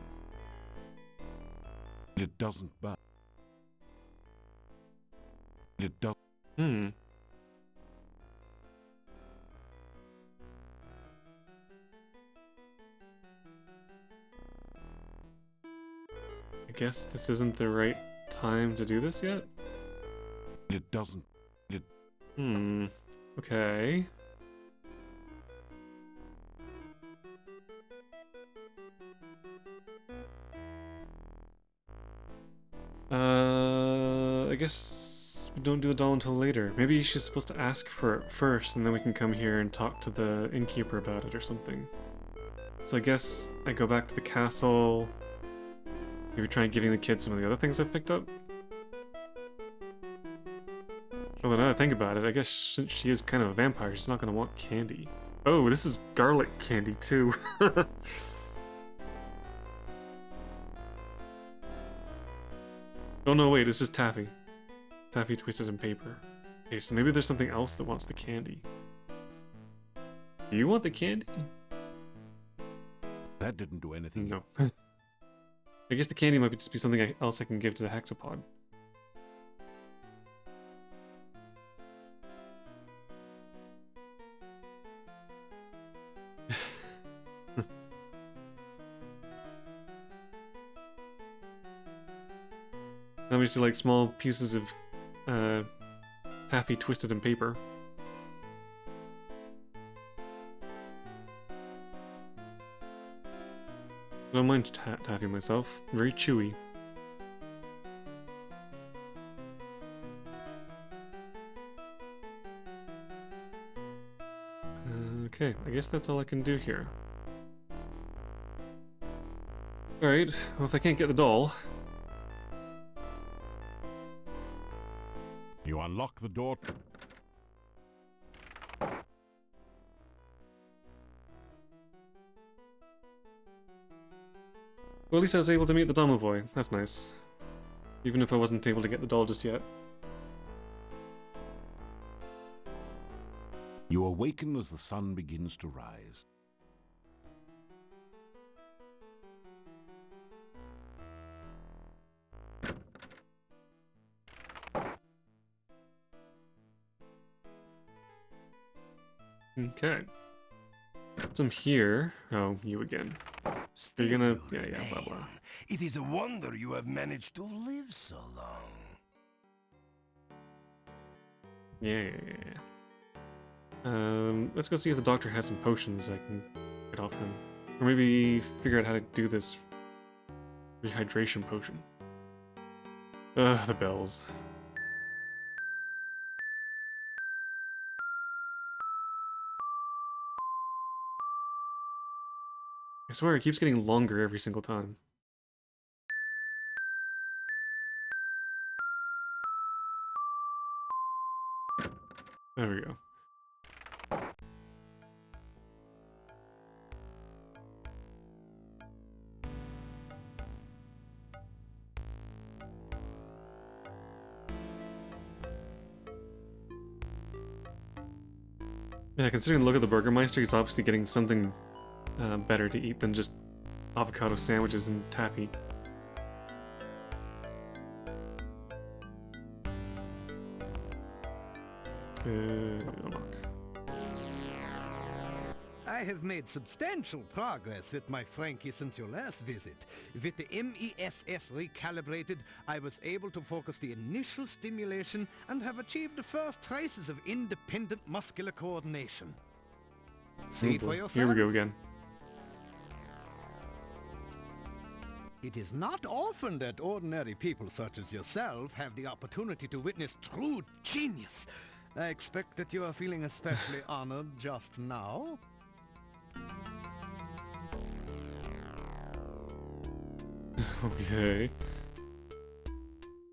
B: It doesn't budge. It does...
A: Hmm. I guess this isn't the right time to do this yet?
B: It doesn't... It...
A: Hmm. Okay. I guess we don't do the doll until later. Maybe she's supposed to ask for it first, and then we can come here and talk to the innkeeper about it or something. So I guess I go back to the castle, maybe try giving the kids some of the other things I've picked up. Although now that I think about it, I guess since she is kind of a vampire, she's not going to want candy. Oh, this is garlic candy too. Oh no, wait, this is taffy. Taffy twisted in paper. Okay, so maybe there's something else that wants the candy. Do you want the candy?
B: That didn't do anything.
A: No. I guess the candy might just be something else I can give to the hexapod. Obviously, like small pieces of taffy twisted in paper. I don't mind taffy myself. Very chewy. Okay, I guess that's all I can do here. Alright, well if I can't get the doll...
B: You unlock the door.
A: Well, at least I was able to meet the domovoi. That's nice. Even if I wasn't able to get the doll just yet.
B: You awaken as the sun begins to rise.
A: Okay. Some here. Oh, you again. You're gonna... Yeah, blah blah.
H: It is a wonder you have managed to live so long.
A: Yeah. Let's go see if the doctor has some potions I can get off him. Or maybe figure out how to do this rehydration potion. Ugh, the bells. I swear, it keeps getting longer every single time. There we go. Yeah, considering the look of the Burgermeister, he's obviously getting something better to eat than just avocado sandwiches and taffy. Unlock.
G: I have made substantial progress with my Frankie since your last visit. With the MESS recalibrated, I was able to focus the initial stimulation and have achieved the first traces of independent muscular coordination. See for yourself.
A: Here we go again.
G: It is not often that ordinary people such as yourself have the opportunity to witness true genius. I expect that you are feeling especially honored just now.
A: Okay.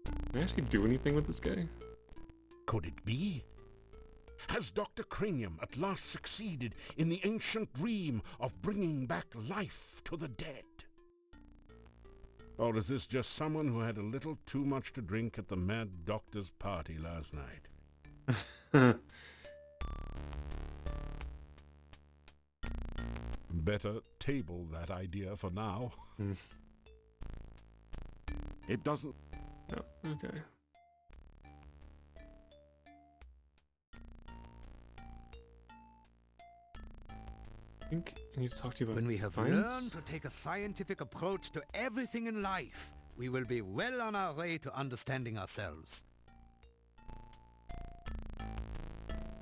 A: Can I actually do anything with this guy?
B: Could it be? Has Dr. Cranium at last succeeded in the ancient dream of bringing back life to the dead? Or is this just someone who had a little too much to drink at the Mad Doctor's party last night? Better table that idea for now. It doesn't...
A: Oh, okay. I think I need to talk to you about
G: When we have
A: science.
G: learned to take a scientific approach to everything in life, we will be well on our way to understanding ourselves.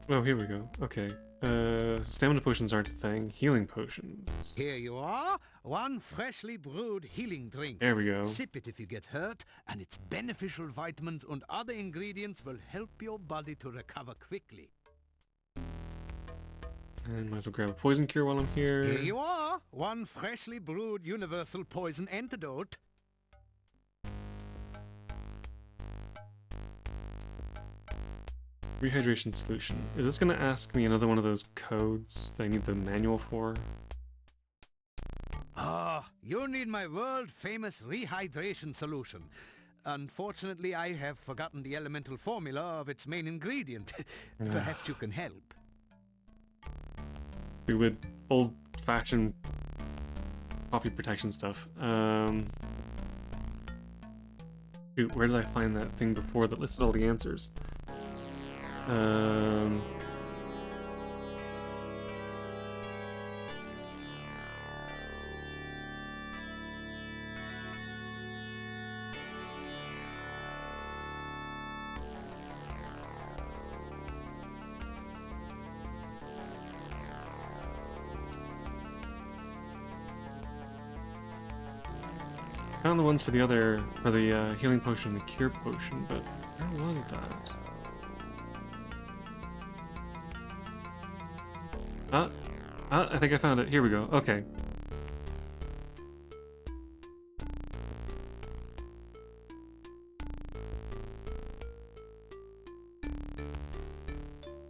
A: Oh, here we go. Okay. Stamina potions aren't a thing. Healing potions.
G: Here you are, one freshly brewed healing drink.
A: There we go.
G: Sip it if you get hurt, and its beneficial vitamins and other ingredients will help your body to recover quickly.
A: And might as well grab a poison cure while I'm here.
G: Here you are, one freshly brewed universal poison antidote.
A: Rehydration solution. Is this going to ask me another one of those codes that I need the manual for?
G: Ah, you need my world-famous rehydration solution. Unfortunately, I have forgotten the elemental formula of its main ingredient. Perhaps you can help.
A: Stupid, old-fashioned copy protection stuff. Shoot, where did I find that thing before that listed all the answers? Found the ones for the other, for the healing potion and the cure potion, but where was that? I think I found it. Here we go. Okay.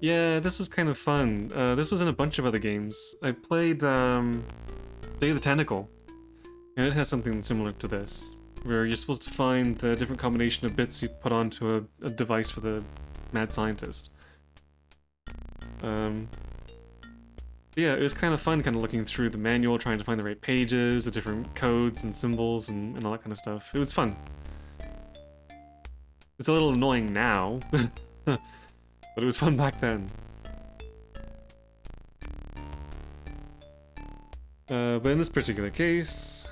A: Yeah, this was kind of fun. This was in a bunch of other games. I played, Day of the Tentacle, and it has something similar to this, where you're supposed to find the different combination of bits you put onto a device for the mad scientist. Yeah, it was kind of fun kind of looking through the manual, trying to find the right pages, the different codes and symbols and all that kind of stuff. It was fun. It's a little annoying now, but it was fun back then. But in this particular case,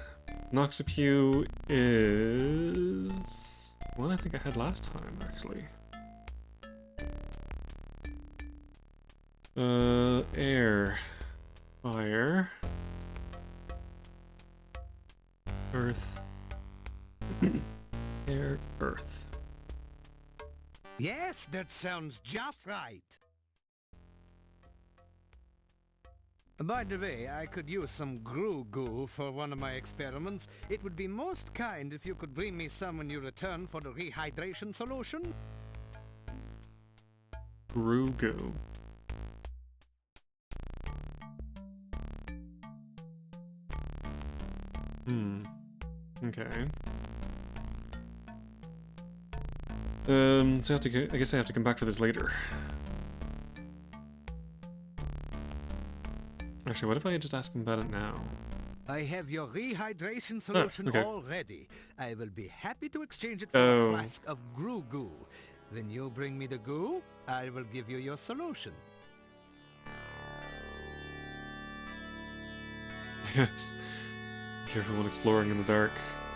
A: Noxapew is one I think I had last time, actually. Air, fire, earth, air, earth.
G: Yes, that sounds just right. By the way, I could use some goo for one of my experiments. It would be most kind if you could bring me some when you return for the rehydration solution.
A: Goo. Okay. So I have to I guess I have to come back for this later. Actually, what if I just ask him about it now?
G: I have your rehydration solution
A: okay.
G: all ready. I will be happy to exchange it for a flask of goo. When you bring me the goo, I will give you your solution.
A: Yes. Careful when exploring in the dark.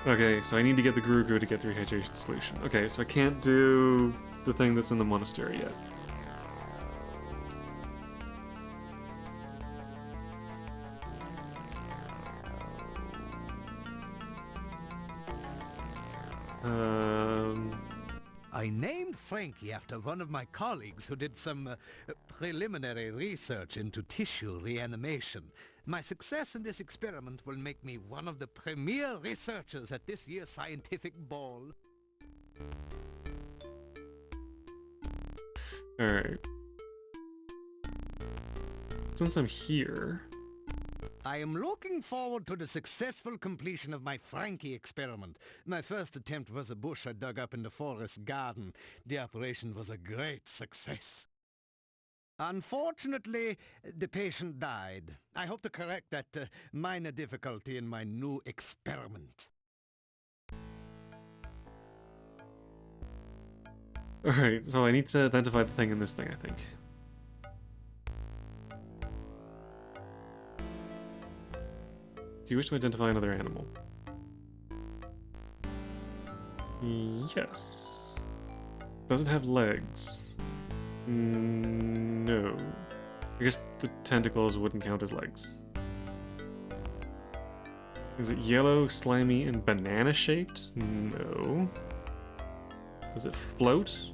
A: Okay, so I need to get the Guru to get the rehydration solution. Okay, so I can't do the thing that's in the monastery yet.
G: I named Frankie after one of my colleagues who did some preliminary research into tissue reanimation. My success in this experiment will make me one of the premier researchers at this year's scientific ball.
A: Alright. Since I'm here...
G: I am looking forward to the successful completion of my Frankie experiment. My first attempt was a bush I dug up in the forest garden. The operation was a great success. Unfortunately, the patient died. I hope to correct that minor difficulty in my new experiment.
A: Alright, so I need to identify the thing in this thing, I think. Do you wish to identify another animal? Yes. Does it have legs? No. I guess the tentacles wouldn't count as legs. Is it yellow, slimy, and banana-shaped? No. Does it float?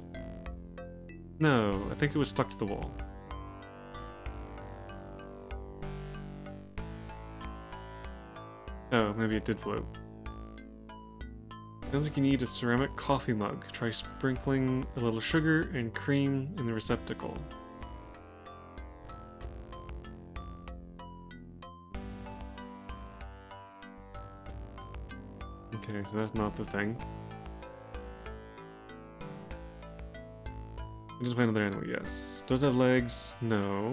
A: No, I think it was stuck to the wall. Oh, maybe it did float. Sounds like you need a ceramic coffee mug. Try sprinkling a little sugar and cream in the receptacle. Okay, so that's not the thing. Identify another animal, yes. Does it have legs? No.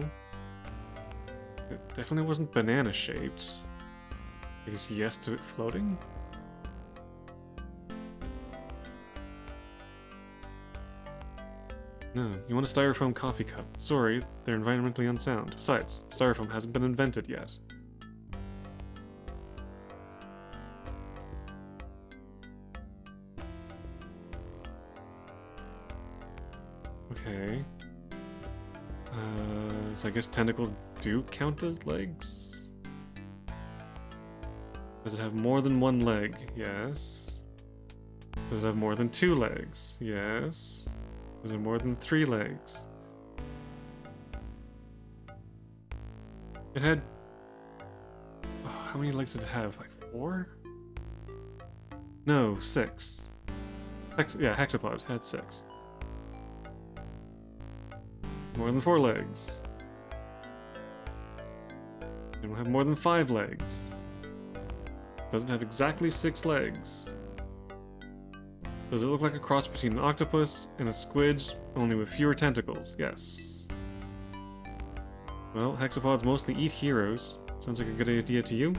A: It definitely wasn't banana-shaped. I guess yes to it floating? No, you want a styrofoam coffee cup. Sorry, they're environmentally unsound. Besides, styrofoam hasn't been invented yet. Okay. So I guess tentacles do count as legs? Does it have more than one leg? Yes. Does it have more than two legs? Yes. Does it have more than three legs? It had... Oh, how many legs did it have? Like 4? No, 6. Yeah, hexapod had 6. More than 4 legs. It will have more than 5 legs. Doesn't have exactly 6 legs. Does it look like a cross between an octopus and a squid, only with fewer tentacles? Yes. Well, hexapods mostly eat heroes. Sounds like a good idea to you?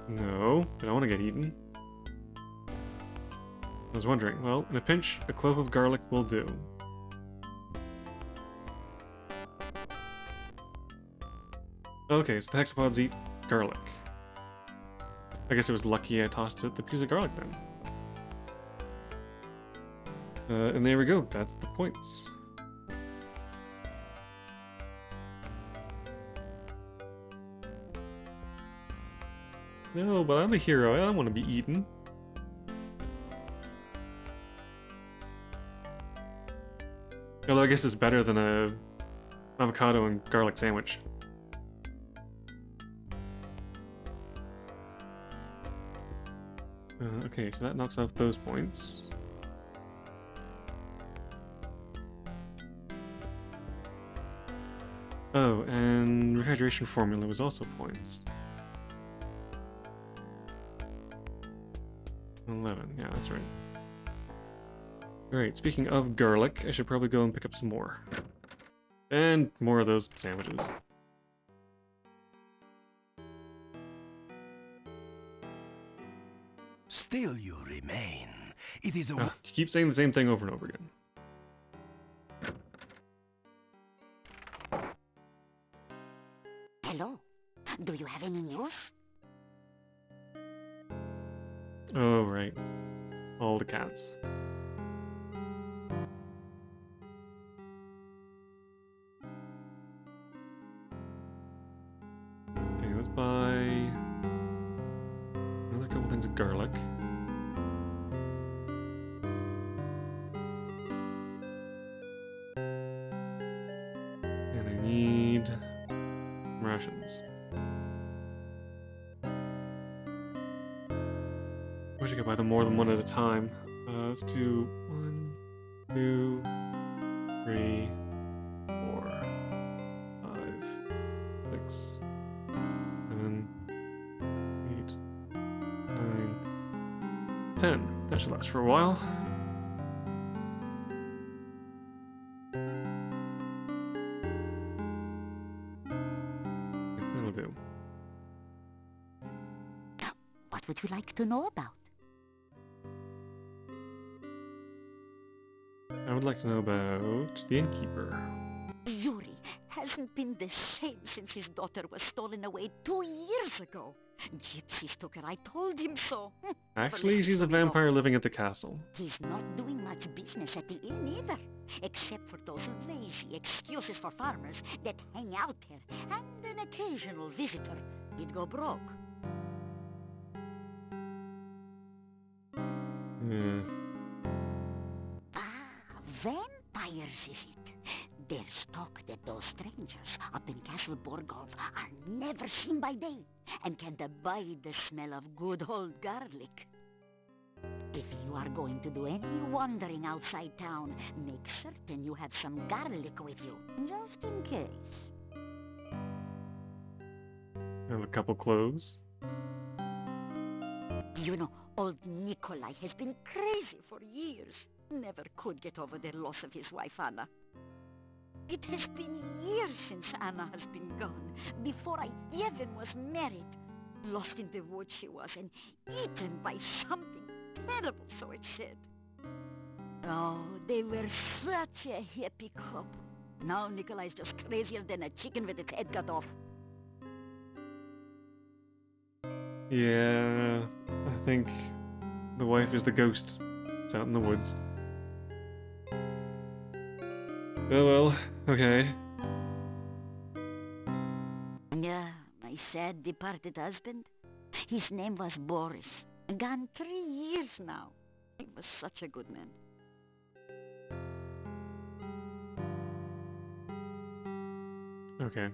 A: No, I don't want to get eaten. I was wondering. Well, in a pinch, a clove of garlic will do. Okay, so the hexapods eat garlic. I guess it was lucky I tossed it the piece of garlic then. And there we go, that's the points. No, but I'm a hero, I don't want to be eaten. Although I guess it's better than a avocado and garlic sandwich. Okay, so that knocks off those points. Oh, and rehydration formula was also points. 11, yeah, that's right. Alright, speaking of garlic, I should probably go and pick up some more. And more of those sandwiches.
H: Still you remain,
G: It is a...
A: You keep saying the same thing over and over again.
E: Hello. Do you have any news?
A: Oh, right. All the cats. Okay, let's buy another couple things of garlic. And I need rations. I wish I could buy them more than one at a time. Let's do 1, 2, 3, 4, 5, 6, 7, 8, 9, 10. That should last for a while. Okay, that'll do.
E: What would you like to know about?
A: I would like to know about the innkeeper.
J: Yuri hasn't been the same since his daughter was stolen away 2 years ago. Gypsies took her, I told him so.
A: Actually, she's a vampire living at the castle.
J: He's not doing much business at the inn either, except for those lazy excuses for farmers that hang out here, and an occasional visitor. He'd go broke.
A: Yeah.
J: Vampires, is it? There's talk that those strangers up in Castle Borgolf are never seen by day and can't abide the smell of good old garlic. If you are going to do any wandering outside town, make certain you have some garlic with you, just in case.
A: I have a couple cloves.
J: You know, old Nikolai has been crazy for years. Never could get over the loss of his wife, Anna. It has been years since Anna has been gone, before I even was married. Lost in the woods she was, and eaten by something terrible, so it said. Oh, they were such a happy couple. Now Nikolai's just crazier than a chicken with its head cut off.
A: Yeah, I think the wife is the ghost. It's out in the woods. Oh well, okay.
J: Yeah, my sad departed husband. His name was Boris. Gone 3 years now. He was such a good man.
A: Okay.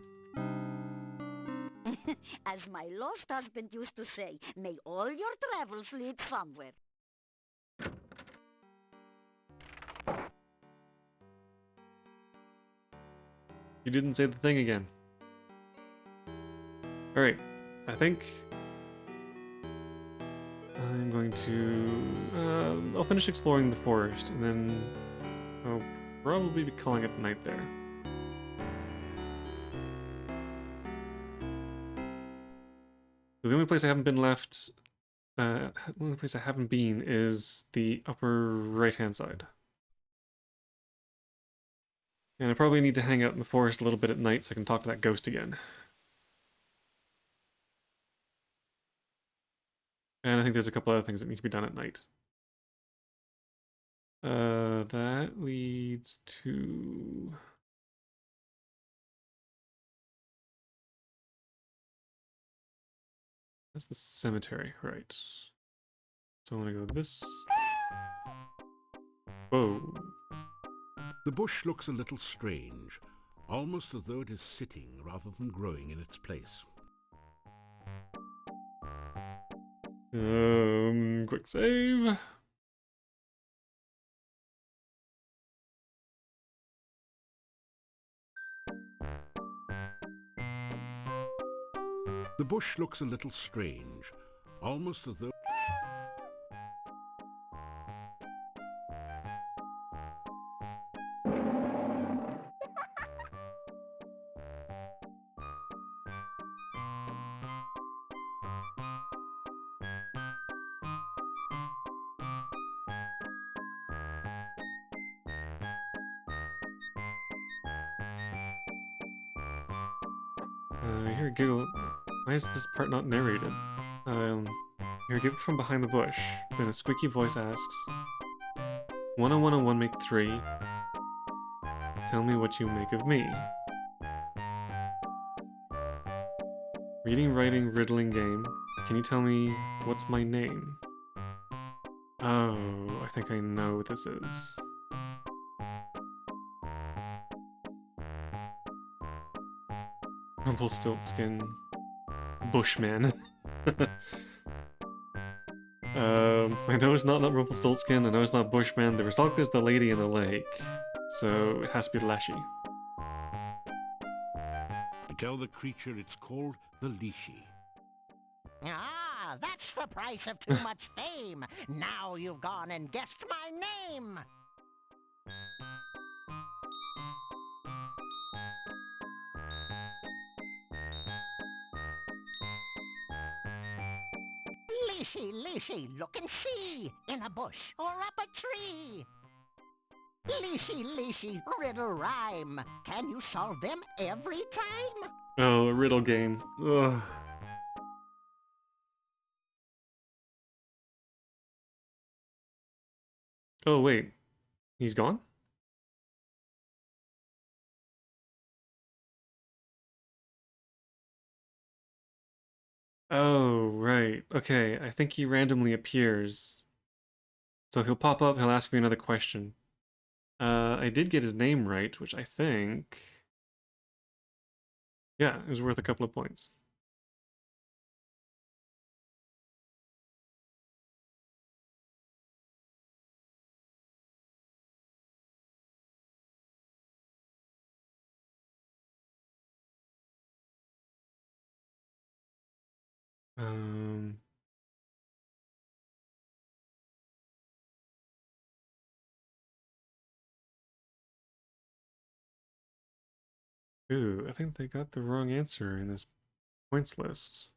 J: As my lost husband used to say, may all your travels lead somewhere.
A: You didn't say the thing again. Alright, I think I'm going to... I'll finish exploring the forest, and then I'll probably be calling it night there. So the only place I haven't been the only place I haven't been is the upper right-hand side. And I probably need to hang out in the forest a little bit at night so I can talk to that ghost again. And I think there's a couple other things that need to be done at night. That leads to... That's the cemetery, right. So I'm gonna go this... Whoa.
B: The bush looks a little strange, almost as though it is sitting rather than growing in its place.
A: Quick save.
B: The bush looks a little strange, almost as though...
A: I hear a giggle. Why is this part not narrated? Hear a giggle from behind the bush. Then a squeaky voice asks, 10101 make 3. Tell me what you make of me. Reading, writing, riddling game. Can you tell me what's my name? Oh, I think I know what this is. Rumpelstiltskin. Bushman. I know it's not Rumpelstiltskin, I know it's not Bushman. The result is the lady in the lake. So it has to be Lashy.
B: Tell the creature it's called the Lishi.
D: Ah, that's the price of too much fame. Now you've gone and guessed my name. Leashy, Leashy, look and see, in a bush or up a tree. Leashy, Leashy, riddle rhyme. Can you solve them every time?
A: Oh, a riddle game. Ugh. Oh, wait. He's gone? Oh, right. Okay, I think he randomly appears. So he'll pop up, he'll ask me another question. I did get his name right, which I think... Yeah, it was worth a couple of points. Ooh, I think they got the wrong answer in this points list.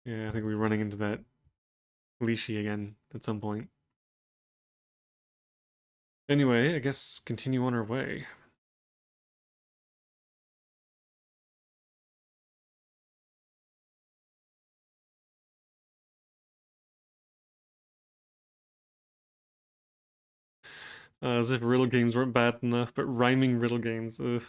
A: Yeah, I think we're running into that Lishi again at some point. Anyway, I guess continue on our way. As if riddle games weren't bad enough, but rhyming riddle games, ugh.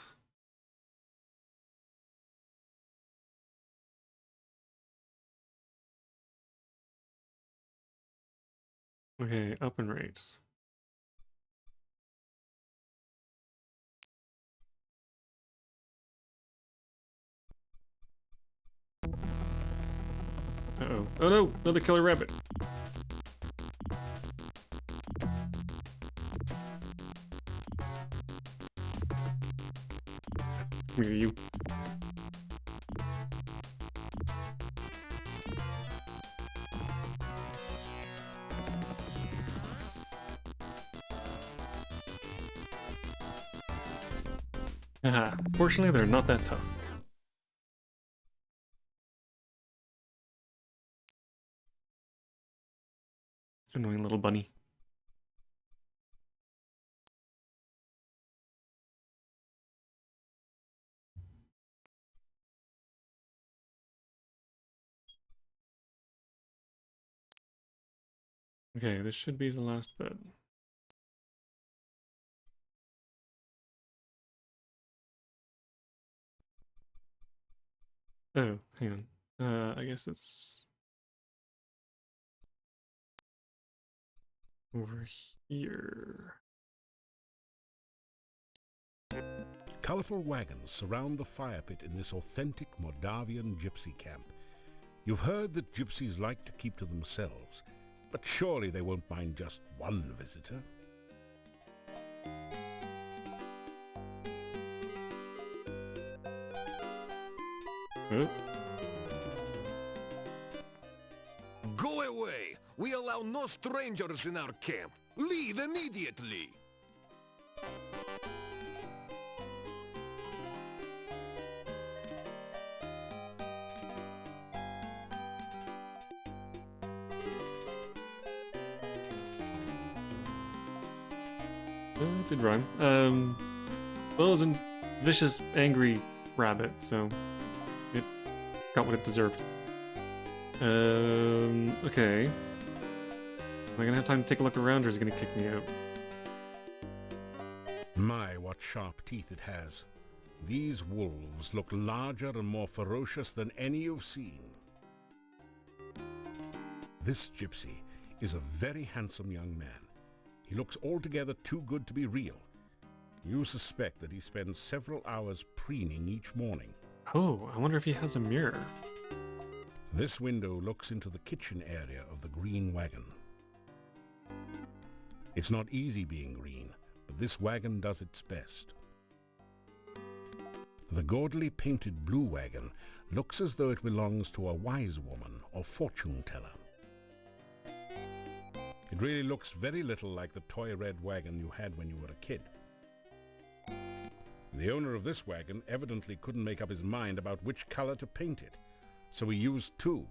A: Okay, up and right. Uh-oh. Oh no! Another killer rabbit! Come here, you. Haha, fortunately they're not that tough. Annoying little bunny. Okay, this should be the last bit. Oh, hang on. I guess it's over here.
B: Colourful wagons surround the fire pit in this authentic Moldavian gypsy camp. You've heard that gypsies like to keep to themselves, but surely they won't mind just one visitor.
A: Oh.
K: Go away! We allow no strangers in our camp. Leave immediately!
A: It did rhyme. Well, it was a vicious, angry rabbit, so it got what it deserved. Okay. Am I gonna have time to take a look around, or is it gonna kick me out?
B: My, what sharp teeth it has. These wolves look larger and more ferocious than any you've seen. This gypsy is a very handsome young man. He looks altogether too good to be real. You suspect that he spends several hours preening each morning.
A: Oh, I wonder if he has a mirror.
B: This window looks into the kitchen area of the green wagon. It's not easy being green, but this wagon does its best. The gaudily painted blue wagon looks as though it belongs to a wise woman or fortune teller. It really looks very little like the toy red wagon you had when you were a kid. The owner of this wagon evidently couldn't make up his mind about which color to paint it, so he used two.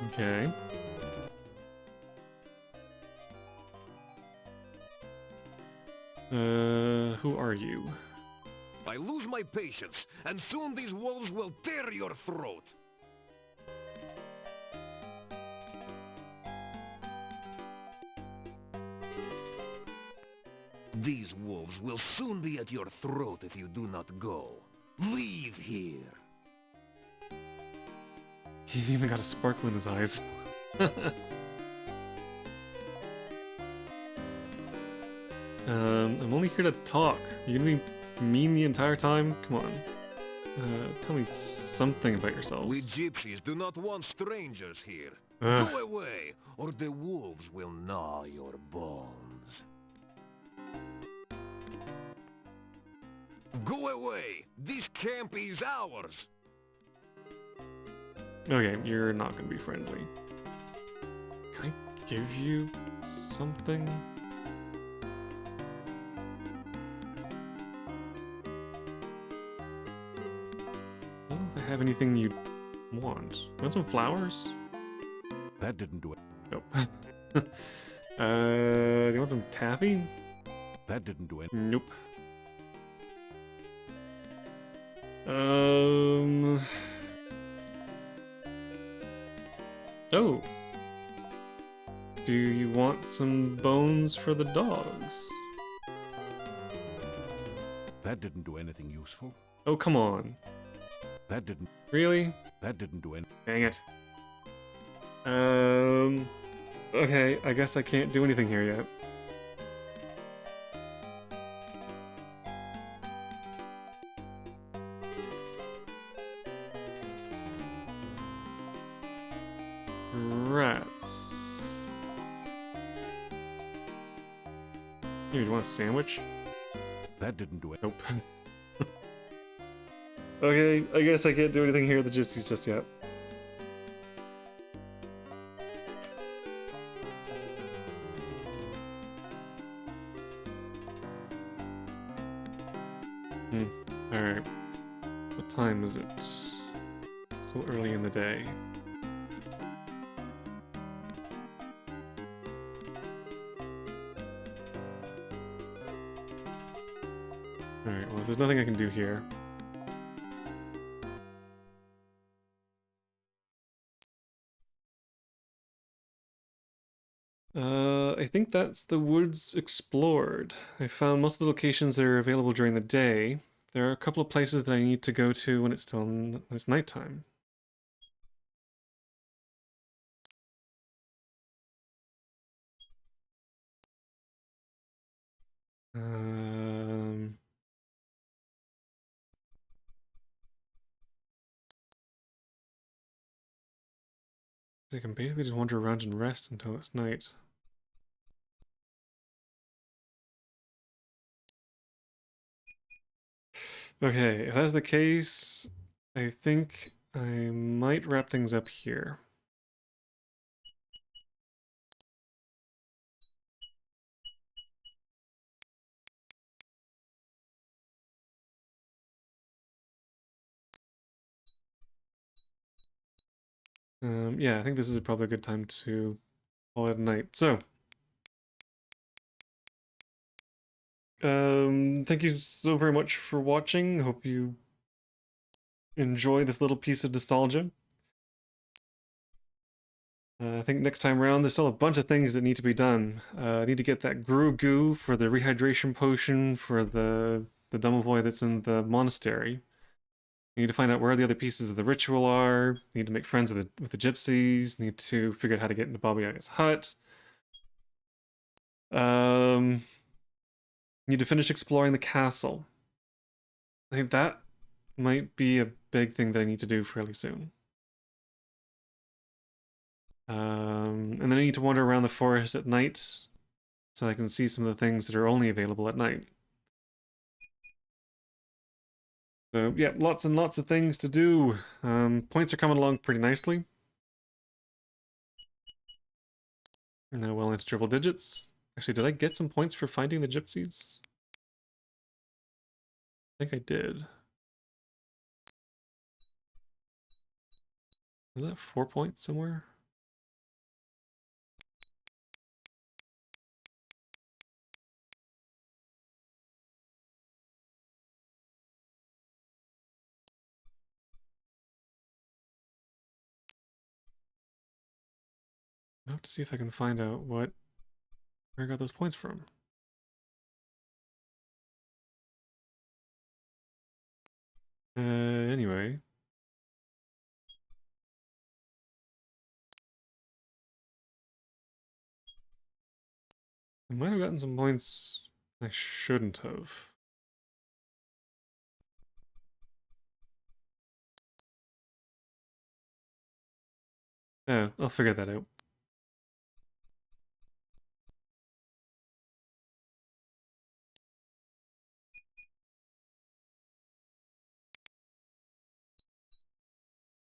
A: Okay. Who are you?
K: I lose my patience, and soon these wolves will tear your throat. These wolves will soon be at your throat if you do not go. Leave here.
A: He's even got a sparkle in his eyes. I'm only here to talk. You gonna be mean the entire time? Come on. Tell me something about yourselves.
K: We gypsies do not want strangers here.
A: Ugh.
K: Go away, or the wolves will gnaw your bones. Go away! This camp is ours!
A: Okay, you're not gonna be friendly. Can I give you something? I don't know if I have anything you want. Want some flowers?
B: That didn't do it.
A: Nope. Do you want some taffy?
B: That didn't do it.
A: Nope. Oh. Do you want some bones for the dogs?
B: That didn't do anything useful.
A: Oh, come on.
B: That didn't.
A: Really?
B: That didn't do anything.
A: Dang it. Okay, I guess I can't do anything here yet. Rats. Here, you want a sandwich?
B: That didn't do it.
A: Nope. Okay, I guess I can't do anything here with the gypsies just yet. Alright. What time is it? Still early in the day. Alright, well, there's nothing I can do here. I think that's the woods explored. I found most of the locations that are available during the day. There are a couple of places that I need to go to when it's nighttime. I can basically just wander around and rest until it's night. Okay, if that's the case, I think I might wrap things up here. Yeah, I think this is probably a good time to call it a night. So, Thank you so very much for watching. Hope you enjoy this little piece of nostalgia. I think next time around, there's still a bunch of things that need to be done. I need to get that Guru Goo for the rehydration potion for the Domovoy that's in the monastery. I need to find out where the other pieces of the ritual are. Need to make friends with the gypsies. Need to figure out how to get into Baba Yaga's hut. Need to finish exploring the castle. I think that might be a big thing that I need to do fairly soon. And then I need to wander around the forest at night so I can see some of the things that are only available at night. So yeah, lots and lots of things to do. Points are coming along pretty nicely. Now well into triple digits. Actually, did I get some points for finding the gypsies? I think I did. Is that 4 points somewhere? I have to see if I can find out where I got those points from. Anyway. I might have gotten some points I shouldn't have. Yeah, I'll figure that out.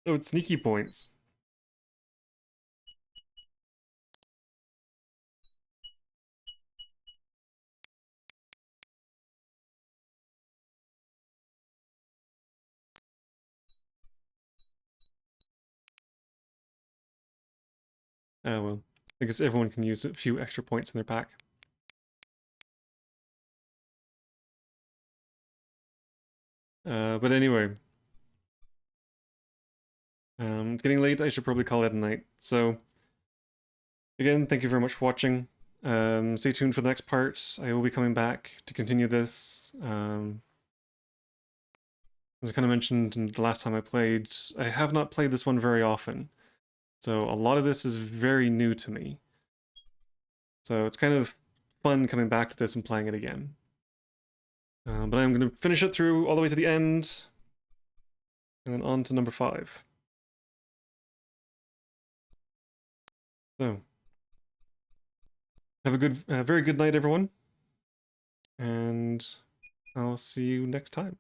A: Oh, it's sneaky points. Oh well, I guess everyone can use a few extra points in their pack. But anyway, it's getting late. I should probably call it a night. So, again, thank you very much for watching. Stay tuned for the next part. I will be coming back to continue this. As I kind of mentioned in the last time I played, I have not played this one very often. So a lot of this is very new to me. So it's kind of fun coming back to this and playing it again. But I'm going to finish it through all the way to the end, and then on to number 5. So, have a very good night, everyone, and I'll see you next time.